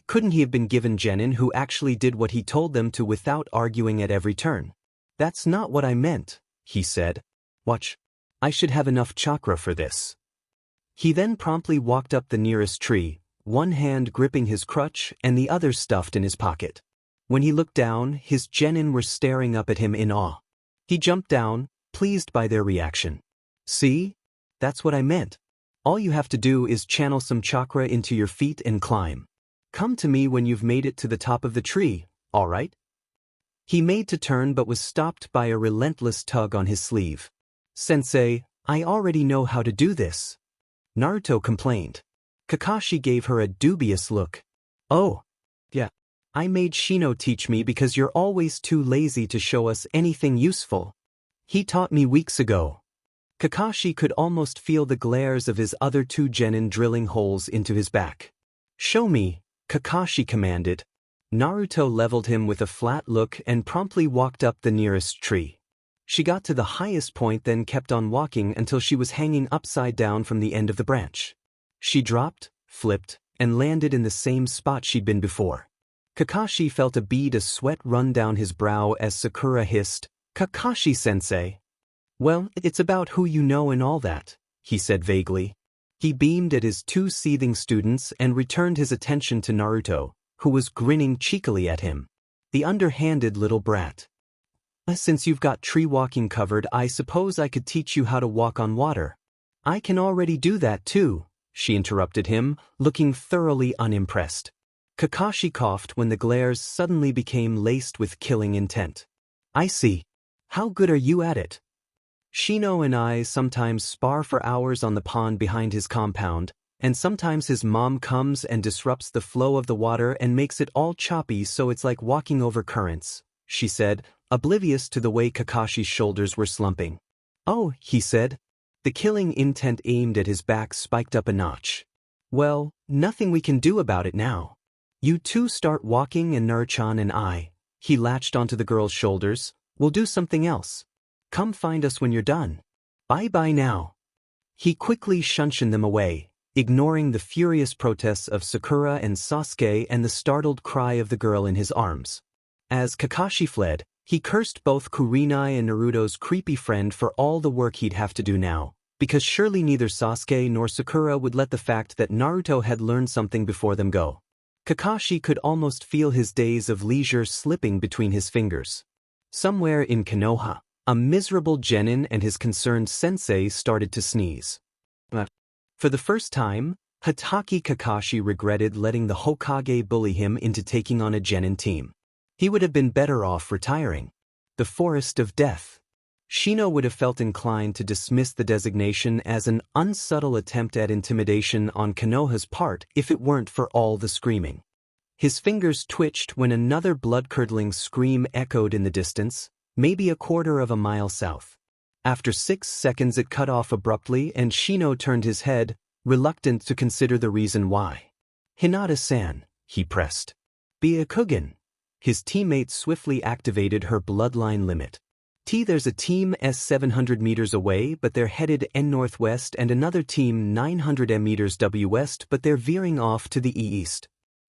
couldn't he have been given genin who actually did what he told them to without arguing at every turn? "That's not what I meant," he said. "Watch. I should have enough chakra for this." He then promptly walked up the nearest tree, one hand gripping his crutch and the other stuffed in his pocket. When he looked down, his genin were staring up at him in awe. He jumped down, pleased by their reaction. "See? That's what I meant. All you have to do is channel some chakra into your feet and climb. Come to me when you've made it to the top of the tree, all right?" He made to turn but was stopped by a relentless tug on his sleeve. "Sensei, I already know how to do this," Naruto complained. Kakashi gave her a dubious look. "Oh, yeah. I made Shino teach me because you're always too lazy to show us anything useful. He taught me weeks ago." Kakashi could almost feel the glares of his other two genin drilling holes into his back. "Show me," Kakashi commanded. Naruto leveled him with a flat look and promptly walked up the nearest tree. She got to the highest point, then kept on walking until she was hanging upside down from the end of the branch. She dropped, flipped, and landed in the same spot she'd been before. Kakashi felt a bead of sweat run down his brow as Sakura hissed, "Kakashi-sensei." "Well, it's about who you know and all that," he said vaguely. He beamed at his two seething students and returned his attention to Naruto, who was grinning cheekily at him. The underhanded little brat. "Since you've got tree walking covered, I suppose I could teach you how to walk on water." "I can already do that too," she interrupted him, looking thoroughly unimpressed. Kakashi coughed when the glares suddenly became laced with killing intent. "I see. How good are you at it?" Shino and I sometimes spar for hours on the pond behind his compound, and sometimes his mom comes and disrupts the flow of the water and makes it all choppy so it's like walking over currents, she said, oblivious to the way Kakashi's shoulders were slumping. Oh, he said. The killing intent aimed at his back spiked up a notch. Well, nothing we can do about it now. You two start walking and Naruchan and I, he latched onto the girl's shoulders, we'll do something else. Come find us when you're done. Bye-bye now. He quickly shunshined them away, ignoring the furious protests of Sakura and Sasuke and the startled cry of the girl in his arms. As Kakashi fled, he cursed both Kurenai and Naruto's creepy friend for all the work he'd have to do now, because surely neither Sasuke nor Sakura would let the fact that Naruto had learned something before them go. Kakashi could almost feel his days of leisure slipping between his fingers. Somewhere in Konoha, a miserable genin and his concerned sensei started to sneeze. For the first time, Hatake Kakashi regretted letting the Hokage bully him into taking on a genin team. He would have been better off retiring. The Forest of Death. Shino would have felt inclined to dismiss the designation as an unsubtle attempt at intimidation on Konoha's part if it weren't for all the screaming. His fingers twitched when another blood-curdling scream echoed in the distance, maybe a quarter of a mile south. After 6 seconds it cut off abruptly and Shino turned his head, reluctant to consider the reason why. Hinata-san, he pressed. Byakugan. His teammate swiftly activated her bloodline limit. There's a team 700 meters away but they're headed northwest and another team 900 meters west but they're veering off to the east.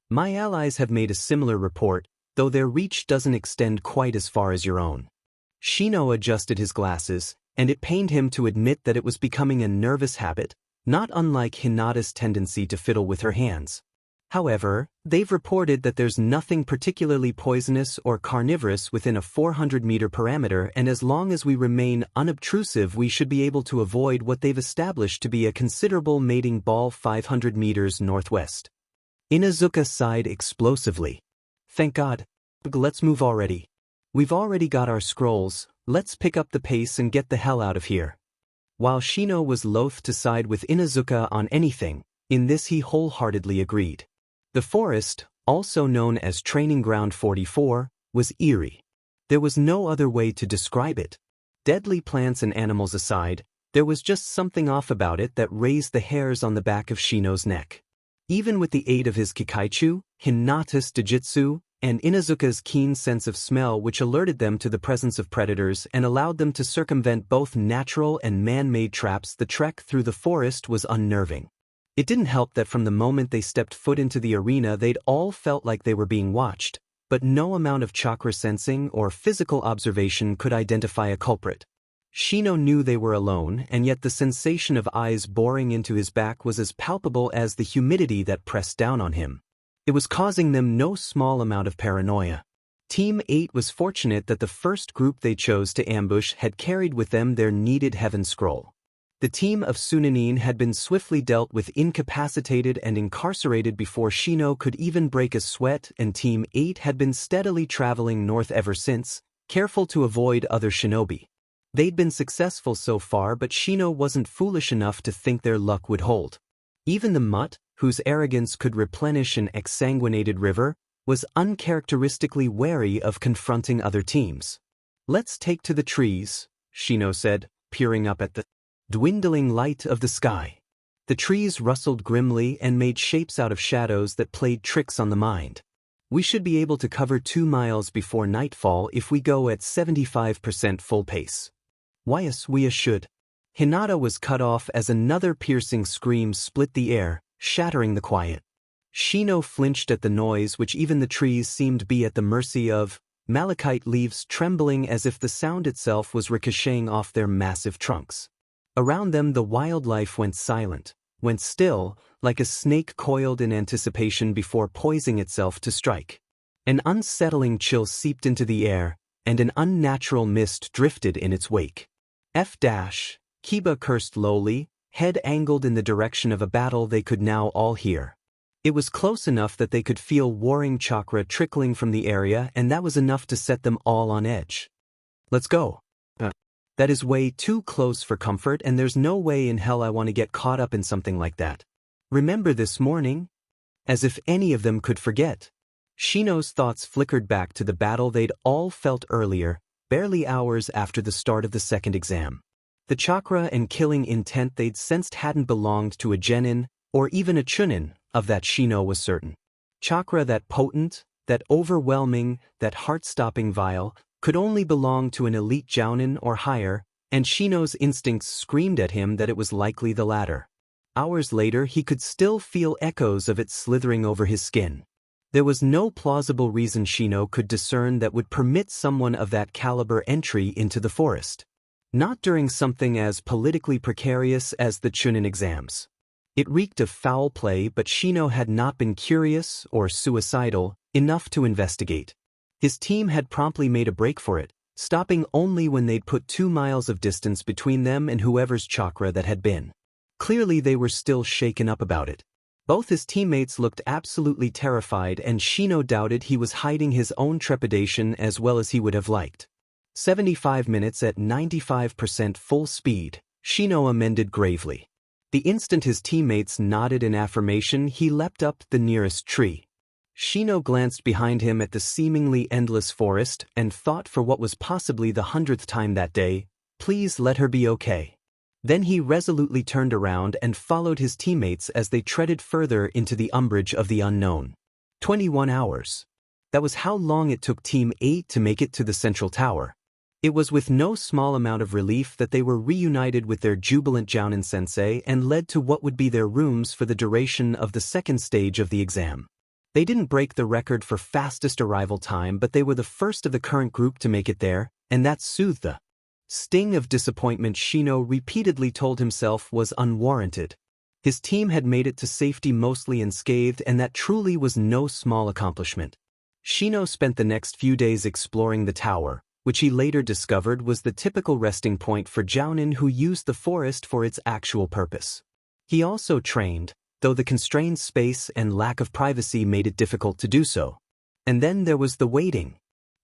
My allies have made a similar report, though their reach doesn't extend quite as far as your own. Shino adjusted his glasses, and it pained him to admit that it was becoming a nervous habit, not unlike Hinata's tendency to fiddle with her hands. However, they've reported that there's nothing particularly poisonous or carnivorous within a 400-meter parameter and as long as we remain unobtrusive we should be able to avoid what they've established to be a considerable mating ball 500 meters northwest. Inazuka sighed explosively. Thank God. Let's move already. We've already got our scrolls, let's pick up the pace and get the hell out of here. While Shino was loath to side with Inazuka on anything, in this he wholeheartedly agreed. The forest, also known as Training Ground 44, was eerie. There was no other way to describe it. Deadly plants and animals aside, there was just something off about it that raised the hairs on the back of Shino's neck. Even with the aid of his Kikaichu, Hinata's Dojutsu, and Inazuka's keen sense of smell which alerted them to the presence of predators and allowed them to circumvent both natural and man-made traps, the trek through the forest was unnerving. It didn't help that from the moment they stepped foot into the arena they'd all felt like they were being watched, but no amount of chakra sensing or physical observation could identify a culprit. Shino knew they were alone, and yet the sensation of eyes boring into his back was as palpable as the humidity that pressed down on him. It was causing them no small amount of paranoia. Team 8 was fortunate that the first group they chose to ambush had carried with them their needed Heaven Scroll. The team of Sunanin had been swiftly dealt with, incapacitated and incarcerated before Shino could even break a sweat, and Team 8 had been steadily traveling north ever since, careful to avoid other shinobi. They'd been successful so far, but Shino wasn't foolish enough to think their luck would hold. Even the mutt, whose arrogance could replenish an exsanguinated river, was uncharacteristically wary of confronting other teams. Let's take to the trees, Shino said, peering up at the dwindling light of the sky. The trees rustled grimly and made shapes out of shadows that played tricks on the mind. We should be able to cover 2 miles before nightfall if we go at 75% full pace. Yes, we should. Hinata was cut off as another piercing scream split the air, shattering the quiet. Shino flinched at the noise, which even the trees seemed to be at the mercy of, malachite leaves trembling as if the sound itself was ricocheting off their massive trunks. Around them the wildlife went silent, went still, like a snake coiled in anticipation before poising itself to strike. An unsettling chill seeped into the air, and an unnatural mist drifted in its wake. Kiba cursed lowly, head angled in the direction of a battle they could now all hear. It was close enough that they could feel warring chakra trickling from the area, and that was enough to set them all on edge. Let's go. That is way too close for comfort, and there's no way in hell I want to get caught up in something like that. Remember this morning? As if any of them could forget. Shino's thoughts flickered back to the battle they'd all felt earlier, barely hours after the start of the second exam. The chakra and killing intent they'd sensed hadn't belonged to a genin, or even a chunin, of that Shino was certain. Chakra that potent, that overwhelming, that heart-stopping vile, could only belong to an elite jounin or higher, and Shino's instincts screamed at him that it was likely the latter. Hours later he could still feel echoes of it slithering over his skin. There was no plausible reason Shino could discern that would permit someone of that caliber entry into the forest. Not during something as politically precarious as the chunin exams. It reeked of foul play, but Shino had not been curious or suicidal enough to investigate. His team had promptly made a break for it, stopping only when they'd put 2 miles of distance between them and whoever's chakra that had been. Clearly they were still shaken up about it. Both his teammates looked absolutely terrified, and Shino doubted he was hiding his own trepidation as well as he would have liked. 75 minutes at 95% full speed, Shino amended gravely. The instant his teammates nodded in affirmation, he leapt up the nearest tree. Shino glanced behind him at the seemingly endless forest and thought for what was possibly the 100th time that day, please let her be okay. Then he resolutely turned around and followed his teammates as they treaded further into the umbrage of the unknown. 21 hours. That was how long it took Team 8 to make it to the central tower. It was with no small amount of relief that they were reunited with their jubilant Jounin sensei and led to what would be their rooms for the duration of the second stage of the exam. They didn't break the record for fastest arrival time, but they were the first of the current group to make it there, and that soothed the sting of disappointment Shino repeatedly told himself was unwarranted. His team had made it to safety mostly unscathed, and that truly was no small accomplishment. Shino spent the next few days exploring the tower, which he later discovered was the typical resting point for jounin who used the forest for its actual purpose. He also trained, though the constrained space and lack of privacy made it difficult to do so. And then there was the waiting.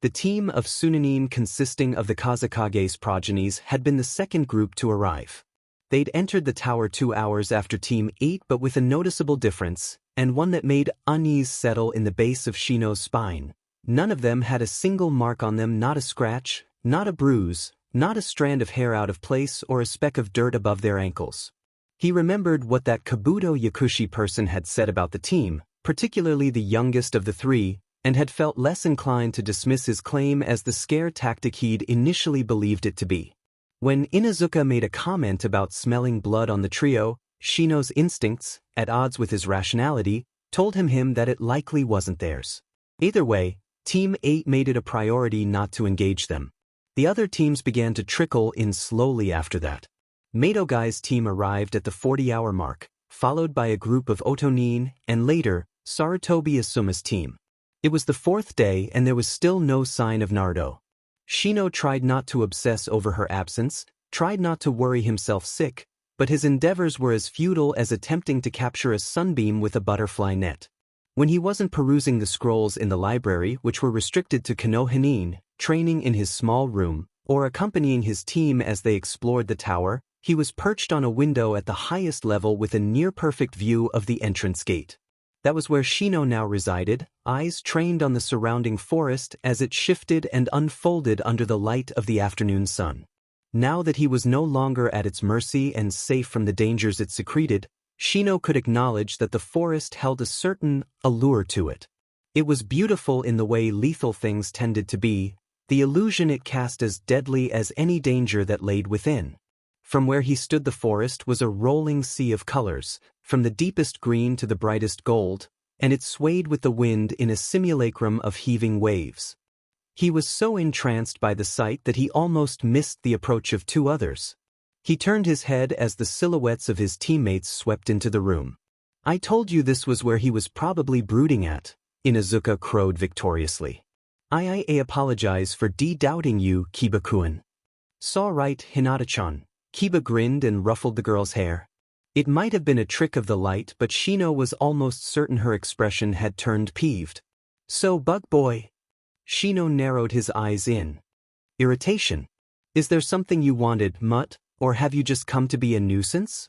The team of Tsunanin consisting of the Kazakage's progenies had been the second group to arrive. They'd entered the tower 2 hours after Team 8, but with a noticeable difference, and one that made unease settle in the base of Shino's spine. None of them had a single mark on them, not a scratch, not a bruise, not a strand of hair out of place or a speck of dirt above their ankles. He remembered what that Kabuto Yakushi person had said about the team, particularly the youngest of the three, and had felt less inclined to dismiss his claim as the scare tactic he'd initially believed it to be. When Inuzuka made a comment about smelling blood on the trio, Shino's instincts, at odds with his rationality, told him that it likely wasn't theirs. Either way, Team 8 made it a priority not to engage them. The other teams began to trickle in slowly after that. Maidogai's team arrived at the 40-hour mark, followed by a group of Otonin, and later, Sarutobi Asuma's team. It was the 4th day and there was still no sign of Naruto. Shino tried not to obsess over her absence, tried not to worry himself sick, but his endeavors were as futile as attempting to capture a sunbeam with a butterfly net. When he wasn't perusing the scrolls in the library, which were restricted to Konohinin, training in his small room, or accompanying his team as they explored the tower, he was perched on a window at the highest level with a near-perfect view of the entrance gate. That was where Shino now resided, eyes trained on the surrounding forest as it shifted and unfolded under the light of the afternoon sun. Now that he was no longer at its mercy and safe from the dangers it secreted, Shino could acknowledge that the forest held a certain allure to it. It was beautiful in the way lethal things tended to be, the illusion it cast as deadly as any danger that laid within. From where he stood the forest was a rolling sea of colors, from the deepest green to the brightest gold, and it swayed with the wind in a simulacrum of heaving waves. He was so entranced by the sight that he almost missed the approach of 2 others. He turned his head as the silhouettes of his teammates swept into the room. "I told you this was where he was probably brooding at," Inuzuka crowed victoriously. I apologize for doubting you, Kiba-kun." "Saw right, Hinata-chan." Kiba grinned and ruffled the girl's hair. It might have been a trick of the light, but Shino was almost certain her expression had turned peeved. "So, bug boy." Shino narrowed his eyes in irritation. Is there something you wanted, Mutt, or have you just come to be a nuisance?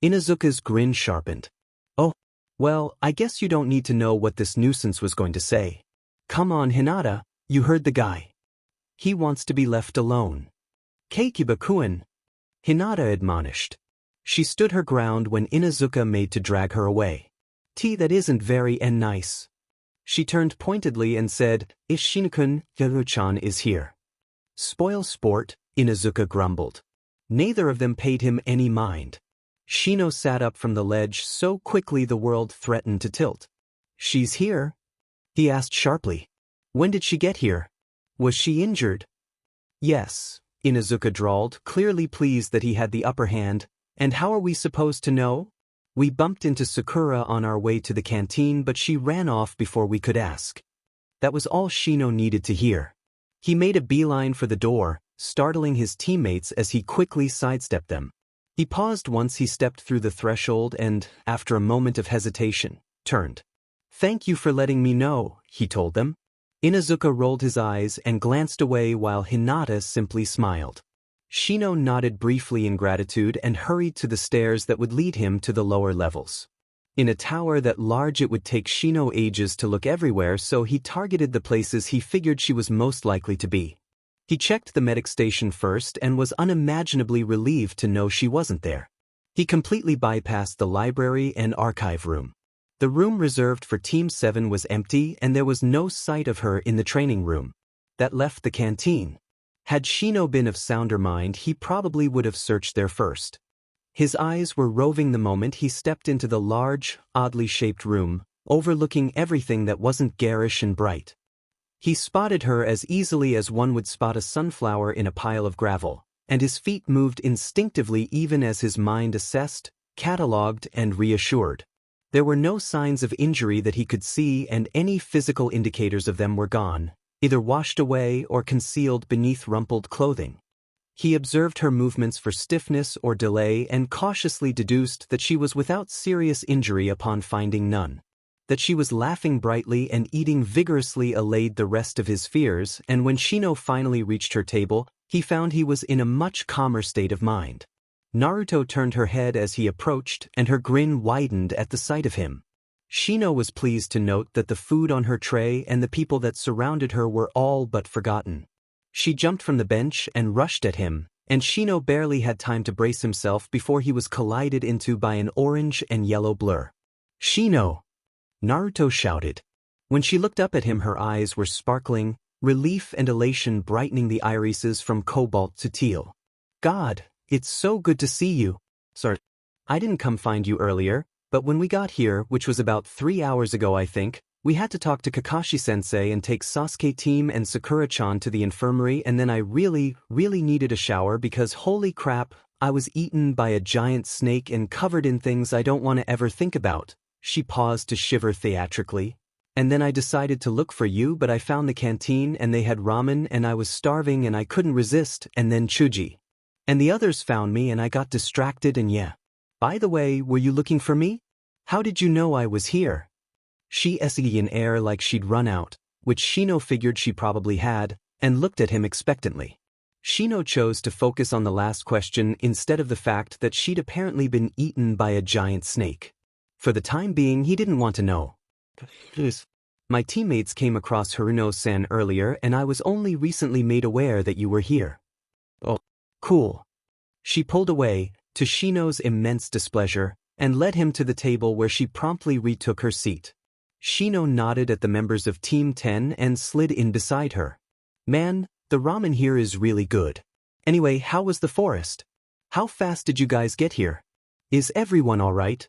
Inazuka's grin sharpened. Oh, well, I guess you don't need to know what this nuisance was going to say. Come on, Hinata, you heard the guy. He wants to be left alone. Keikiba-kun, Hinata admonished. She stood her ground when Inazuka made to drag her away. That isn't very nice. She turned pointedly and said, Ishino-kun, Yaru-chan is here. Spoil sport, Inazuka grumbled. Neither of them paid him any mind. Shino sat up from the ledge so quickly the world threatened to tilt. She's here? He asked sharply. When did she get here? Was she injured? Yes, Inazuka drawled, clearly pleased that he had the upper hand. And how are we supposed to know? We bumped into Sakura on our way to the canteen, but she ran off before we could ask. That was all Shino needed to hear. He made a beeline for the door, startling his teammates as he quickly sidestepped them. He paused once he stepped through the threshold and, after a moment of hesitation, turned. Thank you for letting me know, he told them. Inazuka rolled his eyes and glanced away while Hinata simply smiled. Shino nodded briefly in gratitude and hurried to the stairs that would lead him to the lower levels. In a tower that large it would take Shino ages to look everywhere, so he targeted the places he figured she was most likely to be. He checked the medic station first and was unimaginably relieved to know she wasn't there. He completely bypassed the library and archive room. The room reserved for Team 7 was empty and there was no sight of her in the training room. That left the canteen. Had Shino been of sounder mind, he probably would have searched there first. His eyes were roving the moment he stepped into the large, oddly shaped room, overlooking everything that wasn't garish and bright. He spotted her as easily as one would spot a sunflower in a pile of gravel, and his feet moved instinctively even as his mind assessed, catalogued, and reassured. There were no signs of injury that he could see, and any physical indicators of them were gone, either washed away or concealed beneath rumpled clothing. He observed her movements for stiffness or delay and cautiously deduced that she was without serious injury upon finding none. That she was laughing brightly and eating vigorously allayed the rest of his fears, and when Shino finally reached her table, he found he was in a much calmer state of mind. Naruto turned her head as he approached, and her grin widened at the sight of him. Shino was pleased to note that the food on her tray and the people that surrounded her were all but forgotten. She jumped from the bench and rushed at him, and Shino barely had time to brace himself before he was collided into by an orange and yellow blur. Shino! Naruto shouted. When she looked up at him, her eyes were sparkling, relief and elation brightening the irises from cobalt to teal. God, it's so good to see you. Sorry, I didn't come find you earlier, but when we got here, which was about 3 hours ago I think, we had to talk to Kakashi-sensei and take Sasuke team and Sakura-chan to the infirmary, and then I really needed a shower because holy crap, I was eaten by a giant snake and covered in things I don't want to ever think about. She paused to shiver theatrically. And then I decided to look for you, but I found the canteen and they had ramen and I was starving and I couldn't resist, and then Chuji. And the others found me and I got distracted and yeah. By the way, were you looking for me? How did you know I was here? She essayed an air like she'd run out, which Shino figured she probably had, and looked at him expectantly. Shino chose to focus on the last question instead of the fact that she'd apparently been eaten by a giant snake. For the time being, he didn't want to know. My teammates came across Haruno-san earlier and I was only recently made aware that you were here. Oh, cool. She pulled away, to Shino's immense displeasure, and led him to the table where she promptly retook her seat. Shino nodded at the members of Team 10 and slid in beside her. Man, the ramen here is really good. Anyway, how was the forest? How fast did you guys get here? Is everyone all right?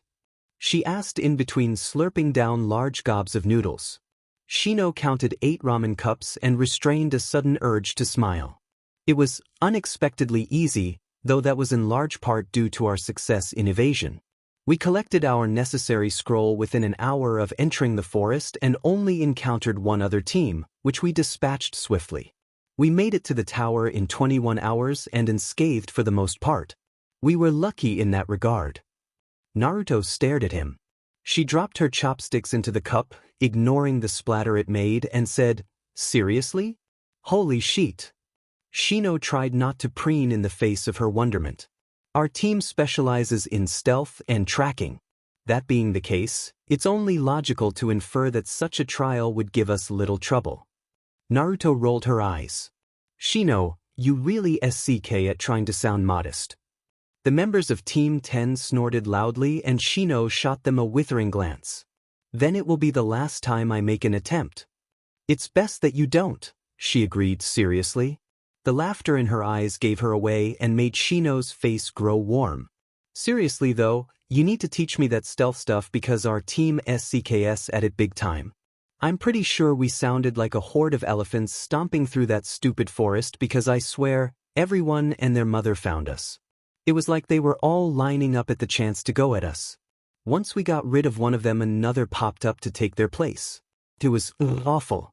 She asked in between slurping down large gobs of noodles. Shino counted 8 ramen cups and restrained a sudden urge to smile. It was unexpectedly easy, though that was in large part due to our success in evasion. We collected our necessary scroll within an hour of entering the forest and only encountered one other team, which we dispatched swiftly. We made it to the tower in 21 hours and unscathed for the most part. We were lucky in that regard. Naruto stared at him. She dropped her chopsticks into the cup, ignoring the splatter it made, and said, Seriously? Holy shit. Shino tried not to preen in the face of her wonderment. Our team specializes in stealth and tracking. That being the case, it's only logical to infer that such a trial would give us little trouble. Naruto rolled her eyes. Shino, you really SCK at trying to sound modest. The members of Team 10 snorted loudly and Shino shot them a withering glance. Then it will be the last time I make an attempt. It's best that you don't, she agreed seriously. The laughter in her eyes gave her away and made Shino's face grow warm. Seriously though, you need to teach me that stealth stuff because our team SCKS at it big time. I'm pretty sure we sounded like a horde of elephants stomping through that stupid forest because I swear, everyone and their mother found us. It was like they were all lining up at the chance to go at us. Once we got rid of one of them, another popped up to take their place. It was awful.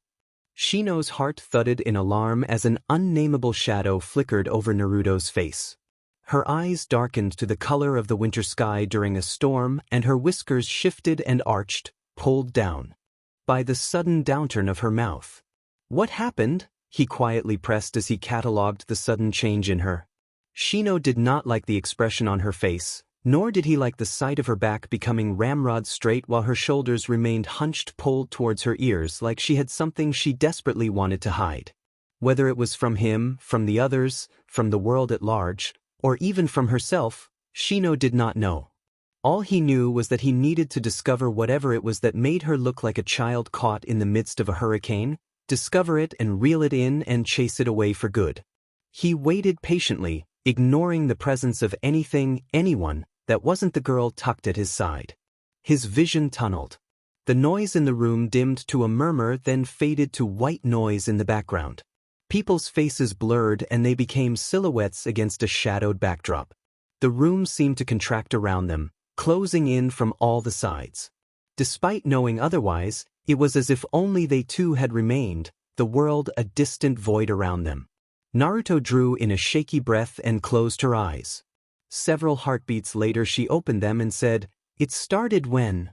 Shino's heart thudded in alarm as an unnameable shadow flickered over Naruto's face. Her eyes darkened to the color of the winter sky during a storm and her whiskers shifted and arched, pulled down by the sudden downturn of her mouth. What happened? He quietly pressed as he catalogued the sudden change in her. Shino did not like the expression on her face, nor did he like the sight of her back becoming ramrod straight while her shoulders remained hunched, pulled towards her ears like she had something she desperately wanted to hide. Whether it was from him, from the others, from the world at large, or even from herself, Shino did not know. All he knew was that he needed to discover whatever it was that made her look like a child caught in the midst of a hurricane, discover it and reel it in and chase it away for good. He waited patiently, ignoring the presence of anything, anyone, that wasn't the girl tucked at his side. His vision tunneled. The noise in the room dimmed to a murmur, then faded to white noise in the background. People's faces blurred and they became silhouettes against a shadowed backdrop. The room seemed to contract around them, closing in from all the sides. Despite knowing otherwise, it was as if only they two had remained, the world a distant void around them. Naruto drew in a shaky breath and closed her eyes. Several heartbeats later she opened them and said, "It started when..."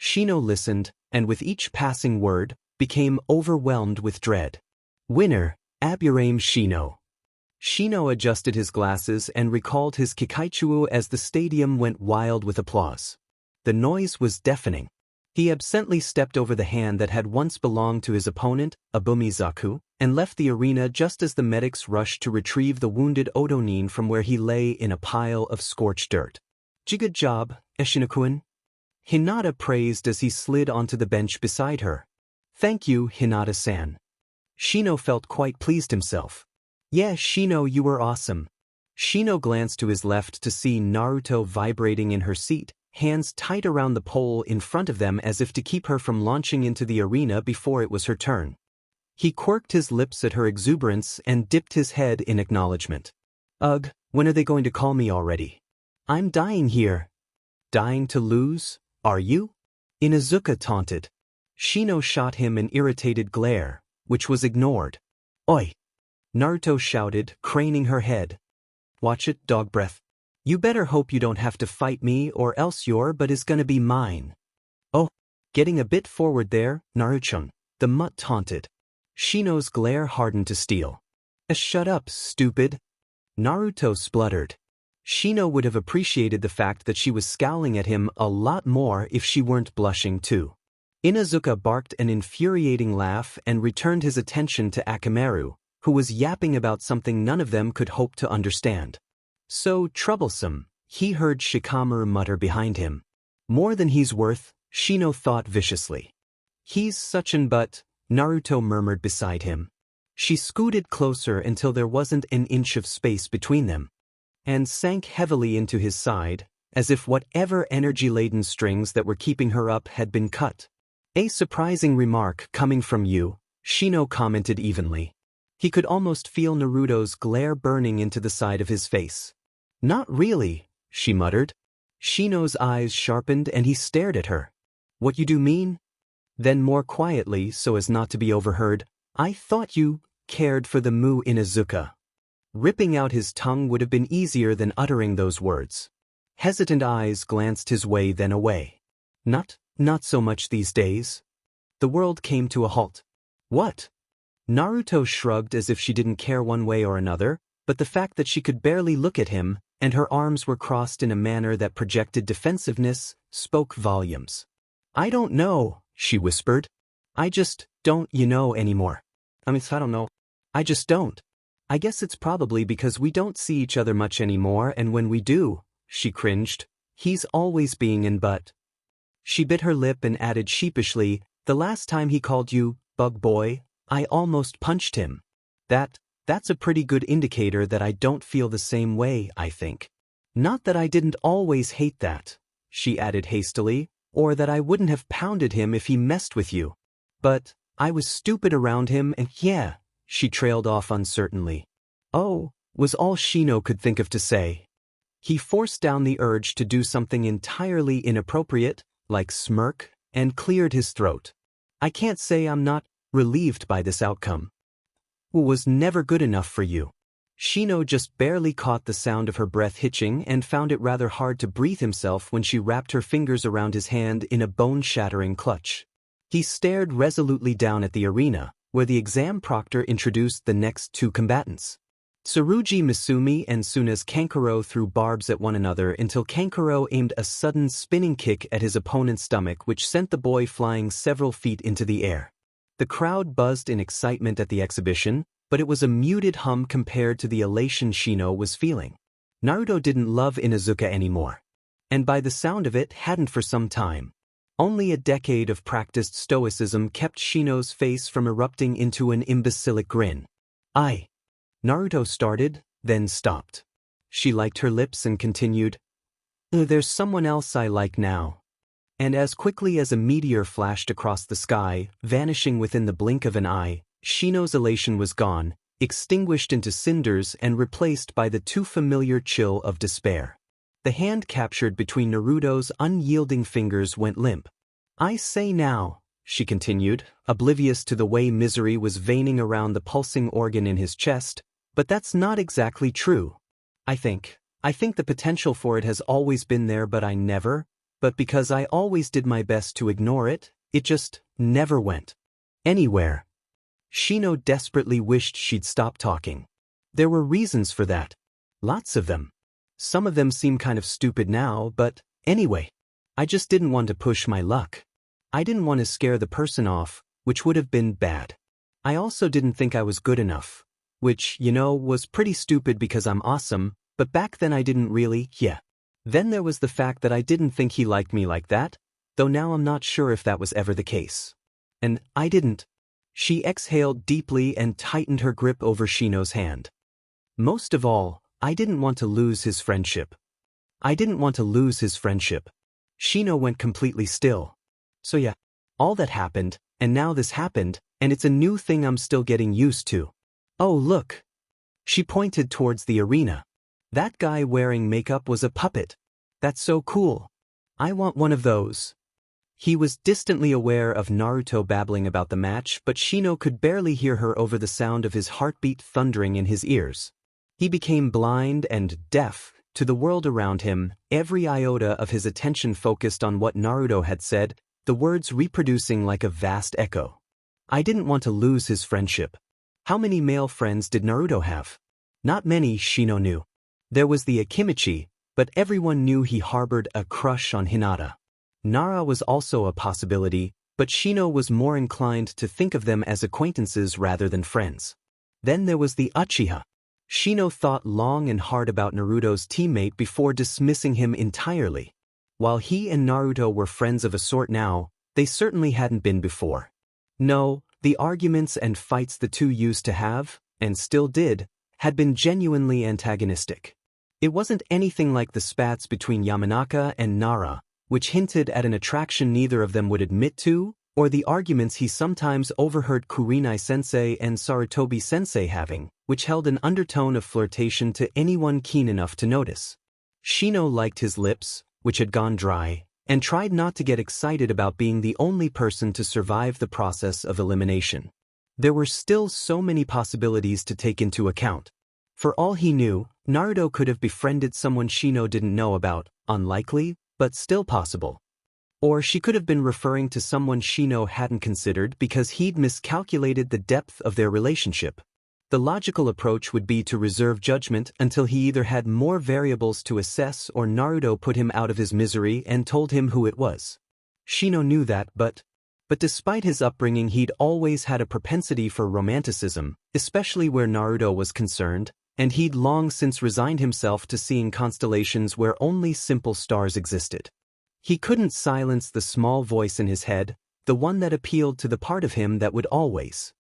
Shino listened, and with each passing word, became overwhelmed with dread. Winner, Aburame Shino. Shino adjusted his glasses and recalled his Kikaichuo as the stadium went wild with applause. The noise was deafening. He absently stepped over the hand that had once belonged to his opponent, Abumizaku, and left the arena just as the medics rushed to retrieve the wounded Otonin from where he lay in a pile of scorched dirt. "Good job, Eshino-kun," Hinata praised as he slid onto the bench beside her. "Thank you, Hinata-san." Shino felt quite pleased himself. "Yeah, Shino, you were awesome." Shino glanced to his left to see Naruto vibrating in her seat, hands tight around the pole in front of them as if to keep her from launching into the arena before it was her turn. He quirked his lips at her exuberance and dipped his head in acknowledgement. "Ugh, when are they going to call me already? I'm dying here." "Dying to lose, are you?" Inuzuka taunted. Shino shot him an irritated glare, which was ignored. "Oi!" Naruto shouted, craning her head. "Watch it, dog breath. You better hope you don't have to fight me or else your butt is gonna be mine." "Oh, getting a bit forward there, Naruto," the mutt taunted. Shino's glare hardened to steel. "Shut up, stupid." Naruto spluttered. Shino would have appreciated the fact that she was scowling at him a lot more if she weren't blushing too. Inuzuka barked an infuriating laugh and returned his attention to Akamaru, who was yapping about something none of them could hope to understand. "So troublesome," he heard Shikamaru mutter behind him. "More than he's worth," Shino thought viciously. "He's such an butt," Naruto murmured beside him. She scooted closer until there wasn't an inch of space between them, and sank heavily into his side, as if whatever energy-laden strings that were keeping her up had been cut. "A surprising remark coming from you," Shino commented evenly. He could almost feel Naruto's glare burning into the side of his face. "Not really," she muttered. Shino's eyes sharpened and he stared at her. "What you do mean?" Then more quietly, so as not to be overheard, "I thought you cared for the Mu Inuzuka." Ripping out his tongue would have been easier than uttering those words. Hesitant eyes glanced his way then away. Not so much these days." The world came to a halt. "What?" Naruto shrugged as if she didn't care one way or another, but the fact that she could barely look at him, and her arms were crossed in a manner that projected defensiveness, spoke volumes. I don't know, she whispered. I just don't, anymore. I don't know. I just don't. I guess it's probably because we don't see each other much anymore, and when we do, she cringed, he's always being in but. She bit her lip and added sheepishly, the last time he called you, bug boy, I almost punched him. That's a pretty good indicator that I don't feel the same way, I think. Not that I didn't always hate that, she added hastily, or that I wouldn't have pounded him if he messed with you. But I was stupid around him and yeah, she trailed off uncertainly. Oh, was all Shino could think of to say. He forced down the urge to do something entirely inappropriate, like smirk, and cleared his throat. I can't say I'm not relieved by this outcome. Was never good enough for you. Shino just barely caught the sound of her breath hitching and found it rather hard to breathe himself when she wrapped her fingers around his hand in a bone-shattering clutch. He stared resolutely down at the arena, where the exam proctor introduced the next two combatants. Tsurugi Misumi and Suna's Kankuro threw barbs at one another until Kankuro aimed a sudden spinning kick at his opponent's stomach which sent the boy flying several feet into the air. The crowd buzzed in excitement at the exhibition, but it was a muted hum compared to the elation Shino was feeling. Naruto didn't love Inuzuka anymore. And by the sound of it, hadn't for some time. Only a decade of practiced stoicism kept Shino's face from erupting into an imbecilic grin. Naruto started, then stopped. She liked her lips and continued, there's someone else I like now. And as quickly as a meteor flashed across the sky, vanishing within the blink of an eye, Shino's elation was gone, extinguished into cinders and replaced by the too familiar chill of despair. The hand captured between Naruto's unyielding fingers went limp. I say now, she continued, oblivious to the way misery was veining around the pulsing organ in his chest, but that's not exactly true. I think the potential for it has always been there but because I always did my best to ignore it, it just never went anywhere. Shino desperately wished she'd stop talking. There were reasons for that. Lots of them. Some of them seem kind of stupid now, but anyway. I just didn't want to push my luck. I didn't want to scare the person off, which would have been bad. I also didn't think I was good enough, which, was pretty stupid because I'm awesome, but back then I didn't really, Then there was the fact that I didn't think he liked me like that, though now I'm not sure if that was ever the case. And I didn't. She exhaled deeply and tightened her grip over Shino's hand. Most of all, I didn't want to lose his friendship. Shino went completely still. So all that happened, and now this happened, and it's a new thing I'm still getting used to. Oh look. She pointed towards the arena. That guy wearing makeup was a puppet. That's so cool. I want one of those. He was distantly aware of Naruto babbling about the match, but Shino could barely hear her over the sound of his heartbeat thundering in his ears. He became blind and deaf to the world around him, every iota of his attention focused on what Naruto had said, the words reproducing like a vast echo. I didn't want to lose his friendship. How many male friends did Naruto have? Not many, Shino knew. There was the Akimichi, but everyone knew he harbored a crush on Hinata. Nara was also a possibility, but Shino was more inclined to think of them as acquaintances rather than friends. Then there was the Uchiha. Shino thought long and hard about Naruto's teammate before dismissing him entirely. While he and Naruto were friends of a sort now, they certainly hadn't been before. No, the arguments and fights the two used to have, and still did, had been genuinely antagonistic. It wasn't anything like the spats between Yamanaka and Nara, which hinted at an attraction neither of them would admit to, or the arguments he sometimes overheard Kurenai-sensei and Sarutobi-sensei having, which held an undertone of flirtation to anyone keen enough to notice. Shino liked his lips, which had gone dry, and tried not to get excited about being the only person to survive the process of elimination. There were still so many possibilities to take into account. For all he knew, Naruto could have befriended someone Shino didn't know about, unlikely, but still possible. Or she could have been referring to someone Shino hadn't considered because he'd miscalculated the depth of their relationship. The logical approach would be to reserve judgment until he either had more variables to assess or Naruto put him out of his misery and told him who it was. Shino knew that, but despite his upbringing, he'd always had a propensity for romanticism, especially where Naruto was concerned, and he'd long since resigned himself to seeing constellations where only simple stars existed. He couldn't silence the small voice in his head, the one that appealed to the part of him that would always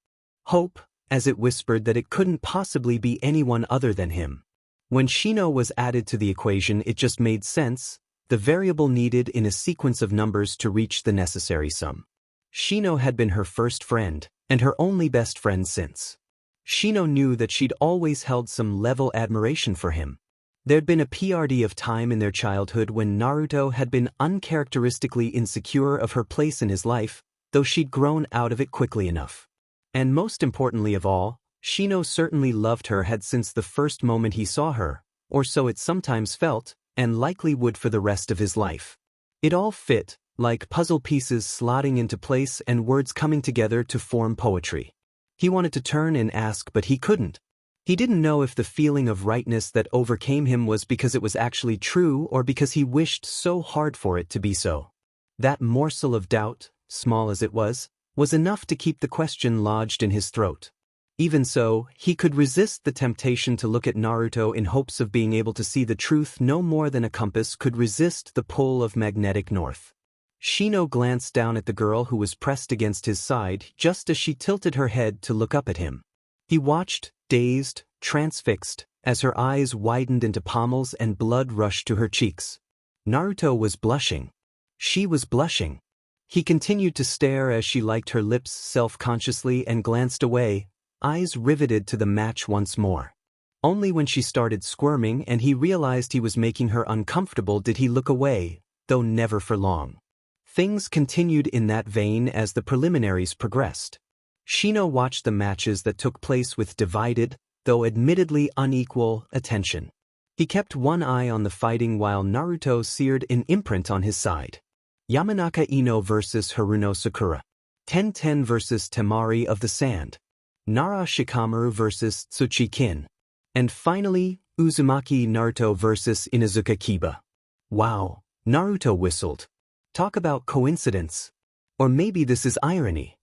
hope, as it whispered that it couldn't possibly be anyone other than him. When Shino was added to the equation, it just made sense, the variable needed in a sequence of numbers to reach the necessary sum. Shino had been her first friend, and her only best friend since. Shino knew that she'd always held some level admiration for him. There'd been a PRD of time in their childhood when Naruto had been uncharacteristically insecure of her place in his life, though she'd grown out of it quickly enough. And most importantly of all, Shino certainly loved her had since the first moment he saw her, or so it sometimes felt, and likely would for the rest of his life. It all fit, like puzzle pieces slotting into place and words coming together to form poetry. He wanted to turn and ask, but he couldn't. He didn't know if the feeling of rightness that overcame him was because it was actually true or because he wished so hard for it to be so. That morsel of doubt, small as it was enough to keep the question lodged in his throat. Even so, he could resist the temptation to look at Naruto in hopes of being able to see the truth no more than a compass could resist the pull of magnetic north. Shino glanced down at the girl who was pressed against his side just as she tilted her head to look up at him. He watched, dazed, transfixed, as her eyes widened into pommels and blood rushed to her cheeks. Naruto was blushing. She was blushing. He continued to stare as she liked her lips self-consciously and glanced away, eyes riveted to the match once more. Only when she started squirming and he realized he was making her uncomfortable did he look away, though never for long. Things continued in that vein as the preliminaries progressed. Shino watched the matches that took place with divided, though admittedly unequal, attention. He kept one eye on the fighting while Naruto seared an imprint on his side. Yamanaka Ino vs Haruno Sakura. Ten vs Temari of the Sand. Nara Shikamaru vs Tsuchikin. And finally, Uzumaki Naruto vs Inuzuka Kiba. Wow, Naruto whistled. Talk about coincidence. Or maybe this is irony.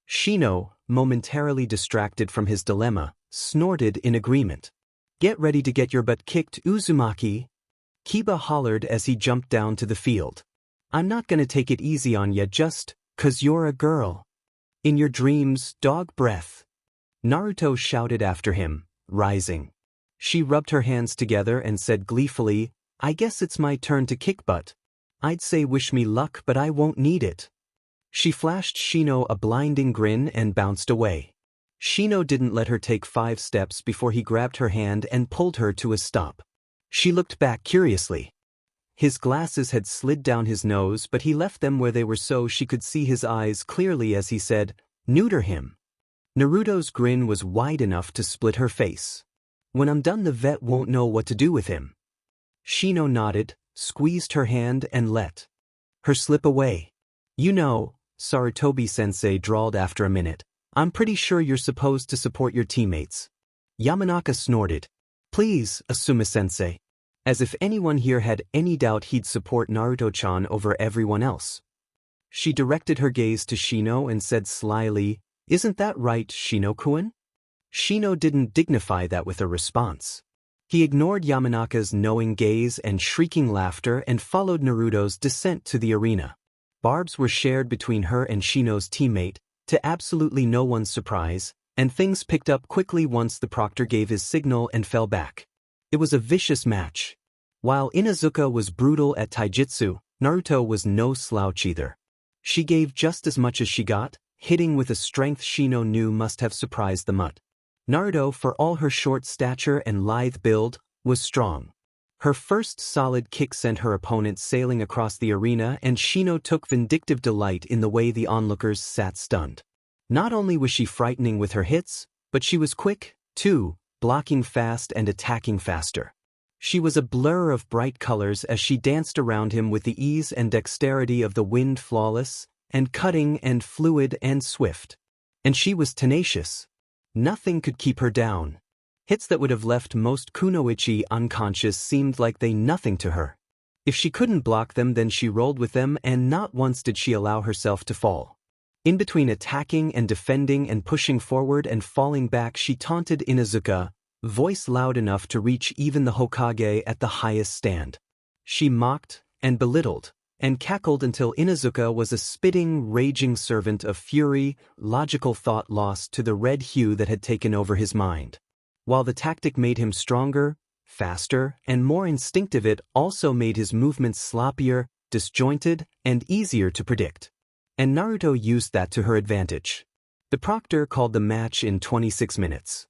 Shino, momentarily distracted from his dilemma, snorted in agreement. Get ready to get your butt kicked, Uzumaki. Kiba hollered as he jumped down to the field. I'm not gonna take it easy on ya just 'cause you're a girl. In your dreams, dog breath. Naruto shouted after him, rising. She rubbed her hands together and said gleefully, I guess it's my turn to kick butt. I'd say wish me luck, but I won't need it. She flashed Shino a blinding grin and bounced away. Shino didn't let her take 5 steps before he grabbed her hand and pulled her to a stop. She looked back curiously. His glasses had slid down his nose, but he left them where they were so she could see his eyes clearly as he said, neuter him. Naruto's grin was wide enough to split her face. When I'm done, the vet won't know what to do with him. Shino nodded, squeezed her hand and let her slip away. You know, Sarutobi-sensei drawled after a minute, I'm pretty sure you're supposed to support your teammates. Yamanaka snorted. Please, Asuma-sensei. As if anyone here had any doubt he'd support Naruto-chan over everyone else. She directed her gaze to Shino and said slyly, Isn't that right, Shino-kun? Shino didn't dignify that with a response. He ignored Yamanaka's knowing gaze and shrieking laughter and followed Naruto's descent to the arena. Barbs were shared between her and Shino's teammate, to absolutely no one's surprise, and things picked up quickly once the proctor gave his signal and fell back. It was a vicious match. While Inuzuka was brutal at taijutsu, Naruto was no slouch either. She gave just as much as she got, hitting with a strength Shino knew must have surprised the mutt. Naruto, for all her short stature and lithe build, was strong. Her first solid kick sent her opponent sailing across the arena, and Shino took vindictive delight in the way the onlookers sat stunned. Not only was she frightening with her hits, but she was quick, too, blocking fast and attacking faster. She was a blur of bright colors as she danced around him with the ease and dexterity of the wind, flawless, and cutting and fluid and swift. And she was tenacious. Nothing could keep her down. Hits that would have left most kunoichi unconscious seemed like they nothing to her. If she couldn't block them, then she rolled with them, and not once did she allow herself to fall. In between attacking and defending and pushing forward and falling back, she taunted Inuzuka, voice loud enough to reach even the Hokage at the highest stand. She mocked and belittled and cackled until Inuzuka was a spitting, raging servant of fury, logical thought lost to the red hue that had taken over his mind. While the tactic made him stronger, faster, and more instinctive, it also made his movements sloppier, disjointed, and easier to predict. And Naruto used that to her advantage. The proctor called the match in 26 minutes.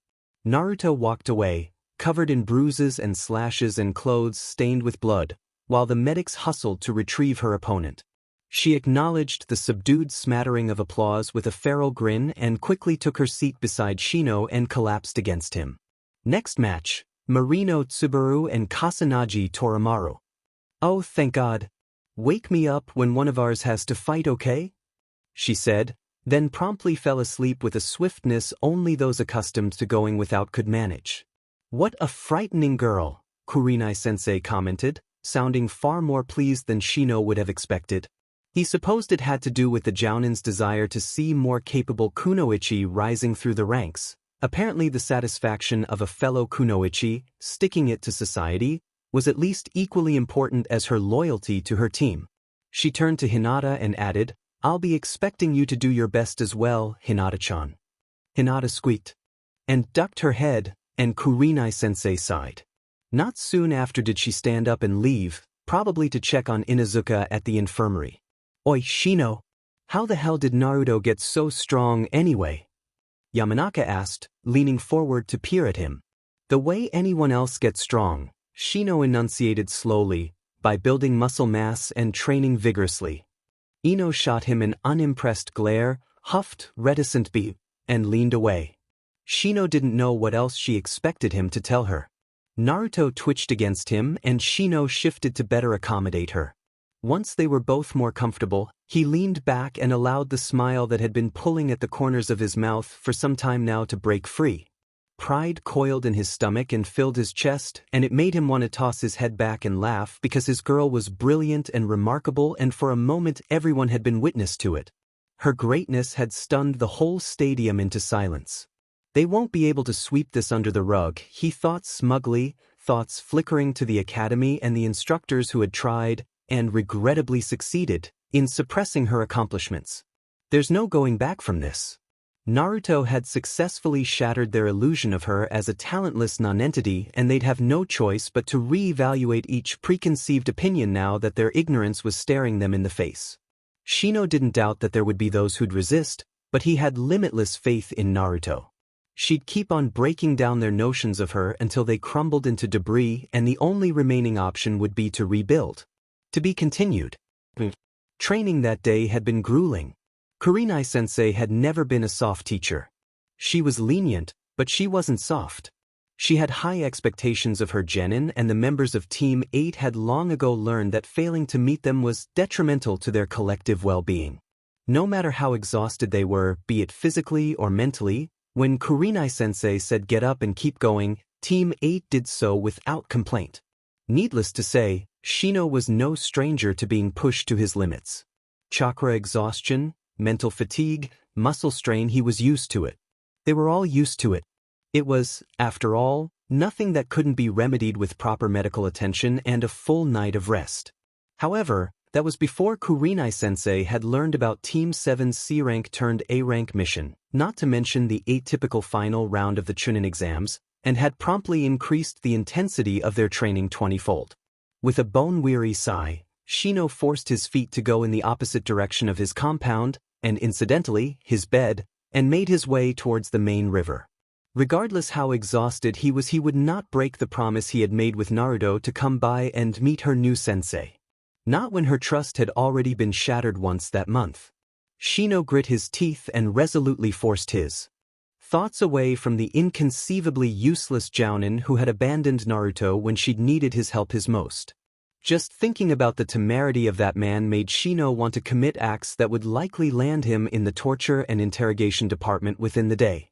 Naruto walked away, covered in bruises and slashes and clothes stained with blood, while the medics hustled to retrieve her opponent. She acknowledged the subdued smattering of applause with a feral grin and quickly took her seat beside Shino and collapsed against him. Next match, Marino Tsubaru and Kusanagi Torimaru. "Oh, thank God. Wake me up when one of ours has to fight, okay?" she said, then promptly fell asleep with a swiftness only those accustomed to going without could manage. "What a frightening girl," Kurenai-sensei commented, sounding far more pleased than Shino would have expected. He supposed it had to do with the Jounin's desire to see more capable kunoichi rising through the ranks. Apparently the satisfaction of a fellow kunoichi, sticking it to society, was at least equally important as her loyalty to her team. She turned to Hinata and added, "I'll be expecting you to do your best as well, Hinata-chan." Hinata squeaked and ducked her head, and Kurenai-sensei sighed. Not soon after did she stand up and leave, probably to check on Inuzuka at the infirmary. "Oi, Shino. How the hell did Naruto get so strong anyway?" Yamanaka asked, leaning forward to peer at him. "The way anyone else gets strong," Shino enunciated slowly, "by building muscle mass and training vigorously." Ino shot him an unimpressed glare, huffed reticent beep, and leaned away. Shino didn't know what else she expected him to tell her. Naruto twitched against him and Shino shifted to better accommodate her. Once they were both more comfortable, he leaned back and allowed the smile that had been pulling at the corners of his mouth for some time now to break free. Pride coiled in his stomach and filled his chest, and it made him want to toss his head back and laugh because his girl was brilliant and remarkable, and for a moment everyone had been witness to it. Her greatness had stunned the whole stadium into silence. They won't be able to sweep this under the rug, he thought smugly, thoughts flickering to the academy and the instructors who had tried, and regrettably succeeded, in suppressing her accomplishments. There's no going back from this. Naruto had successfully shattered their illusion of her as a talentless nonentity, and they'd have no choice but to re-evaluate each preconceived opinion now that their ignorance was staring them in the face. Shino didn't doubt that there would be those who'd resist, but he had limitless faith in Naruto. She'd keep on breaking down their notions of her until they crumbled into debris, and the only remaining option would be to rebuild. To be continued. Training that day had been grueling. Kurenai-sensei had never been a soft teacher. She was lenient, but she wasn't soft. She had high expectations of her genin, and the members of Team 8 had long ago learned that failing to meet them was detrimental to their collective well-being. No matter how exhausted they were, be it physically or mentally, when Kurenai-sensei said get up and keep going, Team 8 did so without complaint. Needless to say, Shino was no stranger to being pushed to his limits. Chakra exhaustion, mental fatigue, muscle strain, he was used to it. They were all used to it. It was, after all, nothing that couldn't be remedied with proper medical attention and a full night of rest. However, that was before Kurenai-sensei had learned about Team 7's C-rank turned A-rank mission, not to mention the atypical final round of the Chunin exams, and had promptly increased the intensity of their training 20-fold. With a bone-weary sigh, Shino forced his feet to go in the opposite direction of his compound, and incidentally, his bed, and made his way towards the main river. Regardless how exhausted he was, he would not break the promise he had made with Naruto to come by and meet her new sensei. Not when her trust had already been shattered once that month. Shino grit his teeth and resolutely forced his Thoughts away from the inconceivably useless Jounin who had abandoned Naruto when she'd needed his help his most. Just thinking about the temerity of that man made Shino want to commit acts that would likely land him in the torture and interrogation department within the day.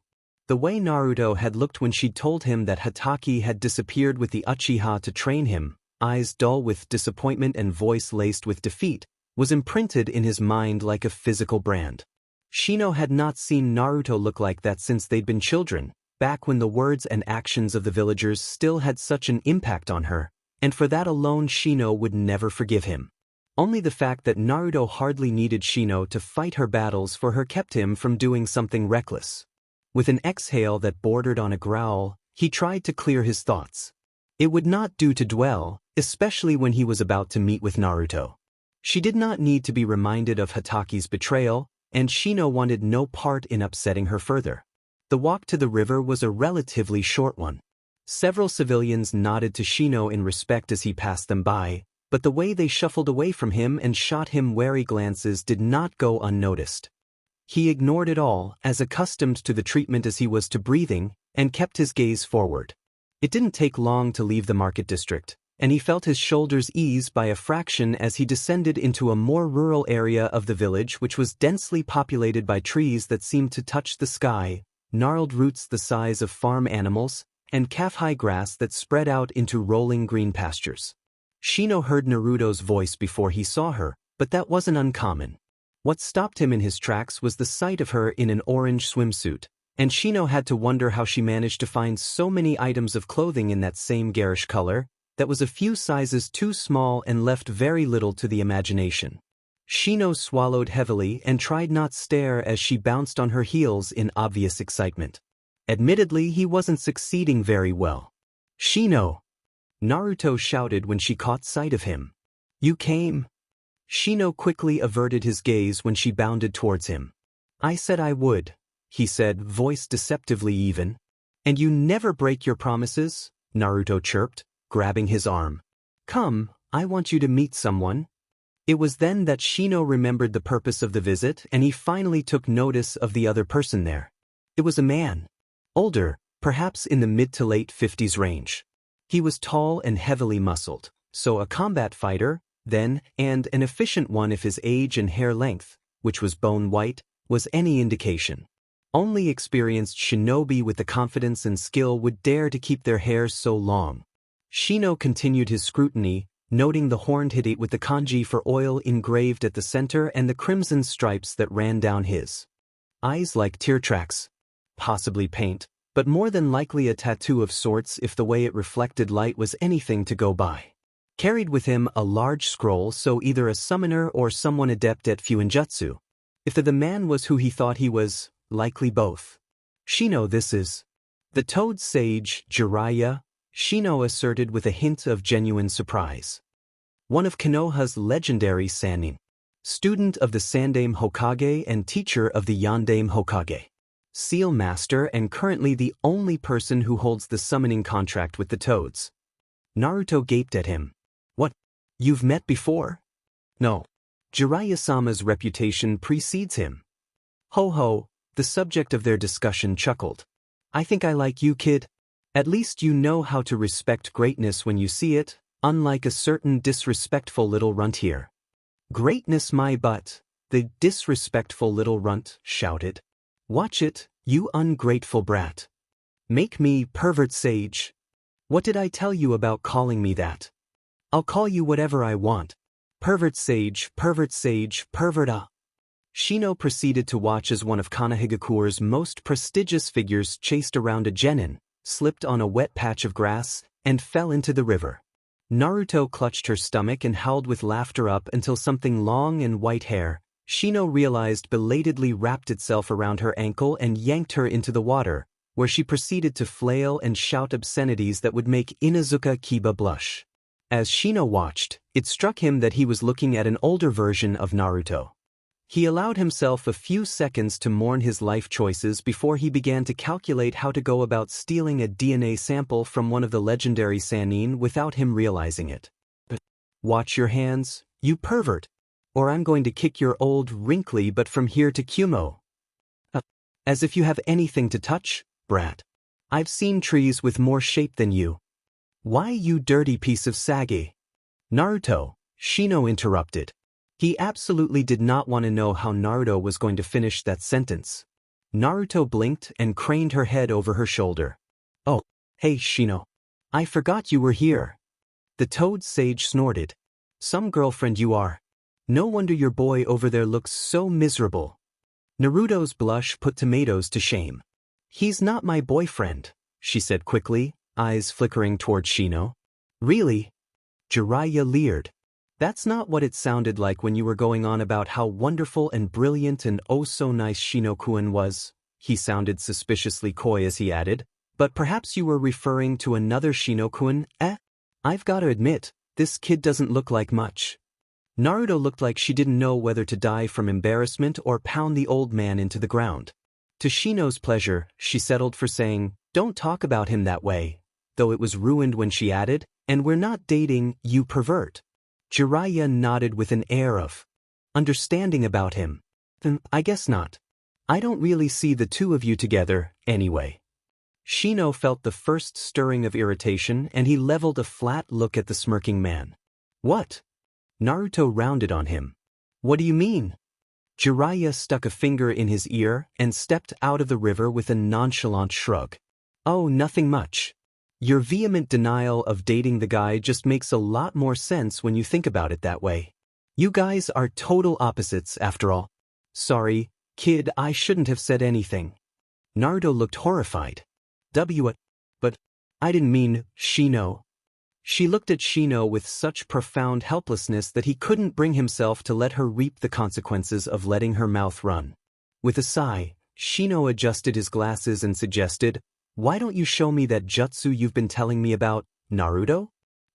The way Naruto had looked when she'd told him that Hatake had disappeared with the Uchiha to train him, eyes dull with disappointment and voice laced with defeat, was imprinted in his mind like a physical brand. Shino had not seen Naruto look like that since they'd been children, back when the words and actions of the villagers still had such an impact on her, and for that alone Shino would never forgive him. Only the fact that Naruto hardly needed Shino to fight her battles for her kept him from doing something reckless. With an exhale that bordered on a growl, he tried to clear his thoughts. It would not do to dwell, especially when he was about to meet with Naruto. She did not need to be reminded of Hatake's betrayal, and Shino wanted no part in upsetting her further. The walk to the river was a relatively short one. Several civilians nodded to Shino in respect as he passed them by, but the way they shuffled away from him and shot him wary glances did not go unnoticed. He ignored it all, as accustomed to the treatment as he was to breathing, and kept his gaze forward. It didn't take long to leave the market district, and he felt his shoulders ease by a fraction as he descended into a more rural area of the village which was densely populated by trees that seemed to touch the sky, gnarled roots the size of farm animals, and calf-high grass that spread out into rolling green pastures. Shino heard Naruto's voice before he saw her, but that wasn't uncommon. What stopped him in his tracks was the sight of her in an orange swimsuit, and Shino had to wonder how she managed to find so many items of clothing in that same garish color, that was a few sizes too small and left very little to the imagination. Shino swallowed heavily and tried not stare as she bounced on her heels in obvious excitement. Admittedly, he wasn't succeeding very well. "Shino!" Naruto shouted when she caught sight of him. "You came?" Shino quickly averted his gaze when she bounded towards him. "I said I would," he said, voice deceptively even. "And you never break your promises?" Naruto chirped, grabbing his arm. "Come, I want you to meet someone." It was then that Shino remembered the purpose of the visit and he finally took notice of the other person there. It was a man. Older, perhaps in the mid to late 50s range. He was tall and heavily muscled, so a combat fighter, then, and an efficient one if his age and hair length, which was bone white, was any indication. Only experienced shinobi with the confidence and skill would dare to keep their hair so long. Shino continued his scrutiny, noting the horned hide with the kanji for oil engraved at the center and the crimson stripes that ran down his eyes like tear tracks. Possibly paint, but more than likely a tattoo of sorts if the way it reflected light was anything to go by. Carried with him a large scroll, so either a summoner or someone adept at fuinjutsu. If the man was who he thought he was, likely both. "Shino, this is the Toad Sage, Jiraiya," Shino asserted with a hint of genuine surprise. "One of Konoha's legendary Sannin. Student of the Sandaime Hokage and teacher of the Yondaime Hokage. Seal Master and currently the only person who holds the summoning contract with the Toads." Naruto gaped at him. "What? You've met before?" "No. Jiraiya-sama's reputation precedes him." Ho ho, the subject of their discussion chuckled. "I think I like you, kid. At least you know how to respect greatness when you see it, unlike a certain disrespectful little runt here." "Greatness my butt," the disrespectful little runt shouted. "Watch it, you ungrateful brat. Make me pervert sage. What did I tell you about calling me that? I'll call you whatever I want. Pervert sage, pervert sage, perverta." Shino proceeded to watch as one of Konohagakure's most prestigious figures chased around a genin, slipped on a wet patch of grass, and fell into the river. Naruto clutched her stomach and howled with laughter up until something long and white hair, Shino realized belatedly wrapped itself around her ankle and yanked her into the water, where she proceeded to flail and shout obscenities that would make Inuzuka Kiba blush. As Shino watched, it struck him that he was looking at an older version of Naruto. He allowed himself a few seconds to mourn his life choices before he began to calculate how to go about stealing a DNA sample from one of the legendary Sannin without him realizing it. "But watch your hands, you pervert, or I'm going to kick your old wrinkly butt from here to Kumo." As if you have anything to touch, brat. I've seen trees with more shape than you. Why, you dirty piece of sage? Naruto, Shino interrupted. He absolutely did not want to know how Naruto was going to finish that sentence. Naruto blinked and craned her head over her shoulder. Oh, hey Shino. I forgot you were here. The toad sage snorted. Some girlfriend you are. No wonder your boy over there looks so miserable. Naruto's blush put tomatoes to shame. He's not my boyfriend, she said quickly, eyes flickering toward Shino. Really? Jiraiya leered. That's not what it sounded like when you were going on about how wonderful and brilliant and oh so nice Shino-kun was. He sounded suspiciously coy as he added, but perhaps you were referring to another Shino-kun, eh? I've got to admit, this kid doesn't look like much. Naruto looked like she didn't know whether to die from embarrassment or pound the old man into the ground. To Shino's pleasure, she settled for saying, don't talk about him that way, though it was ruined when she added, and we're not dating, you pervert. Jiraiya nodded with an air of understanding about him. I guess not. I don't really see the two of you together, anyway. Shino felt the first stirring of irritation and he leveled a flat look at the smirking man. What? Naruto rounded on him. What do you mean? Jiraiya stuck a finger in his ear and stepped out of the river with a nonchalant shrug. Oh, nothing much. Your vehement denial of dating the guy just makes a lot more sense when you think about it that way. You guys are total opposites, after all. Sorry, kid, I shouldn't have said anything. Naruto looked horrified. But I didn't mean, Shino. She looked at Shino with such profound helplessness that he couldn't bring himself to let her reap the consequences of letting her mouth run. With a sigh, Shino adjusted his glasses and suggested, why don't you show me that jutsu you've been telling me about, Naruto?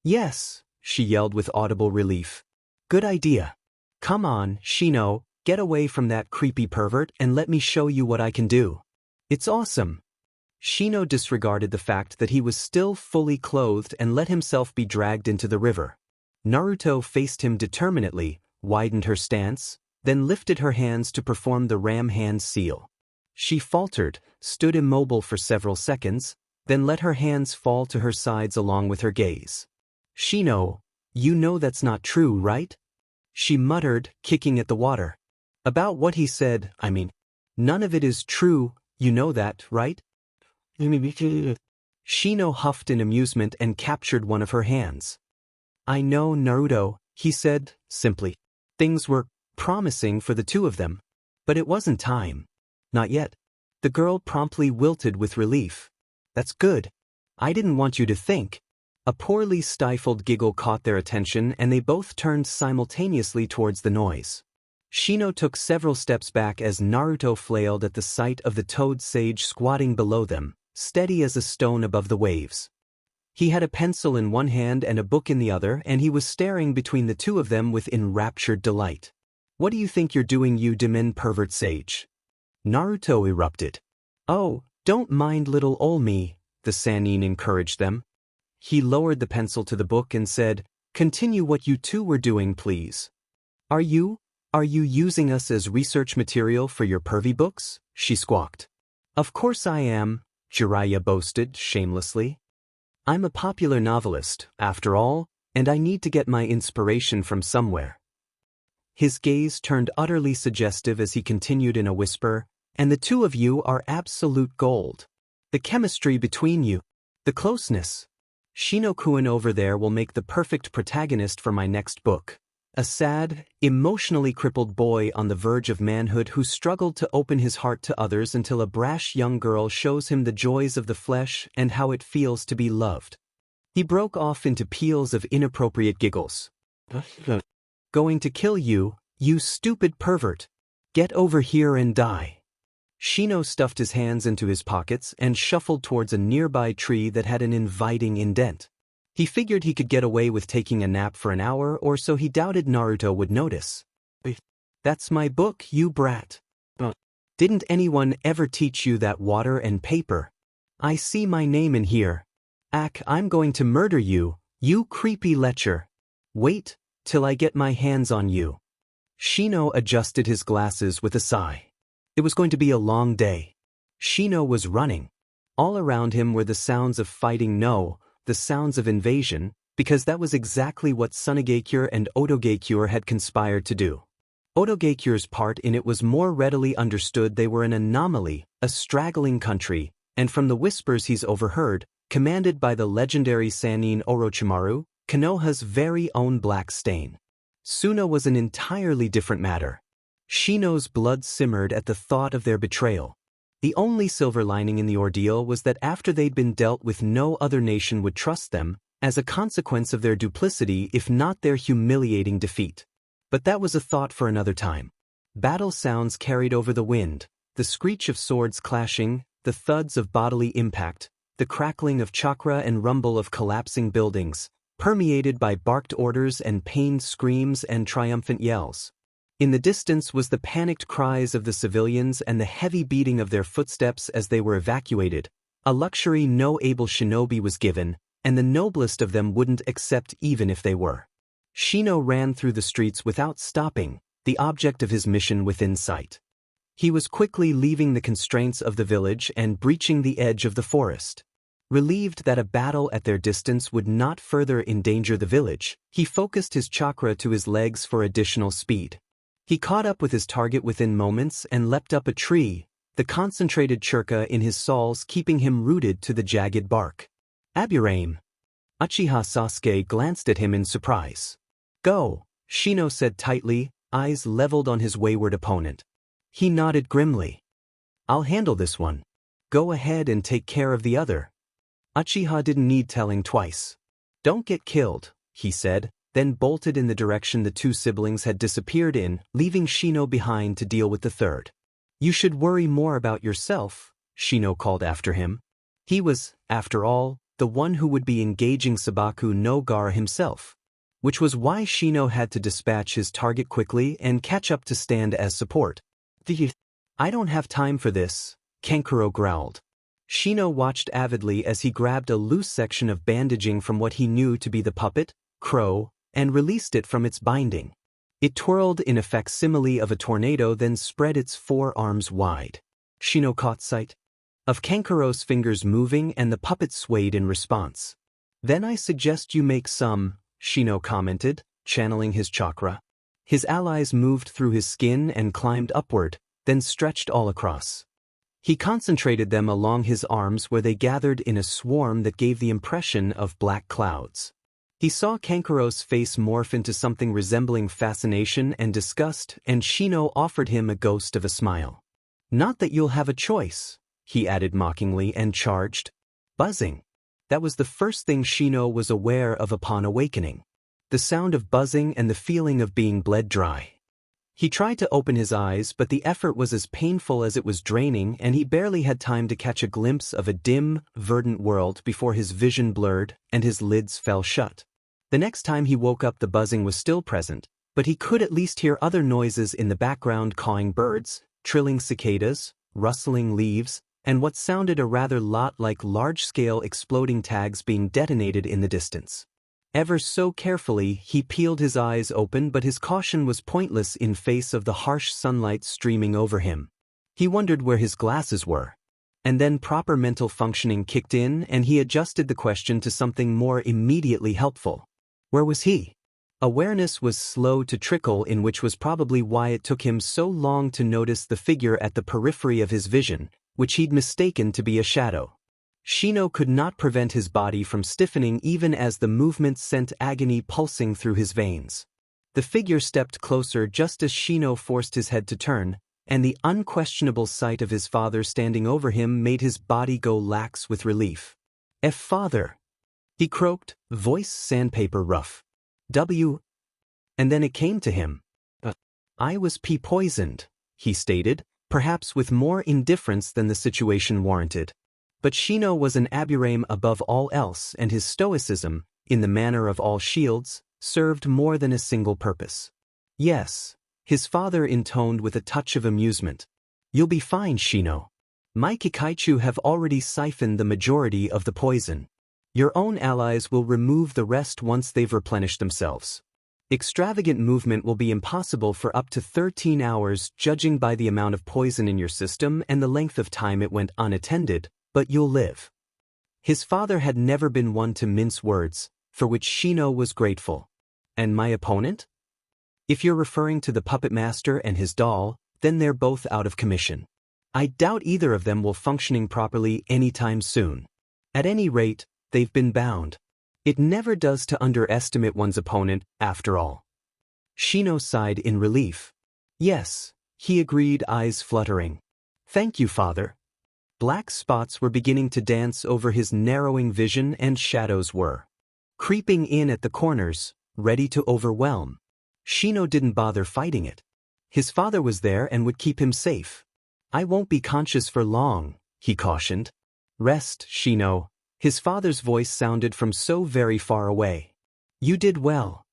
Yes, she yelled with audible relief. Good idea. Come on, Shino, get away from that creepy pervert and let me show you what I can do. It's awesome. Shino disregarded the fact that he was still fully clothed and let himself be dragged into the river. Naruto faced him determinedly, widened her stance, then lifted her hands to perform the ram hand seal. She faltered, stood immobile for several seconds, then let her hands fall to her sides along with her gaze. Shino, you know that's not true, right? She muttered, kicking at the water. About what he said, I mean. None of it is true, you know that, right? Shino huffed in amusement and captured one of her hands. I know, Naruto, he said, simply. Things were promising for the two of them. But it wasn't time. Not yet. The girl promptly wilted with relief. That's good. I didn't want you to think. A poorly stifled giggle caught their attention and they both turned simultaneously towards the noise. Shino took several steps back as Naruto flailed at the sight of the toad sage squatting below them, steady as a stone above the waves. He had a pencil in one hand and a book in the other, and he was staring between the two of them with enraptured delight. What do you think you're doing, you demon pervert sage? Naruto erupted. Oh, don't mind little ol' me, the Sannin encouraged them. He lowered the pencil to the book and said, continue what you two were doing, please. Are you using us as research material for your pervy books? She squawked. Of course I am, Jiraiya boasted shamelessly. I'm a popular novelist, after all, and I need to get my inspiration from somewhere. His gaze turned utterly suggestive as he continued in a whisper, and the two of you are absolute gold. The chemistry between you, the closeness. Shino-kun over there will make the perfect protagonist for my next book. A sad, emotionally crippled boy on the verge of manhood who struggled to open his heart to others until a brash young girl shows him the joys of the flesh and how it feels to be loved. He broke off into peals of inappropriate giggles. Going to kill you, you stupid pervert. Get over here and die. Shino stuffed his hands into his pockets and shuffled towards a nearby tree that had an inviting indent. He figured he could get away with taking a nap for an hour or so. He doubted Naruto would notice. That's my book, you brat. Didn't anyone ever teach you that water and paper? I see my name in here. I'm going to murder you, you creepy lecher. Wait till I get my hands on you. Shino adjusted his glasses with a sigh. It was going to be a long day. Shino was running. All around him were the sounds of fighting, no, the sounds of invasion, because that was exactly what Tsunegekure and Otogekure had conspired to do. Otogekyure's part in it was more readily understood. They were an anomaly, a straggling country, and from the whispers he's overheard, commanded by the legendary Sannin Orochimaru, Konoha's very own Black Stain. Suna was an entirely different matter. Shino's blood simmered at the thought of their betrayal. The only silver lining in the ordeal was that after they'd been dealt with, no other nation would trust them, as a consequence of their duplicity if not their humiliating defeat. But that was a thought for another time. Battle sounds carried over the wind, the screech of swords clashing, the thuds of bodily impact, the crackling of chakra and rumble of collapsing buildings, permeated by barked orders and pained screams and triumphant yells. In the distance was the panicked cries of the civilians and the heavy beating of their footsteps as they were evacuated, a luxury no able shinobi was given, and the noblest of them wouldn't accept even if they were. Shino ran through the streets without stopping, the object of his mission within sight. He was quickly leaving the constraints of the village and breaching the edge of the forest. Relieved that a battle at their distance would not further endanger the village, he focused his chakra to his legs for additional speed. He caught up with his target within moments and leapt up a tree, the concentrated chakra in his soles keeping him rooted to the jagged bark. Aburame. Uchiha Sasuke glanced at him in surprise. Go, Shino said tightly, eyes leveled on his wayward opponent. He nodded grimly. I'll handle this one. Go ahead and take care of the other. Uchiha didn't need telling twice. Don't get killed, he said, then bolted in the direction the two siblings had disappeared in, leaving Shino behind to deal with the third. You should worry more about yourself, Shino called after him. He was, after all, the one who would be engaging Sabaku no Gara himself. Which was why Shino had to dispatch his target quickly and catch up to stand as support. I don't have time for this, Kankuro growled. Shino watched avidly as he grabbed a loose section of bandaging from what he knew to be the puppet, Crow, and released it from its binding. It twirled in a facsimile of a tornado, then spread its forearms wide. Shino caught sight of Kankuro's fingers moving and the puppet swayed in response. Then I suggest you make some, Shino commented, channeling his chakra. His allies moved through his skin and climbed upward, then stretched all across. He concentrated them along his arms where they gathered in a swarm that gave the impression of black clouds. He saw Kankuro's face morph into something resembling fascination and disgust, and Shino offered him a ghost of a smile. Not that you'll have a choice, he added mockingly and charged. Buzzing. That was the first thing Shino was aware of upon awakening. The sound of buzzing and the feeling of being bled dry. He tried to open his eyes, but the effort was as painful as it was draining, and he barely had time to catch a glimpse of a dim, verdant world before his vision blurred and his lids fell shut. The next time he woke up, the buzzing was still present, but he could at least hear other noises in the background: cawing birds, trilling cicadas, rustling leaves, and what sounded a rather lot like large-scale exploding tags being detonated in the distance. Ever so carefully, he peeled his eyes open, but his caution was pointless in face of the harsh sunlight streaming over him. He wondered where his glasses were. And then proper mental functioning kicked in, and he adjusted the question to something more immediately helpful. Where was he? Awareness was slow to trickle in, which was probably why it took him so long to notice the figure at the periphery of his vision, which he'd mistaken to be a shadow. Shino could not prevent his body from stiffening even as the movement sent agony pulsing through his veins. The figure stepped closer just as Shino forced his head to turn, and the unquestionable sight of his father standing over him made his body go lax with relief. Father, he croaked, voice sandpaper rough. And then it came to him. I was poisoned, he stated, perhaps with more indifference than the situation warranted. But Shino was an Aburame above all else, and his stoicism, in the manner of all shields, served more than a single purpose. Yes, his father intoned with a touch of amusement. You'll be fine, Shino. My Kikaichu have already siphoned the majority of the poison. Your own allies will remove the rest once they've replenished themselves. Extravagant movement will be impossible for up to 13 hours judging by the amount of poison in your system and the length of time it went unattended, but you'll live. His father had never been one to mince words, for which Shino was grateful. And my opponent? If you're referring to the puppet master and his doll, then they're both out of commission. I doubt either of them will functioning properly anytime soon. At any rate, they've been bound. It never does to underestimate one's opponent, after all. Shino sighed in relief. Yes, he agreed, eyes fluttering. Thank you, father. Black spots were beginning to dance over his narrowing vision and shadows were creeping in at the corners, ready to overwhelm. Shino didn't bother fighting it. His father was there and would keep him safe. I won't be conscious for long, he cautioned. Rest, Shino. His father's voice sounded from so very far away. You did well.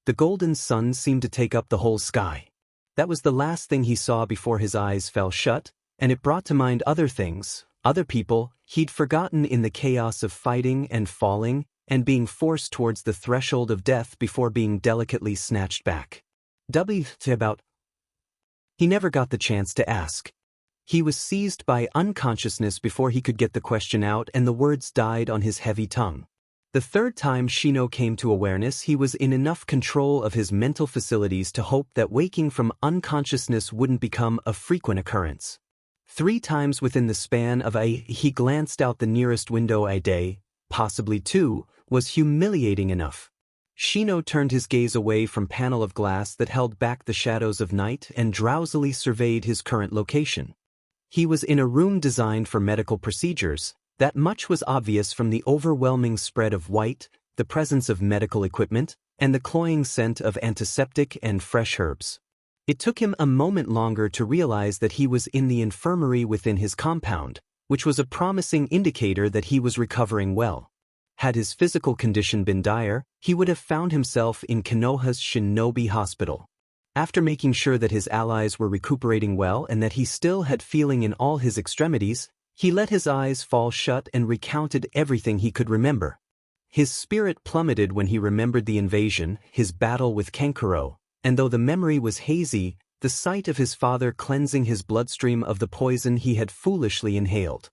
The golden sun seemed to take up the whole sky. That was the last thing he saw before his eyes fell shut, and it brought to mind other things, other people he'd forgotten in the chaos of fighting and falling and being forced towards the threshold of death before being delicately snatched back. About. He never got the chance to ask. He was seized by unconsciousness before he could get the question out and the words died on his heavy tongue. The third time Shino came to awareness, he was in enough control of his mental facilities to hope that waking from unconsciousness wouldn't become a frequent occurrence. 3 times within the span of he glanced out the nearest window a day, possibly 2, was humiliating enough. Shino turned his gaze away from panel of glass that held back the shadows of night and drowsily surveyed his current location. He was in a room designed for medical procedures. That much was obvious from the overwhelming spread of white, the presence of medical equipment, and the cloying scent of antiseptic and fresh herbs. It took him a moment longer to realize that he was in the infirmary within his compound, which was a promising indicator that he was recovering well. Had his physical condition been dire, he would have found himself in Konoha's Shinobi Hospital. After making sure that his allies were recuperating well and that he still had feeling in all his extremities, he let his eyes fall shut and recounted everything he could remember. His spirit plummeted when he remembered the invasion, his battle with Kankuro, and though the memory was hazy, the sight of his father cleansing his bloodstream of the poison he had foolishly inhaled.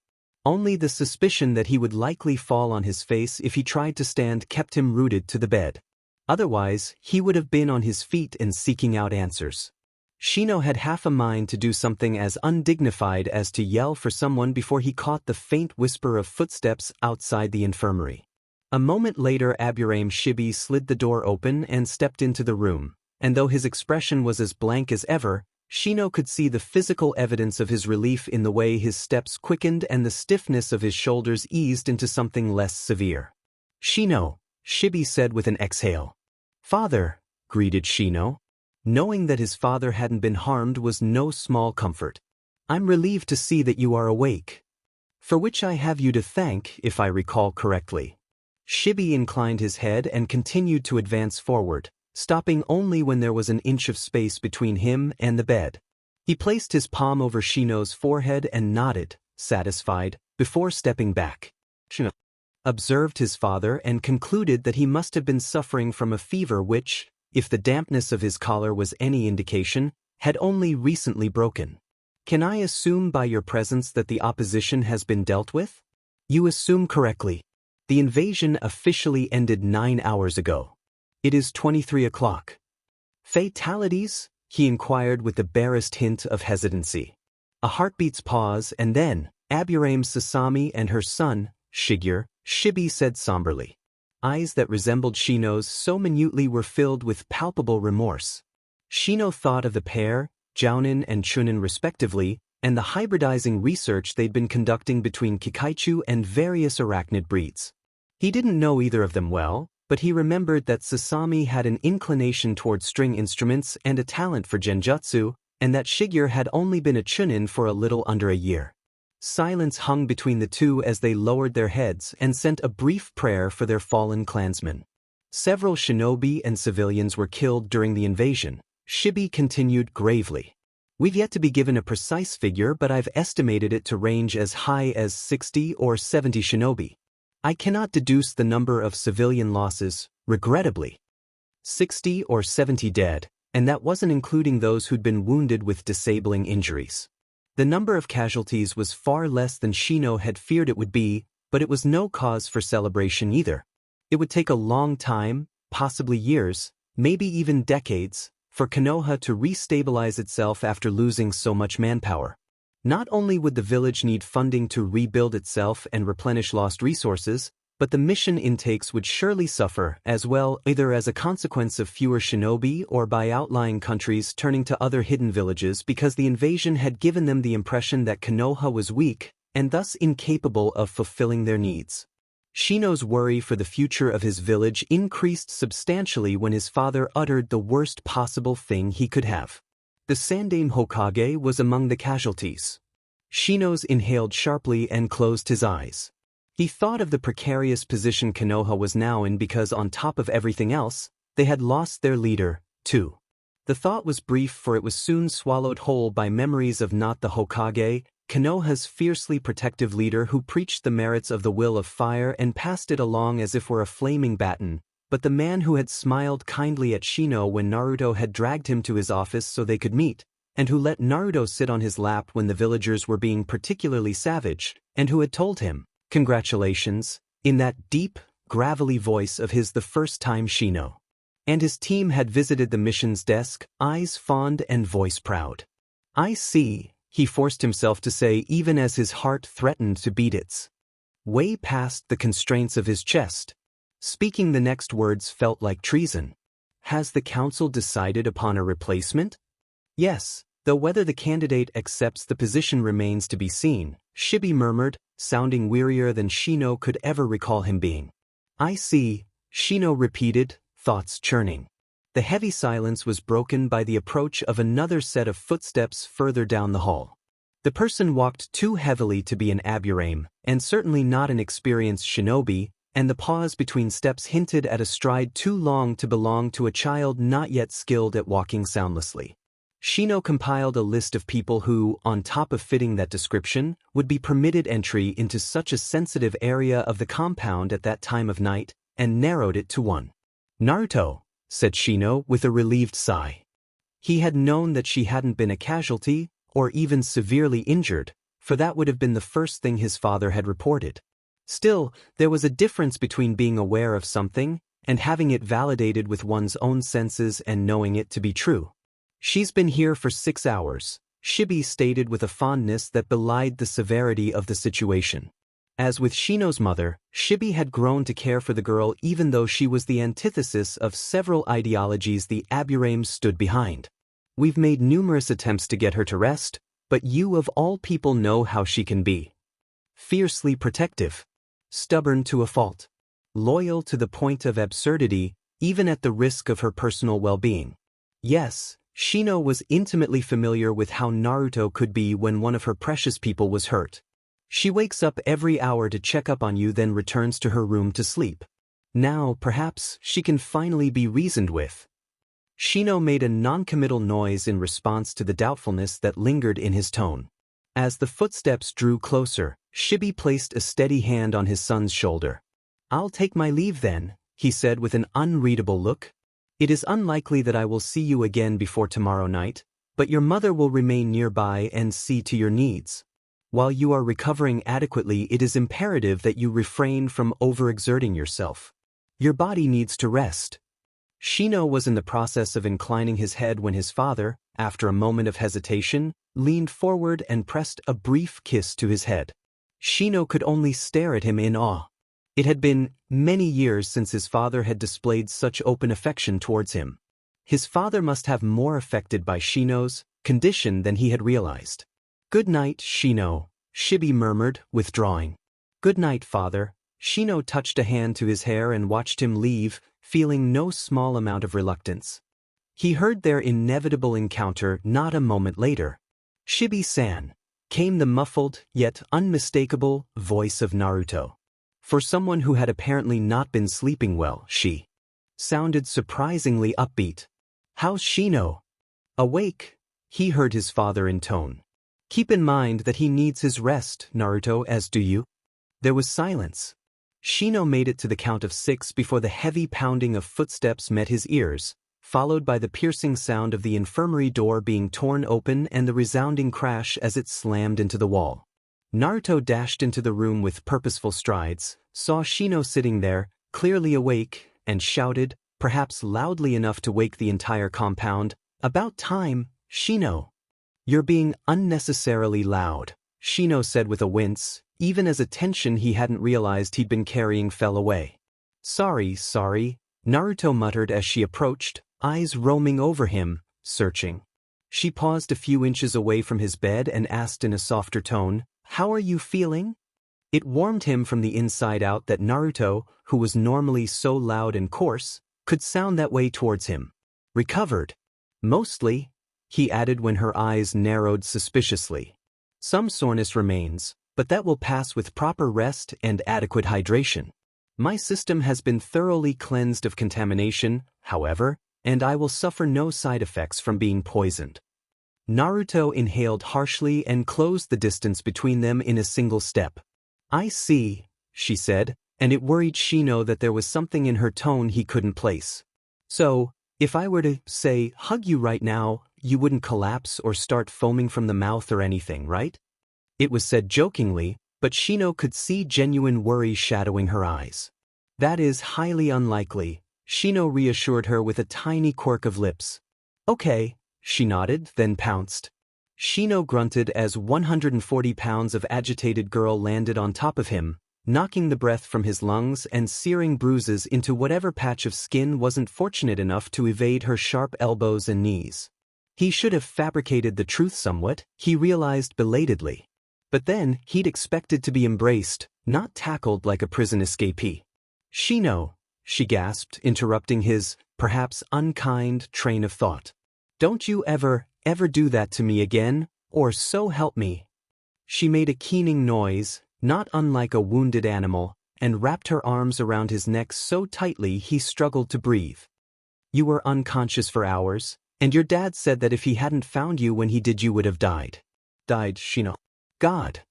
Only the suspicion that he would likely fall on his face if he tried to stand kept him rooted to the bed. Otherwise, he would have been on his feet and seeking out answers. Shino had half a mind to do something as undignified as to yell for someone before he caught the faint whisper of footsteps outside the infirmary. A moment later, Aburame Shino slid the door open and stepped into the room, and though his expression was as blank as ever, Shino could see the physical evidence of his relief in the way his steps quickened and the stiffness of his shoulders eased into something less severe. Shino, Shino said with an exhale. Father, greeted Shino. Knowing that his father hadn't been harmed was no small comfort. I'm relieved to see that you are awake. For which I have you to thank, if I recall correctly. Shino inclined his head and continued to advance forward, stopping only when there was an inch of space between him and the bed. He placed his palm over Shino's forehead and nodded, satisfied, before stepping back. Shino observed his father and concluded that he must have been suffering from a fever which, if the dampness of his collar was any indication, had only recently broken. Can I assume by your presence that the opposition has been dealt with? You assume correctly. The invasion officially ended 9 hours ago. It is 23 o'clock. Fatalities? He inquired with the barest hint of hesitancy. A heartbeat's pause and then, Aburame Sasami and her son, Shino said somberly. Eyes that resembled Shino's so minutely were filled with palpable remorse. Shino thought of the pair, Jounin and Chunin respectively, and the hybridizing research they'd been conducting between Kikaichu and various arachnid breeds. He didn't know either of them well, but he remembered that Sasami had an inclination toward string instruments and a talent for genjutsu, and that Shino had only been a Chunin for a little under a year. Silence hung between the two as they lowered their heads and sent a brief prayer for their fallen clansmen. Several shinobi and civilians were killed during the invasion. Shino continued gravely. We've yet to be given a precise figure, but I've estimated it to range as high as 60 or 70 shinobi. I cannot deduce the number of civilian losses, regrettably. 60 or 70 dead, and that wasn't including those who'd been wounded with disabling injuries. The number of casualties was far less than Shino had feared it would be, but it was no cause for celebration either. It would take a long time, possibly years, maybe even decades, for Konoha to restabilize itself after losing so much manpower. Not only would the village need funding to rebuild itself and replenish lost resources, but the mission intakes would surely suffer as well, either as a consequence of fewer shinobi or by outlying countries turning to other hidden villages because the invasion had given them the impression that Konoha was weak and thus incapable of fulfilling their needs. Shino's worry for the future of his village increased substantially when his father uttered the worst possible thing he could have. The Sandaime Hokage was among the casualties. Shino's inhaled sharply and closed his eyes. He thought of the precarious position Konoha was now in because on top of everything else, they had lost their leader, too. The thought was brief for it was soon swallowed whole by memories of not the Hokage, Konoha's fiercely protective leader who preached the merits of the will of fire and passed it along as if were a flaming baton, but the man who had smiled kindly at Shino when Naruto had dragged him to his office so they could meet, and who let Naruto sit on his lap when the villagers were being particularly savage, and who had told him, "Congratulations," in that deep, gravelly voice of his the first time Shino and his team had visited the mission's desk, eyes fond and voice proud. "I see," he forced himself to say even as his heart threatened to beat its way past the constraints of his chest. Speaking the next words felt like treason. "Has the council decided upon a replacement?" "Yes, though whether the candidate accepts the position remains to be seen," Shibi murmured, sounding wearier than Shino could ever recall him being. "I see," Shino repeated, thoughts churning. The heavy silence was broken by the approach of another set of footsteps further down the hall. The person walked too heavily to be an Aburame, and certainly not an experienced shinobi, and the pause between steps hinted at a stride too long to belong to a child not yet skilled at walking soundlessly. Shino compiled a list of people who, on top of fitting that description, would be permitted entry into such a sensitive area of the compound at that time of night, and narrowed it to one. "Naruto," said Shino with a relieved sigh. He had known that she hadn't been a casualty, or even severely injured, for that would have been the first thing his father had reported. Still, there was a difference between being aware of something and having it validated with one's own senses and knowing it to be true. "She's been here for 6 hours, Shibi stated with a fondness that belied the severity of the situation. As with Shino's mother, Shibi had grown to care for the girl even though she was the antithesis of several ideologies the Aburames stood behind. "We've made numerous attempts to get her to rest, but you of all people know how she can be. Fiercely protective. Stubborn to a fault. Loyal to the point of absurdity, even at the risk of her personal well-being." Yes, Shino was intimately familiar with how Naruto could be when one of her precious people was hurt. "She wakes up every hour to check up on you then returns to her room to sleep. Now, perhaps, she can finally be reasoned with." Shino made a non-committal noise in response to the doubtfulness that lingered in his tone. As the footsteps drew closer, Shibi placed a steady hand on his son's shoulder. "I'll take my leave then," he said with an unreadable look. "It is unlikely that I will see you again before tomorrow night, but your mother will remain nearby and see to your needs. While you are recovering adequately, it is imperative that you refrain from overexerting yourself. Your body needs to rest." Shino was in the process of inclining his head when his father, after a moment of hesitation, leaned forward and pressed a brief kiss to his head. Shino could only stare at him in awe. It had been many years since his father had displayed such open affection towards him. His father must have more affected by Shino's condition than he had realized. "Good night, Shino," Shibi murmured, withdrawing. "Good night, father." Shino touched a hand to his hair and watched him leave, feeling no small amount of reluctance. He heard their inevitable encounter not a moment later. "Shibi-san," came the muffled, yet unmistakable, voice of Naruto. For someone who had apparently not been sleeping well, she sounded surprisingly upbeat. "How's Shino?" "Awake," he heard his father intone. "Keep in mind that he needs his rest, Naruto, as do you." There was silence. Shino made it to the count of 6 before the heavy pounding of footsteps met his ears, followed by the piercing sound of the infirmary door being torn open and the resounding crash as it slammed into the wall. Naruto dashed into the room with purposeful strides, saw Shino sitting there, clearly awake, and shouted, perhaps loudly enough to wake the entire compound, "About time, Shino!" "You're being unnecessarily loud," Shino said with a wince, even as a tension he hadn't realized he'd been carrying fell away. Sorry, Naruto muttered as she approached, eyes roaming over him, searching. She paused a few inches away from his bed and asked in a softer tone, "How are you feeling?" It warmed him from the inside out that Naruto, who was normally so loud and coarse, could sound that way towards him. "Recovered. Mostly," he added when her eyes narrowed suspiciously. "Some soreness remains, but that will pass with proper rest and adequate hydration. My system has been thoroughly cleansed of contamination, however, and I will suffer no side effects from being poisoned." Naruto inhaled harshly and closed the distance between them in a single step. "I see," she said, and it worried Shino that there was something in her tone he couldn't place. "So, if I were to, say, hug you right now, you wouldn't collapse or start foaming from the mouth or anything, right?" It was said jokingly, but Shino could see genuine worry shadowing her eyes. "That is highly unlikely," Shino reassured her with a tiny quirk of lips. "Okay," she nodded, then pounced. Shino grunted as 140 pounds of agitated girl landed on top of him, knocking the breath from his lungs and searing bruises into whatever patch of skin wasn't fortunate enough to evade her sharp elbows and knees. He should have fabricated the truth somewhat, he realized belatedly. But then, he'd expected to be embraced, not tackled like a prison escapee. "Shino," she gasped, interrupting his, perhaps unkind, train of thought. "Don't you ever do that to me again, or so help me." She made a keening noise, not unlike a wounded animal, and wrapped her arms around his neck so tightly he struggled to breathe. "You were unconscious for hours, and your dad said that if he hadn't found you when he did you would have died." "Died, Shino." "God.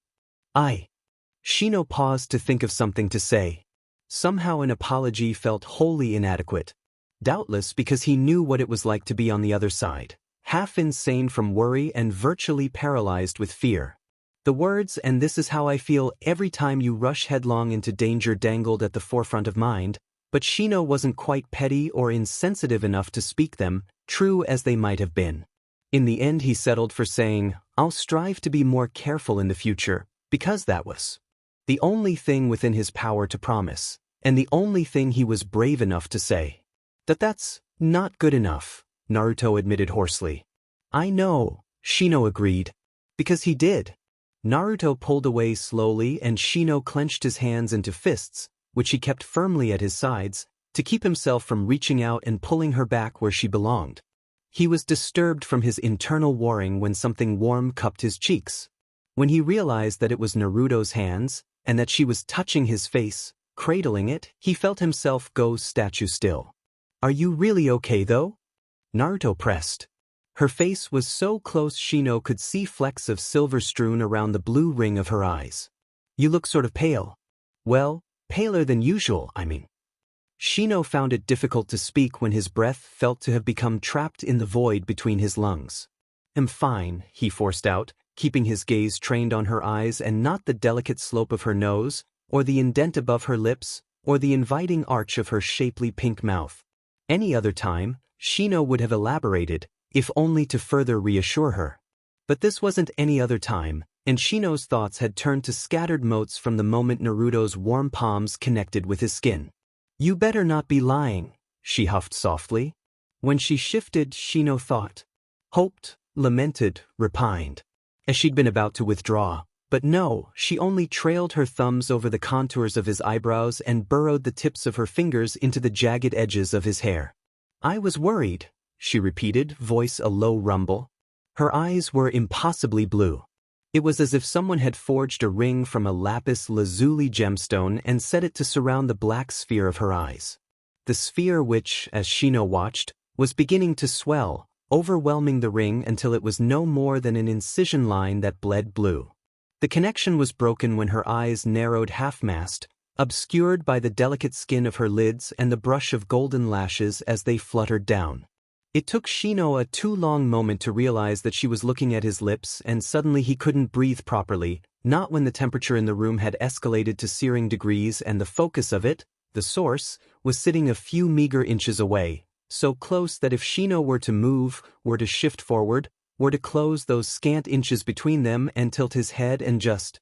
Shino paused to think of something to say. Somehow an apology felt wholly inadequate. Doubtless because he knew what it was like to be on the other side, half insane from worry and virtually paralyzed with fear. The words "and this is how I feel every time you rush headlong into danger" dangled at the forefront of mind, but Shino wasn't quite petty or insensitive enough to speak them, true as they might have been. In the end he settled for saying, "I'll strive to be more careful in the future," because that was the only thing within his power to promise, and the only thing he was brave enough to say. That's not good enough," Naruto admitted hoarsely. "I know," Shino agreed. "Because he did." Naruto pulled away slowly and Shino clenched his hands into fists, which he kept firmly at his sides, to keep himself from reaching out and pulling her back where she belonged. He was disturbed from his internal warring when something warm cupped his cheeks. When he realized that it was Naruto's hands, and that she was touching his face, cradling it, he felt himself go statue still. "Are you really okay though?" Naruto pressed. Her face was so close Shino could see flecks of silver strewn around the blue ring of her eyes. "You look sort of pale." "Well, paler than usual, I mean." Shino found it difficult to speak when his breath felt to have become trapped in the void between his lungs. "I'm fine," he forced out, keeping his gaze trained on her eyes and not the delicate slope of her nose, or the indent above her lips, or the inviting arch of her shapely pink mouth. Any other time, Shino would have elaborated, if only to further reassure her. But this wasn't any other time, and Shino's thoughts had turned to scattered motes from the moment Naruto's warm palms connected with his skin. "You better not be lying," she huffed softly. When she shifted, Shino thought, hoped, lamented, repined. As she'd been about to withdraw, but no, she only trailed her thumbs over the contours of his eyebrows and burrowed the tips of her fingers into the jagged edges of his hair. "I was worried," she repeated, voice a low rumble. Her eyes were impossibly blue. It was as if someone had forged a ring from a lapis lazuli gemstone and set it to surround the black sphere of her eyes. The sphere which, as Shino watched, was beginning to swell, overwhelming the ring until it was no more than an incision line that bled blue. The connection was broken when her eyes narrowed half-mast, obscured by the delicate skin of her lids and the brush of golden lashes as they fluttered down. It took Shino a too long moment to realize that she was looking at his lips, and suddenly he couldn't breathe properly, not when the temperature in the room had escalated to searing degrees and the focus of it, the source, was sitting a few meager inches away, so close that if Shino were to move, were to shift forward, were to close those scant inches between them and tilt his head and just.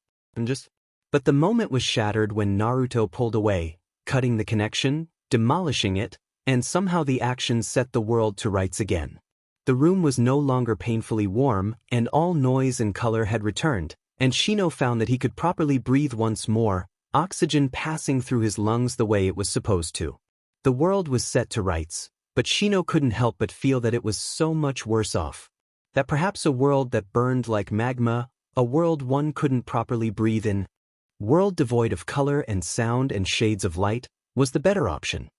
But the moment was shattered when Naruto pulled away, cutting the connection, demolishing it, and somehow the action set the world to rights again. The room was no longer painfully warm, and all noise and color had returned, and Shino found that he could properly breathe once more, oxygen passing through his lungs the way it was supposed to. The world was set to rights, but Shino couldn't help but feel that it was so much worse off. That perhaps a world that burned like magma, a world one couldn't properly breathe in, world devoid of color and sound and shades of light, was the better option.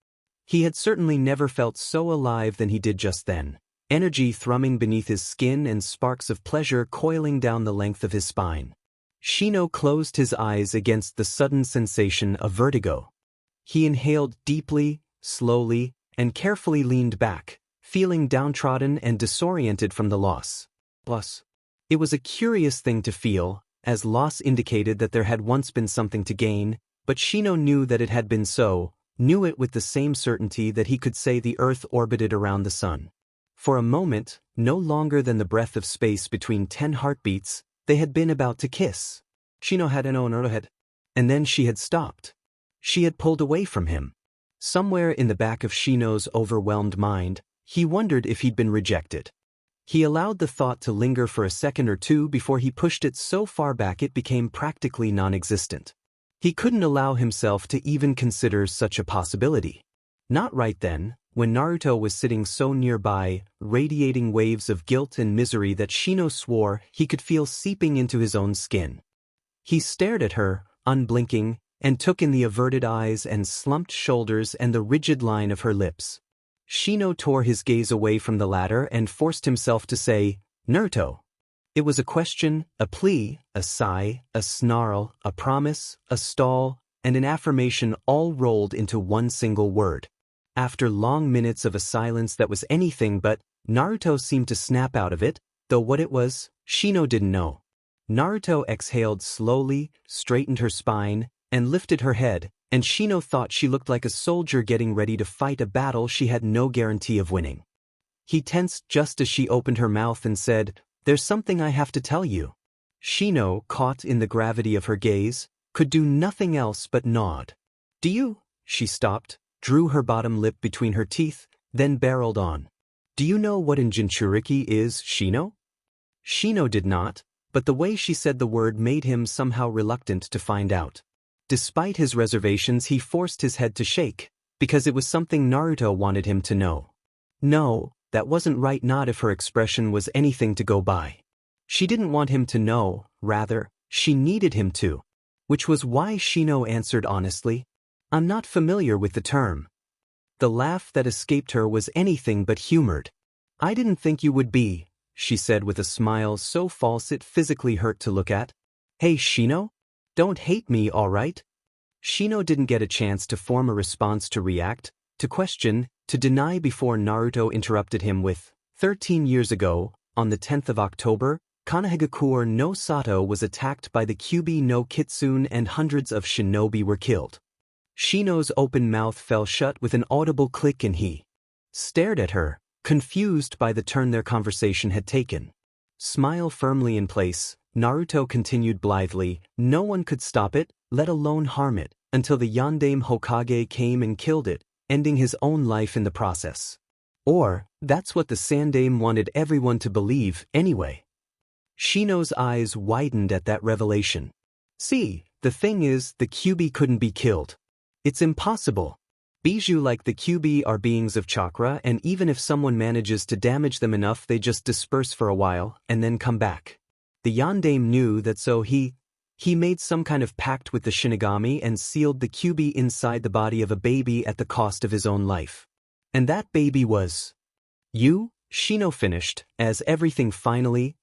He had certainly never felt so alive than he did just then, energy thrumming beneath his skin and sparks of pleasure coiling down the length of his spine. Shino closed his eyes against the sudden sensation of vertigo. He inhaled deeply, slowly, and carefully leaned back, feeling downtrodden and disoriented from the loss. Plus, it was a curious thing to feel, as loss indicated that there had once been something to gain, but Shino knew that it had been so, knew it with the same certainty that he could say the earth orbited around the sun. For a moment, no longer than the breath of space between 10 heartbeats, they had been about to kiss. Shino had known her head. And then she had stopped. She had pulled away from him. Somewhere in the back of Shino's overwhelmed mind, he wondered if he'd been rejected. He allowed the thought to linger for a second or two before he pushed it so far back it became practically non-existent. He couldn't allow himself to even consider such a possibility. Not right then, when Naruto was sitting so nearby, radiating waves of guilt and misery that Shino swore he could feel seeping into his own skin. He stared at her, unblinking, and took in the averted eyes and slumped shoulders and the rigid line of her lips. Shino tore his gaze away from the latter and forced himself to say, "Naruto." It was a question, a plea, a sigh, a snarl, a promise, a stall, and an affirmation all rolled into one single word. After long minutes of a silence that was anything but, Naruto seemed to snap out of it, though what it was, Shino didn't know. Naruto exhaled slowly, straightened her spine, and lifted her head, and Shino thought she looked like a soldier getting ready to fight a battle she had no guarantee of winning. He tensed just as she opened her mouth and said, "There's something I have to tell you." Shino, caught in the gravity of her gaze, could do nothing else but nod. "Do you?" She stopped, drew her bottom lip between her teeth, then barreled on. "Do you know what in Jinchuriki is, Shino?" Shino did not, but the way she said the word made him somehow reluctant to find out. Despite his reservations, he forced his head to shake, because it was something Naruto wanted him to know. No, that wasn't right, not if her expression was anything to go by. She didn't want him to know, rather, she needed him to. Which was why Shino answered honestly, "I'm not familiar with the term." The laugh that escaped her was anything but humored. "I didn't think you would be," she said with a smile so false it physically hurt to look at. "Hey Shino? Don't hate me, all right?" Shino didn't get a chance to form a response, to react, to question, to deny before Naruto interrupted him with, 13 years ago, on the 10th of October, Konohagakure no Sato was attacked by the Kyuubi no Kitsune and hundreds of shinobi were killed." Shino's open mouth fell shut with an audible click and he stared at her, confused by the turn their conversation had taken. Smile firmly in place, Naruto continued blithely, "No one could stop it, let alone harm it, until the Yondaime Hokage came and killed it, ending his own life in the process. Or, that's what the Sandaime wanted everyone to believe, anyway." Shino's eyes widened at that revelation. "See, the thing is, the Kyuubi couldn't be killed. It's impossible. Bijou like the Kyuubi are beings of chakra, and even if someone manages to damage them enough they just disperse for a while, and then come back. The Yondaime knew that, so he made some kind of pact with the Shinigami and sealed the Kyuubi inside the body of a baby at the cost of his own life. And that baby was you," Shino finished, as everything finally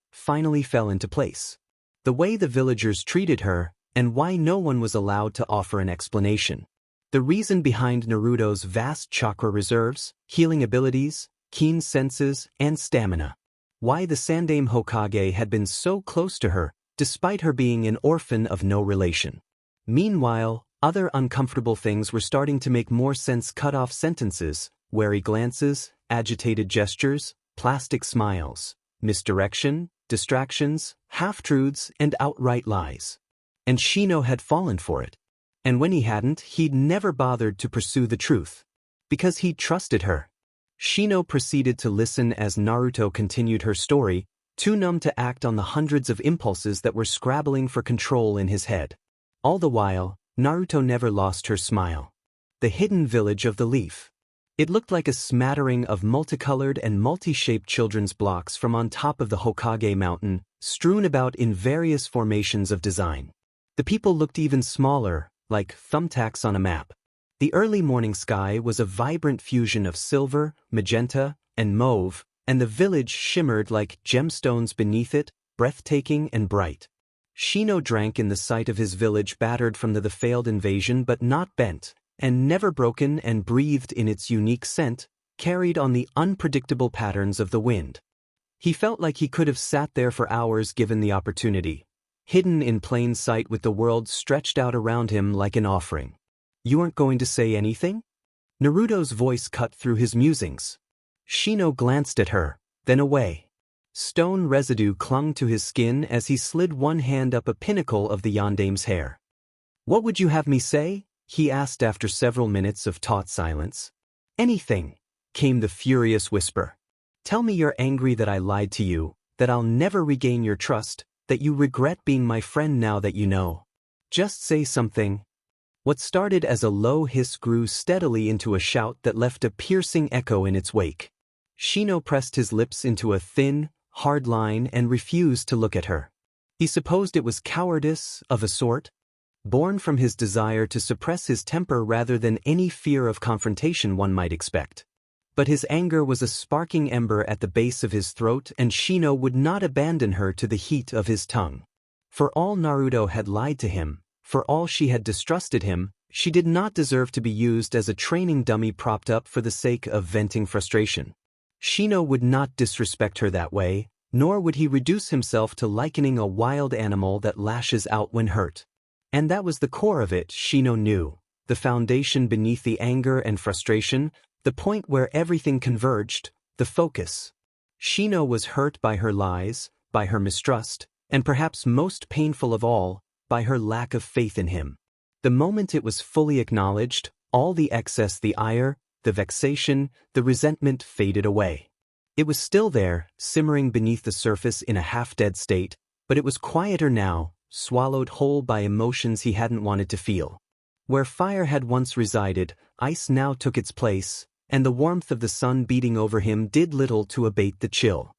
fell into place. The way the villagers treated her, and why no one was allowed to offer an explanation. The reason behind Naruto's vast chakra reserves, healing abilities, keen senses, and stamina. Why the Sandaime Hokage had been so close to her, despite her being an orphan of no relation. Meanwhile, other uncomfortable things were starting to make more sense. Cut-off sentences, wary glances, agitated gestures, plastic smiles, misdirection, distractions, half-truths, and outright lies. And Shino had fallen for it. And when he hadn't, he'd never bothered to pursue the truth. Because he trusted her. Shino proceeded to listen as Naruto continued her story, too numb to act on the hundreds of impulses that were scrabbling for control in his head. All the while, Naruto never lost her smile. The hidden village of the leaf. It looked like a smattering of multicolored and multi-shaped children's blocks from on top of the Hokage mountain, strewn about in various formations of design. The people looked even smaller, like thumbtacks on a map. The early morning sky was a vibrant fusion of silver, magenta, and mauve, and the village shimmered like gemstones beneath it, breathtaking and bright. Shino drank in the sight of his village battered from the failed invasion but not bent, and never broken, and breathed in its unique scent, carried on the unpredictable patterns of the wind. He felt like he could have sat there for hours given the opportunity, hidden in plain sight with the world stretched out around him like an offering. You aren't going to say anything? Naruto's voice cut through his musings. Shino glanced at her, then away. Stone residue clung to his skin as he slid one hand up a pinnacle of the Yandaime's hair. What would you have me say? He asked after several minutes of taut silence. Anything, came the furious whisper. Tell me you're angry that I lied to you, that I'll never regain your trust, that you regret being my friend now that you know. Just say something. What started as a low hiss grew steadily into a shout that left a piercing echo in its wake. Shino pressed his lips into a thin, hard line and refused to look at her. He supposed it was cowardice, of a sort, born from his desire to suppress his temper rather than any fear of confrontation one might expect. But his anger was a sparking ember at the base of his throat, and Shino would not abandon her to the heat of his tongue. For all Naruto had lied to him, for all she had distrusted him, she did not deserve to be used as a training dummy propped up for the sake of venting frustration. Shino would not disrespect her that way, nor would he reduce himself to likening a wild animal that lashes out when hurt. And that was the core of it, Shino knew, the foundation beneath the anger and frustration, the point where everything converged, the focus. Shino was hurt by her lies, by her mistrust, and perhaps most painful of all, by her lack of faith in him. The moment it was fully acknowledged, all the excess, the ire, the vexation, the resentment faded away. It was still there, simmering beneath the surface in a half-dead state, but it was quieter now, swallowed whole by emotions he hadn't wanted to feel. Where fire had once resided, ice now took its place, and the warmth of the sun beating over him did little to abate the chill.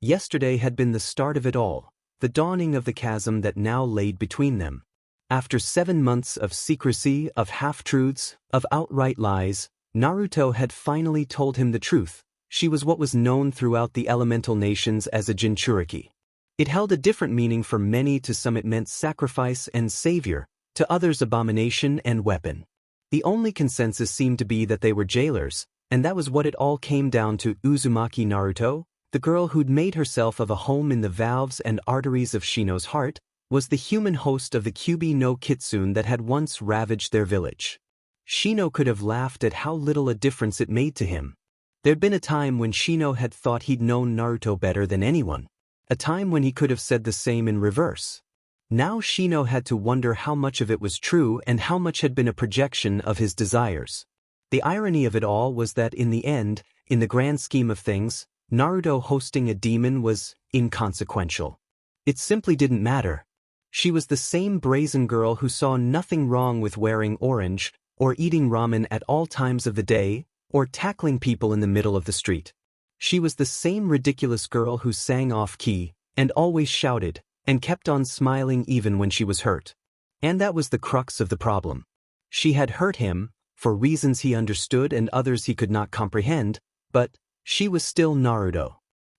Yesterday had been the start of it all, the dawning of the chasm that now laid between them. After 7 months of secrecy, of half-truths, of outright lies, Naruto had finally told him the truth. She was what was known throughout the elemental nations as a Jinchuriki. It held a different meaning for many. To some it meant sacrifice and savior, to others abomination and weapon. The only consensus seemed to be that they were jailers, and that was what it all came down to. Uzumaki Naruto, the girl who'd made herself of a home in the valves and arteries of Shino's heart, was the human host of the Kyubi no Kitsune that had once ravaged their village. Shino could have laughed at how little a difference it made to him. There'd been a time when Shino had thought he'd known Naruto better than anyone. A time when he could have said the same in reverse. Now Shino had to wonder how much of it was true and how much had been a projection of his desires. The irony of it all was that in the end, in the grand scheme of things, Naruto hosting a demon was inconsequential. It simply didn't matter. She was the same brazen girl who saw nothing wrong with wearing orange, or eating ramen at all times of the day, or tackling people in the middle of the street. She was the same ridiculous girl who sang off-key, and always shouted, and kept on smiling even when she was hurt. And that was the crux of the problem. She had hurt him, for reasons he understood and others he could not comprehend, but she was still Naruto.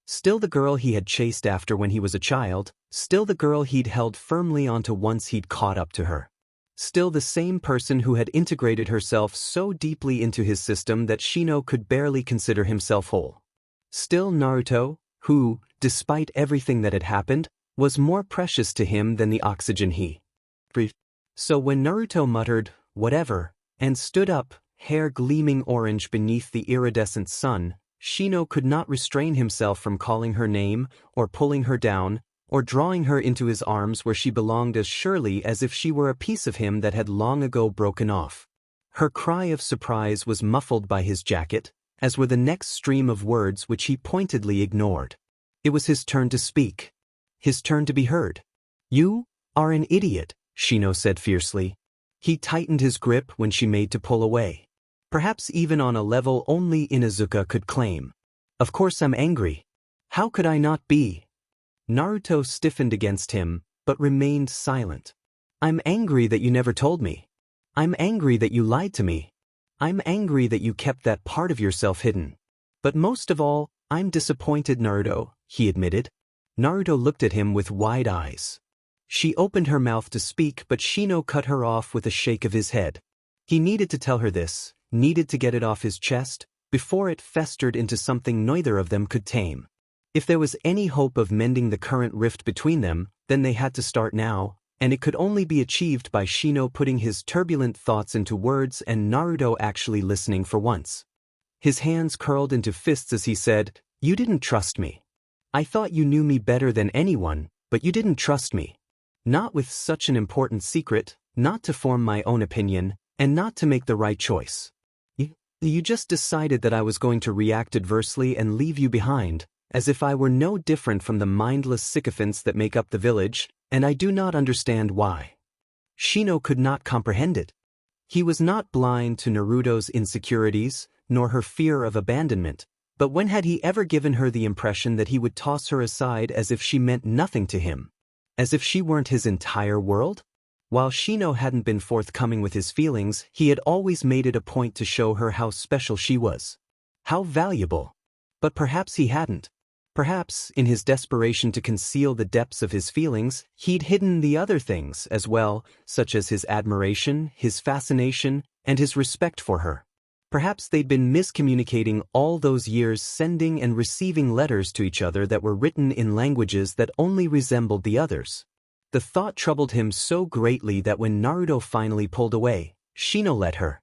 Still the girl he had chased after when he was a child, Still the girl he'd held firmly onto once he'd caught up to her. Still the same person who had integrated herself so deeply into his system that Shino could barely consider himself whole. Still Naruto, who, despite everything that had happened, was more precious to him than the oxygen he breathed. So when Naruto muttered, "Whatever," and stood up, hair gleaming orange beneath the iridescent sun, Shino could not restrain himself from calling her name, or pulling her down, or drawing her into his arms where she belonged as surely as if she were a piece of him that had long ago broken off. Her cry of surprise was muffled by his jacket, as were the next stream of words which he pointedly ignored. It was his turn to speak. His turn to be heard. "You are an idiot," Shino said fiercely. He tightened his grip when she made to pull away. Perhaps even on a level only Inuzuka could claim. "Of course I'm angry. How could I not be?" Naruto stiffened against him, but remained silent. "I'm angry that you never told me. I'm angry that you lied to me. I'm angry that you kept that part of yourself hidden. But most of all, I'm disappointed, Naruto," he admitted. Naruto looked at him with wide eyes. She opened her mouth to speak, but Shino cut her off with a shake of his head. He needed to tell her this, needed to get it off his chest, before it festered into something neither of them could tame. If there was any hope of mending the current rift between them, then they had to start now, and it could only be achieved by Shino putting his turbulent thoughts into words and Naruto actually listening for once. His hands curled into fists as he said, "You didn't trust me. I thought you knew me better than anyone, but you didn't trust me. Not with such an important secret, not to form my own opinion, and not to make the right choice. You just decided that I was going to react adversely and leave you behind, as if I were no different from the mindless sycophants that make up the village, and I do not understand why." Shino could not comprehend it. He was not blind to Naruto's insecurities, nor her fear of abandonment, but when had he ever given her the impression that he would toss her aside as if she meant nothing to him? As if she weren't his entire world? While Shino hadn't been forthcoming with his feelings, he had always made it a point to show her how special she was. How valuable. But perhaps he hadn't. Perhaps, in his desperation to conceal the depths of his feelings, he'd hidden the other things as well, such as his admiration, his fascination, and his respect for her. Perhaps they'd been miscommunicating all those years, sending and receiving letters to each other that were written in languages that only resembled the others. The thought troubled him so greatly that when Naruto finally pulled away, Shino let her.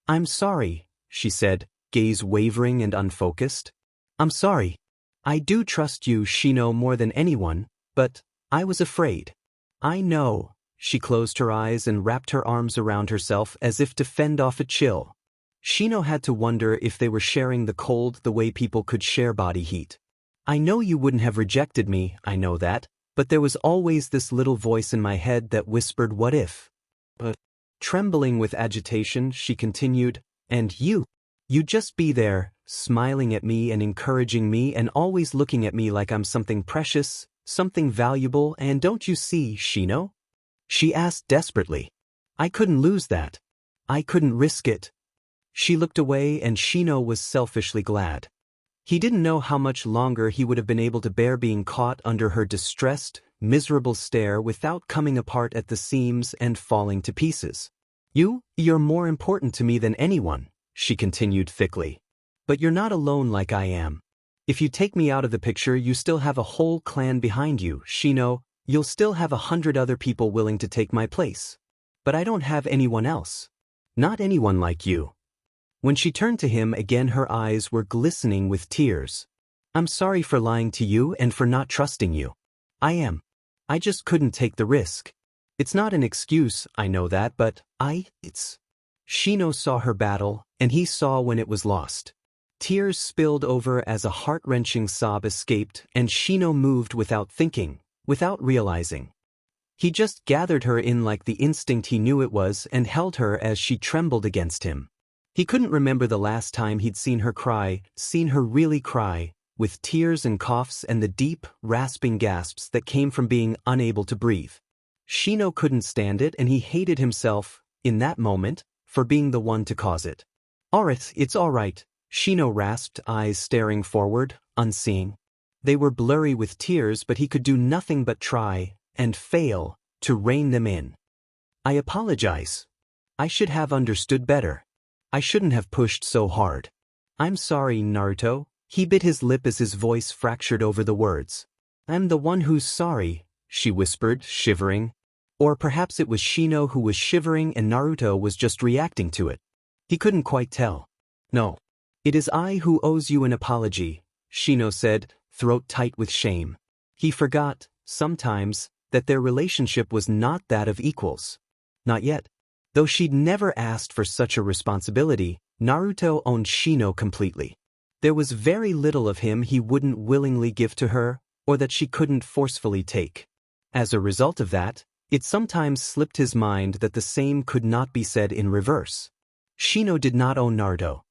"I'm sorry," she said, gaze wavering and unfocused. "I'm sorry. I do trust you, Shino, more than anyone, but I was afraid." "I know." She closed her eyes and wrapped her arms around herself as if to fend off a chill. Shino had to wonder if they were sharing the cold the way people could share body heat. "I know you wouldn't have rejected me, I know that, but there was always this little voice in my head that whispered what if." But, trembling with agitation, she continued, "And you just be there, smiling at me and encouraging me and always looking at me like I'm something precious, something valuable, and don't you see, Shino?" She asked desperately. "I couldn't lose that. I couldn't risk it." She looked away and Shino was selfishly glad. He didn't know how much longer he would have been able to bear being caught under her distressed, miserable stare without coming apart at the seams and falling to pieces. You're more important to me than anyone," she continued thickly. "But you're not alone like I am. If you take me out of the picture, you still have a whole clan behind you, Shino. You'll still have 100 other people willing to take my place. But I don't have anyone else. Not anyone like you." When she turned to him again, her eyes were glistening with tears. "I'm sorry for lying to you and for not trusting you. I am. I just couldn't take the risk. It's not an excuse, I know that, but it's..." Shino saw her battle, and he saw when it was lost. Tears spilled over as a heart-wrenching sob escaped, and Shino moved without thinking, without realizing. He just gathered her in like the instinct he knew it was and held her as she trembled against him. He couldn't remember the last time he'd seen her cry, seen her really cry, with tears and coughs and the deep, rasping gasps that came from being unable to breathe. Shino couldn't stand it and he hated himself, in that moment, for being the one to cause it. "Alright, it's alright," Shino rasped, eyes staring forward, unseeing. They were blurry with tears, but he could do nothing but try, and fail, to rein them in. I apologize. I should have understood better. I shouldn't have pushed so hard. I'm sorry, Naruto. He bit his lip as his voice fractured over the words. I'm the one who's sorry, she whispered, shivering. Or perhaps it was Shino who was shivering and Naruto was just reacting to it. He couldn't quite tell. No. It is I who owes you an apology, Shino said, throat tight with shame. He forgot, sometimes, that their relationship was not that of equals. Not yet. Though she'd never asked for such a responsibility, Naruto owned Shino completely. There was very little of him he wouldn't willingly give to her, or that she couldn't forcefully take. As a result of that, it sometimes slipped his mind that the same could not be said in reverse. Shino did not own Naruto.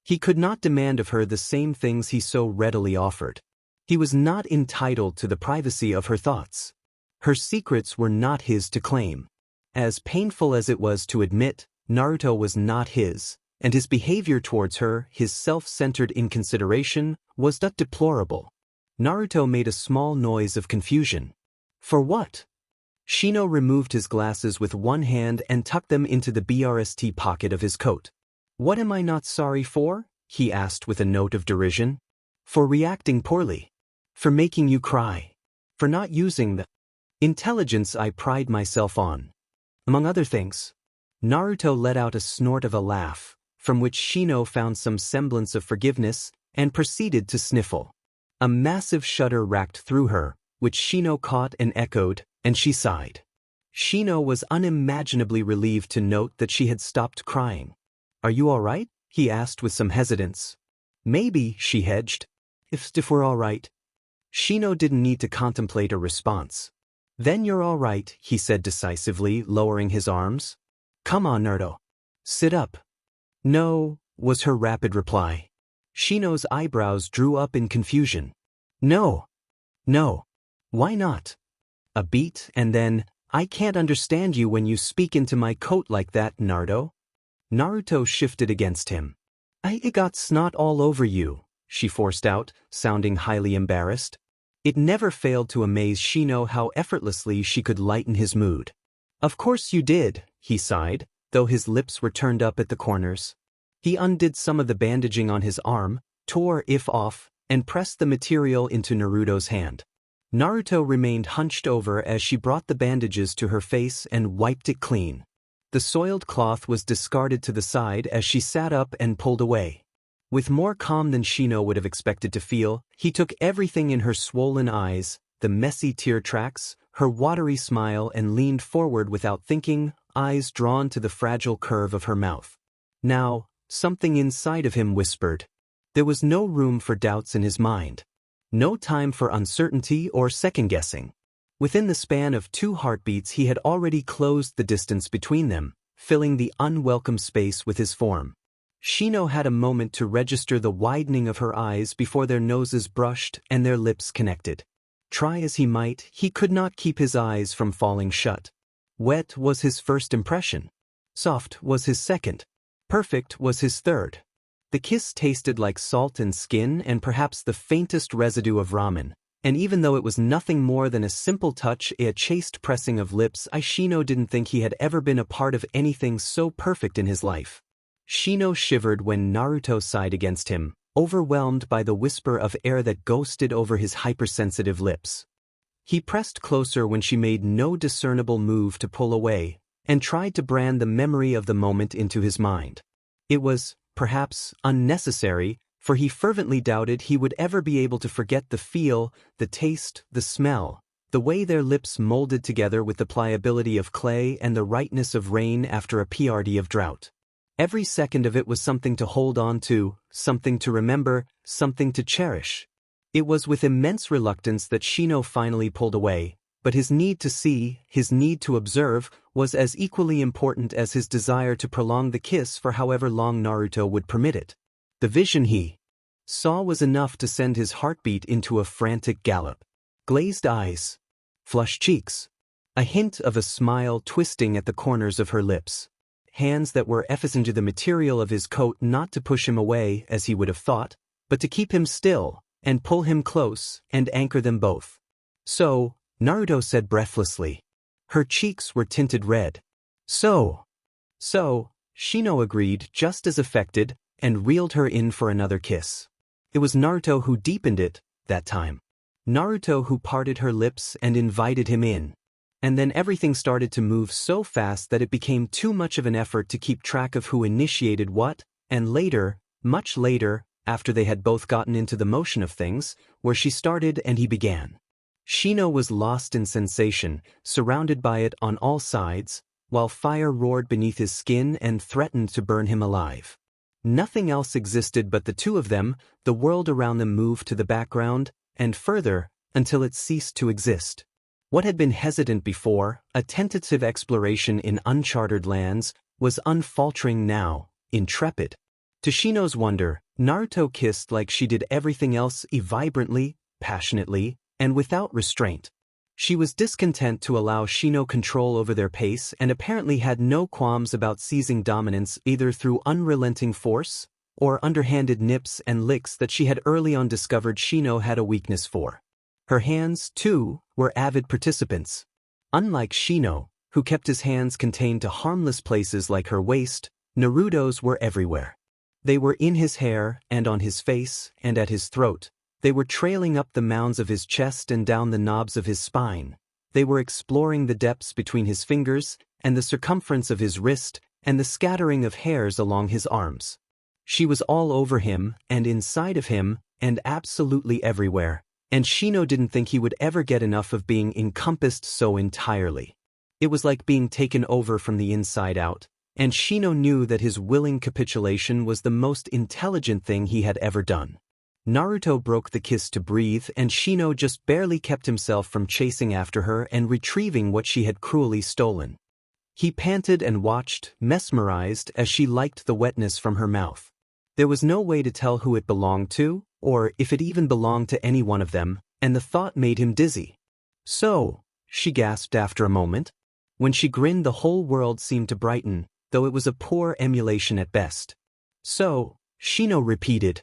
He could not demand of her the same things he so readily offered. He was not entitled to the privacy of her thoughts. Her secrets were not his to claim. As painful as it was to admit, Naruto was not his, and his behavior towards her, his self-centered inconsideration, was not deplorable. Naruto made a small noise of confusion. For what? Shino removed his glasses with one hand and tucked them into the BRST pocket of his coat. What am I not sorry for? He asked with a note of derision. For reacting poorly. For making you cry. For not using the intelligence I pride myself on. Among other things. Naruto let out a snort of a laugh, from which Shino found some semblance of forgiveness, and proceeded to sniffle. A massive shudder racked through her, which Shino caught and echoed, and she sighed. Shino was unimaginably relieved to note that she had stopped crying. Are you all right? He asked with some hesitance. Maybe, she hedged. If we're all right. Shino didn't need to contemplate a response. Then you're all right, he said decisively, lowering his arms. Come on, Naruto. Sit up. No, was her rapid reply. Shino's eyebrows drew up in confusion. No. No. Why not? A beat, and then, I can't understand you when you speak into my coat like that, Naruto. Naruto shifted against him. I got snot all over you, she forced out, sounding highly embarrassed. It never failed to amaze Shino how effortlessly she could lighten his mood. Of course you did, he sighed, though his lips were turned up at the corners. He undid some of the bandaging on his arm, tore it off, and pressed the material into Naruto's hand. Naruto remained hunched over as she brought the bandages to her face and wiped it clean. The soiled cloth was discarded to the side as she sat up and pulled away. With more calm than Shino would have expected to feel, he took everything in her swollen eyes, the messy tear tracks, her watery smile, and leaned forward without thinking, eyes drawn to the fragile curve of her mouth. Now, something inside of him whispered. There was no room for doubts in his mind. No time for uncertainty or second-guessing. Within the span of 2 heartbeats he had already closed the distance between them, filling the unwelcome space with his form. Shino had a moment to register the widening of her eyes before their noses brushed and their lips connected. Try as he might, he could not keep his eyes from falling shut. Wet was his first impression. Soft was his second. Perfect was his third. The kiss tasted like salt and skin and perhaps the faintest residue of ramen, and even though it was nothing more than a simple touch, a chaste pressing of lips, Shino didn't think he had ever been a part of anything so perfect in his life. Shino shivered when Naruto sighed against him, overwhelmed by the whisper of air that ghosted over his hypersensitive lips. He pressed closer when she made no discernible move to pull away, and tried to brand the memory of the moment into his mind. It was, perhaps, unnecessary, for he fervently doubted he would ever be able to forget the feel, the taste, the smell, the way their lips molded together with the pliability of clay and the rightness of rain after a PRD of drought. Every second of it was something to hold on to, something to remember, something to cherish. It was with immense reluctance that Shino finally pulled away, but his need to see, his need to observe, was as equally important as his desire to prolong the kiss for however long Naruto would permit it. The vision he saw was enough to send his heartbeat into a frantic gallop. Glazed eyes, flushed cheeks, a hint of a smile twisting at the corners of her lips. Hands that were efficient to the material of his coat, not to push him away as he would have thought, but to keep him still, and pull him close and anchor them both. So, Naruto said breathlessly. Her cheeks were tinted red. So, Shino agreed just as affected and reeled her in for another kiss. It was Naruto who deepened it, that time. Naruto who parted her lips and invited him in. And then everything started to move so fast that it became too much of an effort to keep track of who initiated what, and later, much later, after they had both gotten into the motion of things, where she started and he began. Shino was lost in sensation, surrounded by it on all sides, while fire roared beneath his skin and threatened to burn him alive. Nothing else existed but the two of them, the world around them moved to the background, and further, until it ceased to exist. What had been hesitant before, a tentative exploration in uncharted lands, was unfaltering now, intrepid. To Shino's wonder, Naruto kissed like she did everything else vibrantly, passionately, and without restraint. She was discontent to allow Shino control over their pace and apparently had no qualms about seizing dominance either through unrelenting force or underhanded nips and licks that she had early on discovered Shino had a weakness for. Her hands, too, were avid participants. Unlike Shino, who kept his hands contained to harmless places like her waist, Naruto's were everywhere. They were in his hair and on his face and at his throat. They were trailing up the mounds of his chest and down the knobs of his spine. They were exploring the depths between his fingers and the circumference of his wrist and the scattering of hairs along his arms. She was all over him and inside of him and absolutely everywhere, and Shino didn't think he would ever get enough of being encompassed so entirely. It was like being taken over from the inside out, and Shino knew that his willing capitulation was the most intelligent thing he had ever done. Naruto broke the kiss to breathe, and Shino just barely kept himself from chasing after her and retrieving what she had cruelly stolen. He panted and watched, mesmerized, as she liked the wetness from her mouth. There was no way to tell who it belonged to, or if it even belonged to any one of them, and the thought made him dizzy. So, she gasped after a moment. When she grinned, the whole world seemed to brighten, though it was a poor emulation at best. So, Shino repeated.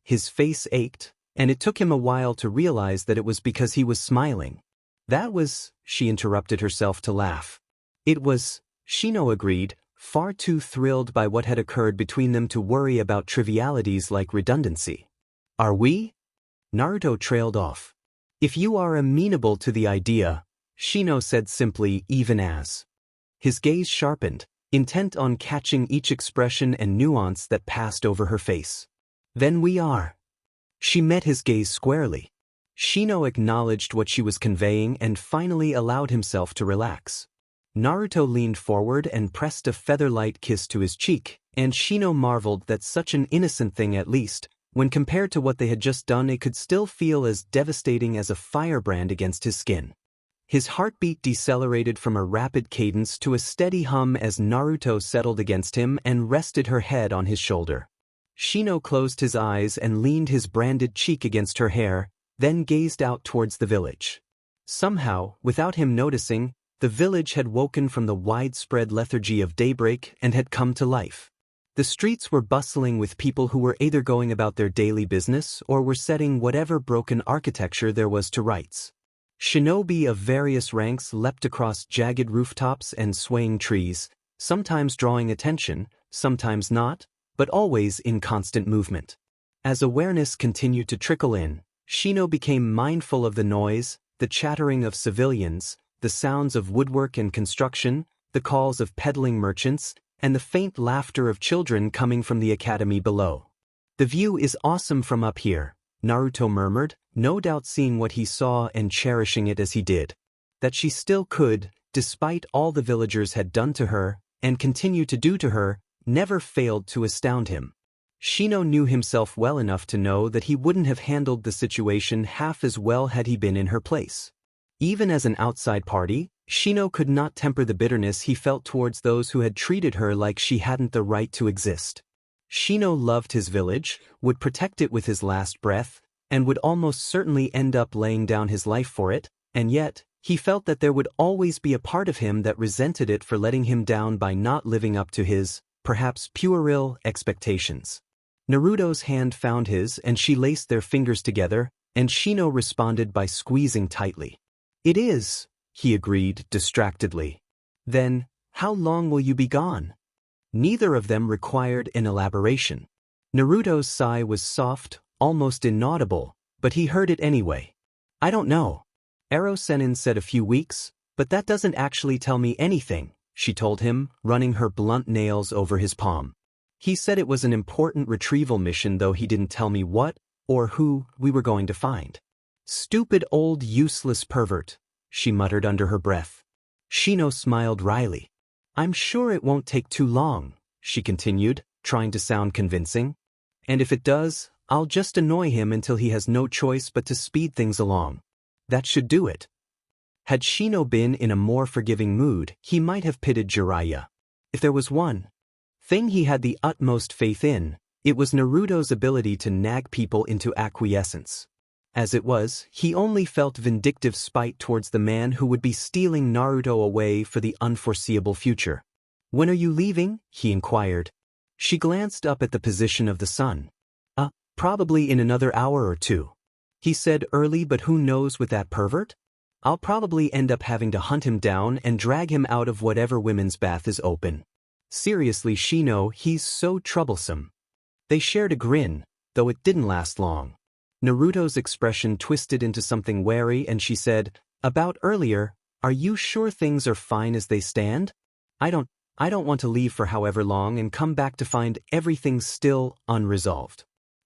His face ached, and it took him a while to realize that it was because he was smiling. That was, she interrupted herself to laugh. It was, Shino agreed, far too thrilled by what had occurred between them to worry about trivialities like redundancy. Are we? Naruto trailed off. If you are amenable to the idea, Shino said simply, even as. His gaze sharpened, intent on catching each expression and nuance that passed over her face. Then we are. She met his gaze squarely. Shino acknowledged what she was conveying and finally allowed himself to relax. Naruto leaned forward and pressed a feather-light kiss to his cheek, and Shino marveled that such an innocent thing, at least, when compared to what they had just done, it could still feel as devastating as a firebrand against his skin. His heartbeat decelerated from a rapid cadence to a steady hum as Naruto settled against him and rested her head on his shoulder. Shino closed his eyes and leaned his branded cheek against her hair, then gazed out towards the village. Somehow, without him noticing, the village had woken from the widespread lethargy of daybreak and had come to life. The streets were bustling with people who were either going about their daily business or were setting whatever broken architecture there was to rights. Shinobi of various ranks leapt across jagged rooftops and swaying trees, sometimes drawing attention, sometimes not, but always in constant movement. As awareness continued to trickle in, Shino became mindful of the noise, the chattering of civilians, the sounds of woodwork and construction, the calls of peddling merchants, and the faint laughter of children coming from the academy below. The view is awesome from up here, Naruto murmured, no doubt seeing what he saw and cherishing it as he did. That she still could, despite all the villagers had done to her, and continue to do to her, never failed to astound him. Shino knew himself well enough to know that he wouldn't have handled the situation half as well had he been in her place. Even as an outside party, Shino could not temper the bitterness he felt towards those who had treated her like she hadn't the right to exist. Shino loved his village, would protect it with his last breath, and would almost certainly end up laying down his life for it, and yet, he felt that there would always be a part of him that resented it for letting him down by not living up to his, perhaps puerile, expectations. Naruto's hand found his and she laced their fingers together, and Shino responded by squeezing tightly. It is, he agreed distractedly. Then, how long will you be gone? Neither of them required an elaboration. Naruto's sigh was soft, almost inaudible, but he heard it anyway. I don't know. Ero Sennin said a few weeks, but that doesn't actually tell me anything, she told him, running her blunt nails over his palm. He said it was an important retrieval mission, though he didn't tell me what or who we were going to find. Stupid old useless pervert, she muttered under her breath. Shino smiled wryly. I'm sure it won't take too long, she continued, trying to sound convincing. And if it does, I'll just annoy him until he has no choice but to speed things along. That should do it. Had Shino been in a more forgiving mood, he might have pitied Jiraiya. If there was one thing he had the utmost faith in, it was Naruto's ability to nag people into acquiescence. As it was, he only felt vindictive spite towards the man who would be stealing Naruto away for the unforeseeable future. When are you leaving? He inquired. She glanced up at the position of the sun. Probably in another hour or two. He said early, but who knows with that pervert? I'll probably end up having to hunt him down and drag him out of whatever women's bath is open. Seriously, Shino, he's so troublesome. They shared a grin, though it didn't last long. Naruto's expression twisted into something wary and she said, About earlier, are you sure things are fine as they stand? I don't want to leave for however long and come back to find everything still unresolved.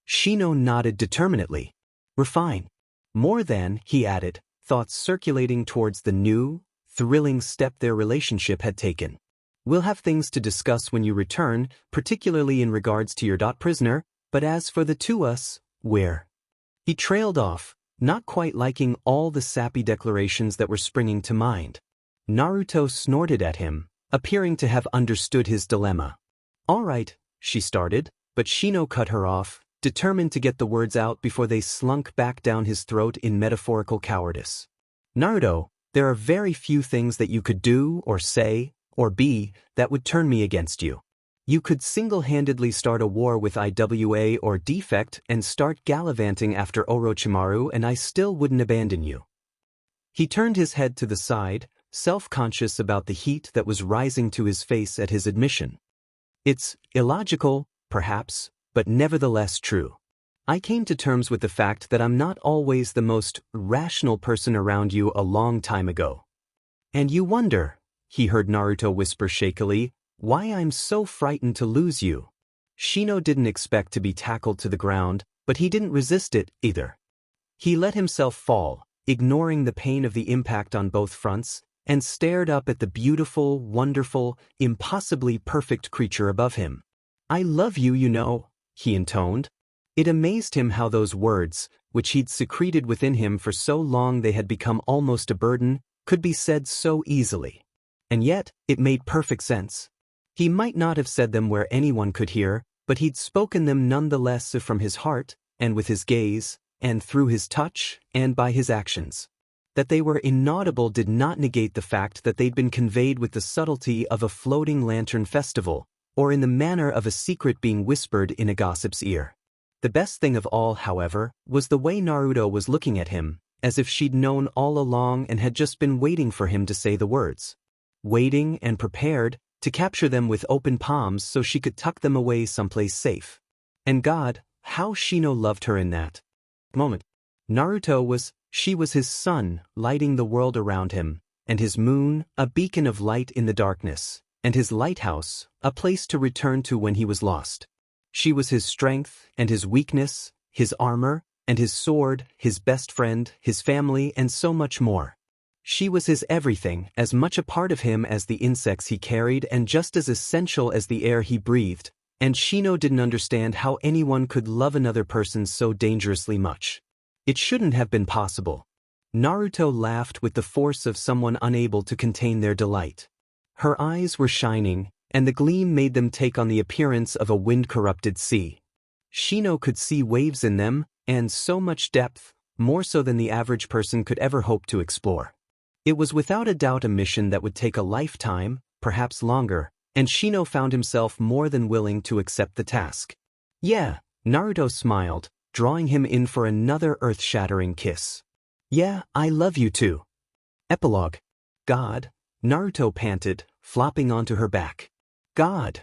Shino nodded determinedly. We're fine. More than, he added, thoughts circulating towards the new, thrilling step their relationship had taken. We'll have things to discuss when you return, particularly in regards to your prisoner, but as for the two us, we're... He trailed off, not quite liking all the sappy declarations that were springing to mind. Naruto snorted at him, appearing to have understood his dilemma. All right, she started, but Shino cut her off, determined to get the words out before they slunk back down his throat in metaphorical cowardice. Naruto, there are very few things that you could do or say or be that would turn me against you. You could single-handedly start a war with IWA or Defect and start gallivanting after Orochimaru, and I still wouldn't abandon you. He turned his head to the side, self-conscious about the heat that was rising to his face at his admission. It's illogical, perhaps, but nevertheless true. I came to terms with the fact that I'm not always the most rational person around you a long time ago. And you wonder, he heard Naruto whisper shakily, why I'm so frightened to lose you. Shino didn't expect to be tackled to the ground, but he didn't resist it either. He let himself fall, ignoring the pain of the impact on both fronts, and stared up at the beautiful, wonderful, impossibly perfect creature above him. I love you, you know, he intoned. It amazed him how those words, which he'd secreted within him for so long they had become almost a burden, could be said so easily. And yet, it made perfect sense. He might not have said them where anyone could hear, but he'd spoken them nonetheless from his heart, and with his gaze, and through his touch, and by his actions. That they were inaudible did not negate the fact that they'd been conveyed with the subtlety of a floating lantern festival, or in the manner of a secret being whispered in a gossip's ear. The best thing of all, however, was the way Naruto was looking at him, as if she'd known all along and had just been waiting for him to say the words. Waiting and prepared to capture them with open palms so she could tuck them away someplace safe. And God, how Shino loved her in that moment. She was his sun, lighting the world around him, and his moon, a beacon of light in the darkness, and his lighthouse, a place to return to when he was lost. She was his strength and his weakness, his armor and his sword, his best friend, his family, and so much more. She was his everything, as much a part of him as the insects he carried and just as essential as the air he breathed, and Shino didn't understand how anyone could love another person so dangerously much. It shouldn't have been possible. Naruto laughed with the force of someone unable to contain their delight. Her eyes were shining, and the gleam made them take on the appearance of a wind-corrupted sea. Shino could see waves in them, and so much depth, more so than the average person could ever hope to explore. It was without a doubt a mission that would take a lifetime, perhaps longer, and Shino found himself more than willing to accept the task. Yeah, Naruto smiled, drawing him in for another earth-shattering kiss. Yeah, I love you too. Epilogue. God, Naruto panted, flopping onto her back. God.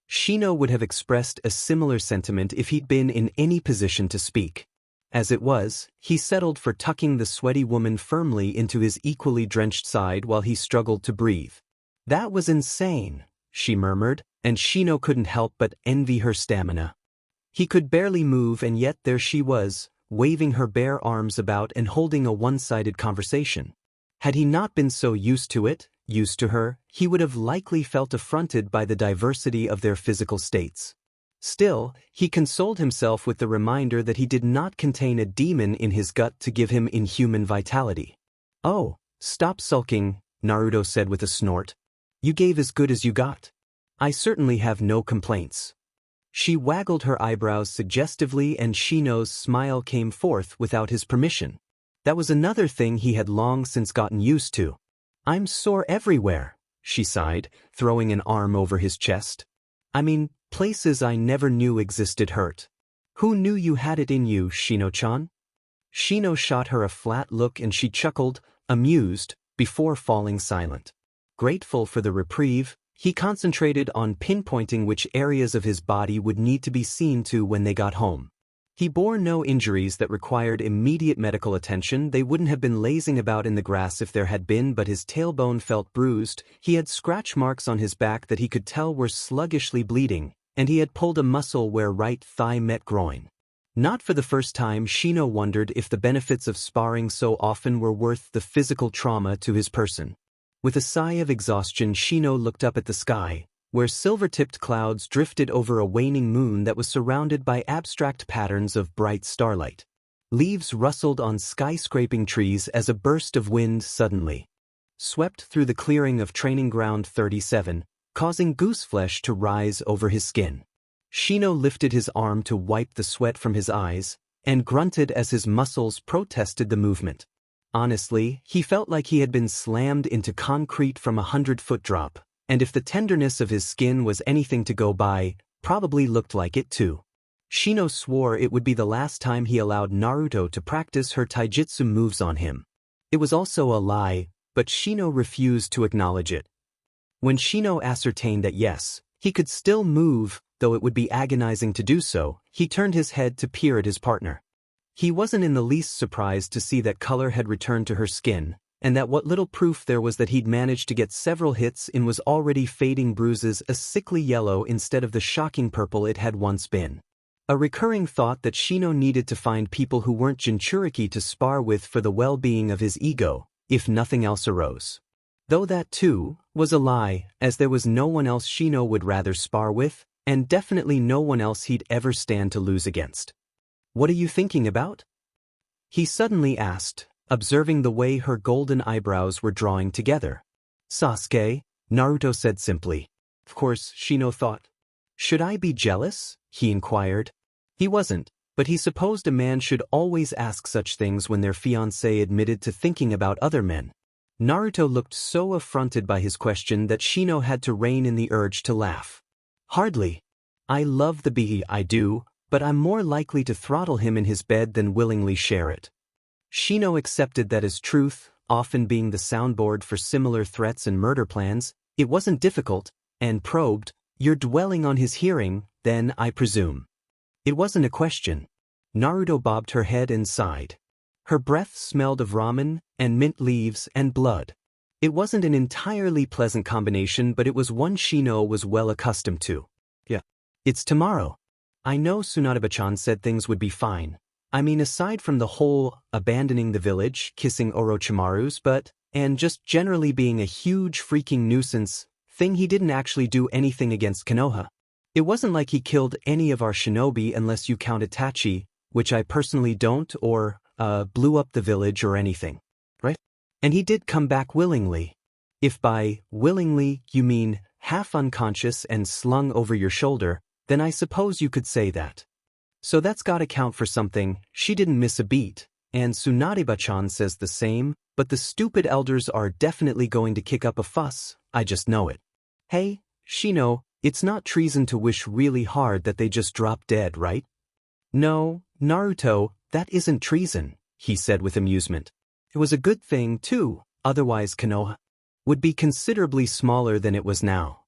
Shino would have expressed a similar sentiment if he'd been in any position to speak. As it was, he settled for tucking the sweaty woman firmly into his equally drenched side while he struggled to breathe. That was insane, she murmured, and Shino couldn't help but envy her stamina. He could barely move, and yet there she was, waving her bare arms about and holding a one-sided conversation. Had he not been so used to it, used to her, he would have likely felt affronted by the diversity of their physical states. Still, he consoled himself with the reminder that he did not contain a demon in his gut to give him inhuman vitality. Oh, stop sulking, Naruto said with a snort. You gave as good as you got. I certainly have no complaints. She waggled her eyebrows suggestively, and Shino's smile came forth without his permission. That was another thing he had long since gotten used to. I'm sore everywhere, she sighed, throwing an arm over his chest. I mean, places I never knew existed hurt. Who knew you had it in you, Shino-chan? Shino shot her a flat look and she chuckled, amused, before falling silent. Grateful for the reprieve, he concentrated on pinpointing which areas of his body would need to be seen to when they got home. He bore no injuries that required immediate medical attention. They wouldn't have been lazing about in the grass if there had been, but his tailbone felt bruised. He had scratch marks on his back that he could tell were sluggishly bleeding, and he had pulled a muscle where right thigh met groin. Not for the first time, Shino wondered if the benefits of sparring so often were worth the physical trauma to his person. With a sigh of exhaustion, Shino looked up at the sky, where silver-tipped clouds drifted over a waning moon that was surrounded by abstract patterns of bright starlight. Leaves rustled on skyscraping trees as a burst of wind suddenly swept through the clearing of Training Ground 37, causing gooseflesh to rise over his skin. Shino lifted his arm to wipe the sweat from his eyes, and grunted as his muscles protested the movement. Honestly, he felt like he had been slammed into concrete from a 100-foot drop, and if the tenderness of his skin was anything to go by, probably looked like it too. Shino swore it would be the last time he allowed Naruto to practice her taijutsu moves on him. It was also a lie, but Shino refused to acknowledge it. When Shino ascertained that yes, he could still move, though it would be agonizing to do so, he turned his head to peer at his partner. He wasn't in the least surprised to see that color had returned to her skin, and that what little proof there was that he'd managed to get several hits in was already fading bruises a sickly yellow instead of the shocking purple it had once been. A recurring thought that Shino needed to find people who weren't Jinchuriki to spar with for the well-being of his ego, if nothing else arose. Though that, too, was a lie, as there was no one else Shino would rather spar with, and definitely no one else he'd ever stand to lose against. What are you thinking about? He suddenly asked, observing the way her golden eyebrows were drawing together. Sasuke, Naruto said simply. Of course, Shino thought. Should I be jealous? He inquired. He wasn't, but he supposed a man should always ask such things when their fiancé admitted to thinking about other men. Naruto looked so affronted by his question that Shino had to rein in the urge to laugh. Hardly. I love the BGMI, I do, but I'm more likely to throttle him in his bed than willingly share it. Shino accepted that as truth, often being the soundboard for similar threats and murder plans. It wasn't difficult, and probed, You're dwelling on his hearing, then, I presume. It wasn't a question. Naruto bobbed her head and sighed. Her breath smelled of ramen, and mint leaves, and blood. It wasn't an entirely pleasant combination, but it was one Shino was well accustomed to. Yeah. It's tomorrow. I know Tsunade-chan said things would be fine. I mean, aside from the whole abandoning the village, kissing Orochimaru's and just generally being a huge freaking nuisance thing, he didn't actually do anything against Konoha. It wasn't like he killed any of our shinobi unless you count Itachi, which I personally don't, or, blew up the village or anything. Right? And he did come back willingly. If by willingly you mean half unconscious and slung over your shoulder, then I suppose you could say that. So that's gotta count for something. She didn't miss a beat, and Tsunade-chan says the same, but the stupid elders are definitely going to kick up a fuss, I just know it. Hey, Shino, it's not treason to wish really hard that they just drop dead, right? No, Naruto, that isn't treason, he said with amusement. It was a good thing, too, otherwise Konoha would be considerably smaller than it was now.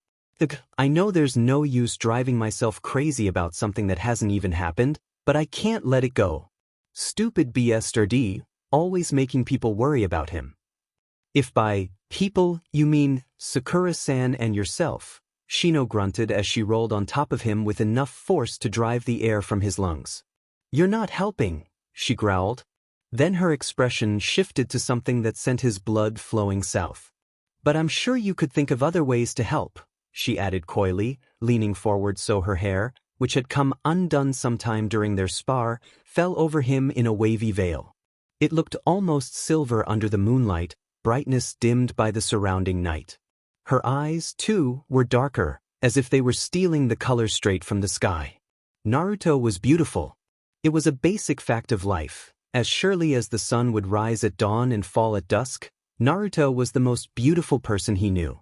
I know there's no use driving myself crazy about something that hasn't even happened, but I can't let it go. Stupid BSRD, always making people worry about him. If by people you mean Sakura-san and yourself, Shino grunted as she rolled on top of him with enough force to drive the air from his lungs. You're not helping, she growled. Then her expression shifted to something that sent his blood flowing south. But I'm sure you could think of other ways to help, she added coyly, leaning forward so her hair, which had come undone sometime during their spar, fell over him in a wavy veil. It looked almost silver under the moonlight, brightness dimmed by the surrounding night. Her eyes, too, were darker, as if they were stealing the color straight from the sky. Naruto was beautiful. It was a basic fact of life. As surely as the sun would rise at dawn and fall at dusk, Naruto was the most beautiful person he knew.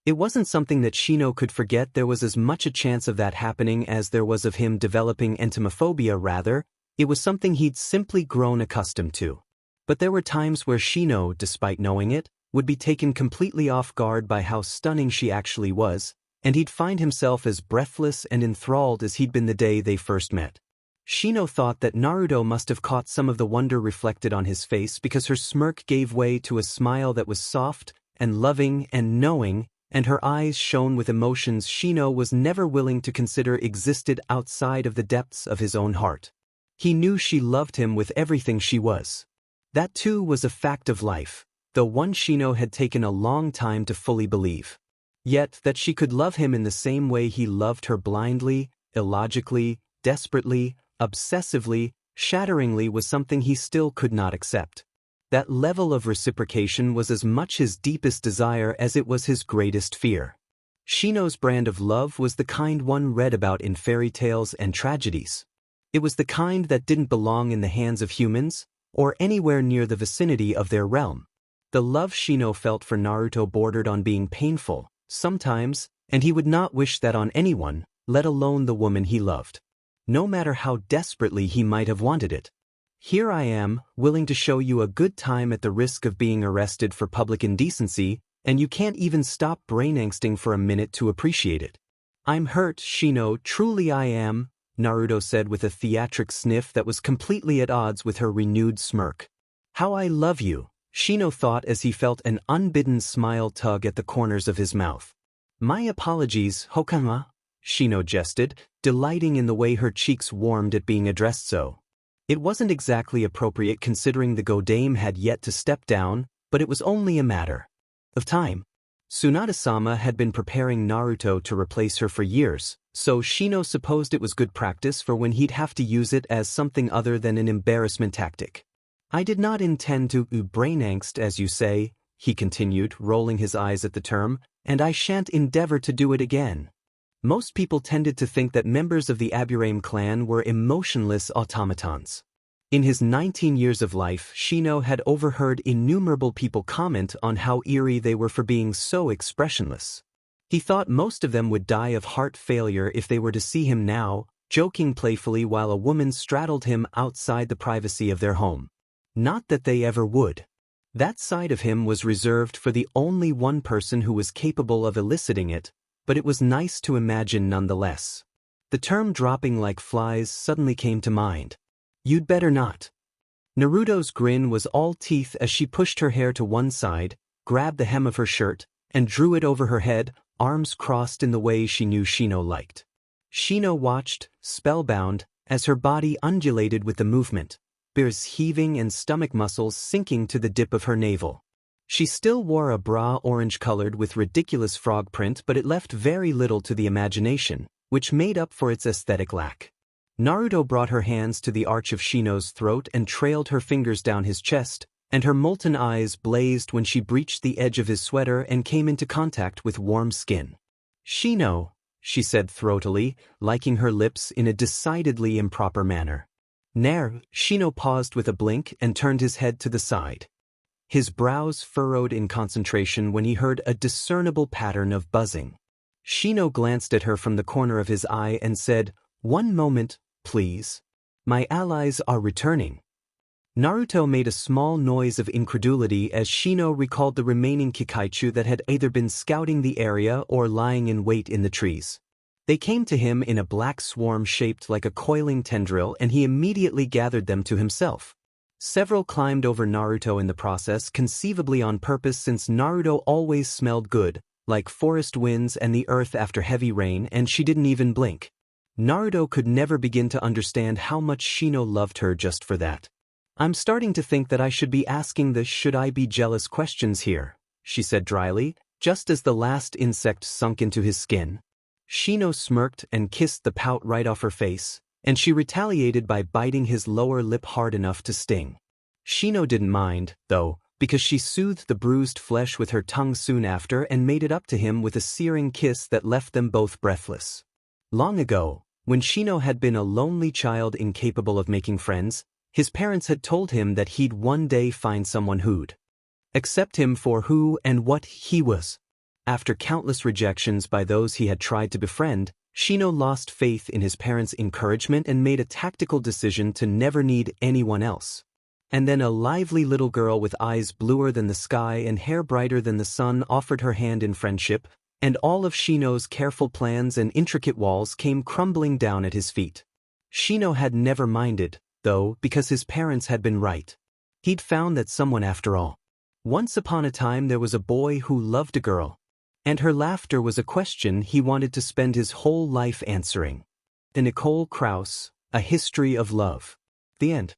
It wasn't something that Shino could forget. There was as much a chance of that happening as there was of him developing entomophobia. Rather, it was something he'd simply grown accustomed to. But there were times where Shino, despite knowing it, would be taken completely off guard by how stunning she actually was, and he'd find himself as breathless and enthralled as he'd been the day they first met. Shino thought that Naruto must have caught some of the wonder reflected on his face because her smirk gave way to a smile that was soft and loving and knowing, and her eyes shone with emotions Shino was never willing to consider existed outside of the depths of his own heart. He knew she loved him with everything she was. That too was a fact of life, though one Shino had taken a long time to fully believe. Yet that she could love him in the same way he loved her blindly, illogically, desperately, obsessively, shatteringly was something he still could not accept. That level of reciprocation was as much his deepest desire as it was his greatest fear. Shino's brand of love was the kind one read about in fairy tales and tragedies. It was the kind that didn't belong in the hands of humans, or anywhere near the vicinity of their realm. The love Shino felt for Naruto bordered on being painful, sometimes, and he would not wish that on anyone, let alone the woman he loved. No matter how desperately he might have wanted it. Here I am, willing to show you a good time at the risk of being arrested for public indecency, and you can't even stop brain angsting for a minute to appreciate it. I'm hurt, Shino, truly I am, Naruto said with a theatric sniff that was completely at odds with her renewed smirk. How I love you, Shino thought as he felt an unbidden smile tug at the corners of his mouth. My apologies, Hokama, Shino jested, delighting in the way her cheeks warmed at being addressed so. It wasn't exactly appropriate considering the Godame had yet to step down, but it was only a matter of time. Tsunade-sama had been preparing Naruto to replace her for years, so Shino supposed it was good practice for when he'd have to use it as something other than an embarrassment tactic. I did not intend to brain angst as you say, he continued, rolling his eyes at the term, and I shan't endeavor to do it again. Most people tended to think that members of the Aburame clan were emotionless automatons. In his 19 years of life, Shino had overheard innumerable people comment on how eerie they were for being so expressionless. He thought most of them would die of heart failure if they were to see him now, joking playfully while a woman straddled him outside the privacy of their home. Not that they ever would. That side of him was reserved for the only one person who was capable of eliciting it, but it was nice to imagine nonetheless. The term dropping like flies suddenly came to mind. You'd better not. Naruto's grin was all teeth as she pushed her hair to one side, grabbed the hem of her shirt, and drew it over her head, arms crossed in the way she knew Shino liked. Shino watched, spellbound, as her body undulated with the movement, bears heaving and stomach muscles sinking to the dip of her navel. She still wore a bra orange-colored with ridiculous frog print, but it left very little to the imagination, which made up for its aesthetic lack. Naruto brought her hands to the arch of Shino's throat and trailed her fingers down his chest, and her molten eyes blazed when she breached the edge of his sweater and came into contact with warm skin. Shino, she said throatily, liking her lips in a decidedly improper manner. Nair, Shino paused with a blink and turned his head to the side. His brows furrowed in concentration when he heard a discernible pattern of buzzing. Shino glanced at her from the corner of his eye and said, "One moment, please." My allies are returning. Naruto made a small noise of incredulity as Shino recalled the remaining Kikaichu that had either been scouting the area or lying in wait in the trees. They came to him in a black swarm shaped like a coiling tendril, and he immediately gathered them to himself. Several climbed over Naruto in the process, conceivably on purpose since Naruto always smelled good, like forest winds and the earth after heavy rain, and she didn't even blink. Naruto could never begin to understand how much Shino loved her just for that. I'm starting to think that I should be asking the should I be jealous questions here, she said dryly, just as the last insect sunk into his skin. Shino smirked and kissed the pout right off her face, and she retaliated by biting his lower lip hard enough to sting. Shino didn't mind, though, because she soothed the bruised flesh with her tongue soon after and made it up to him with a searing kiss that left them both breathless. Long ago, when Shino had been a lonely child incapable of making friends, his parents had told him that he'd one day find someone who'd accept him for who and what he was. After countless rejections by those he had tried to befriend, Shino lost faith in his parents' encouragement and made a tactical decision to never need anyone else. And then a lively little girl with eyes bluer than the sky and hair brighter than the sun offered her hand in friendship, and all of Shino's careful plans and intricate walls came crumbling down at his feet. Shino had never minded, though, because his parents had been right. He'd found that someone after all. Once upon a time there was a boy who loved a girl, and her laughter was a question he wanted to spend his whole life answering. The Nicole Krauss, A History of Love. The end.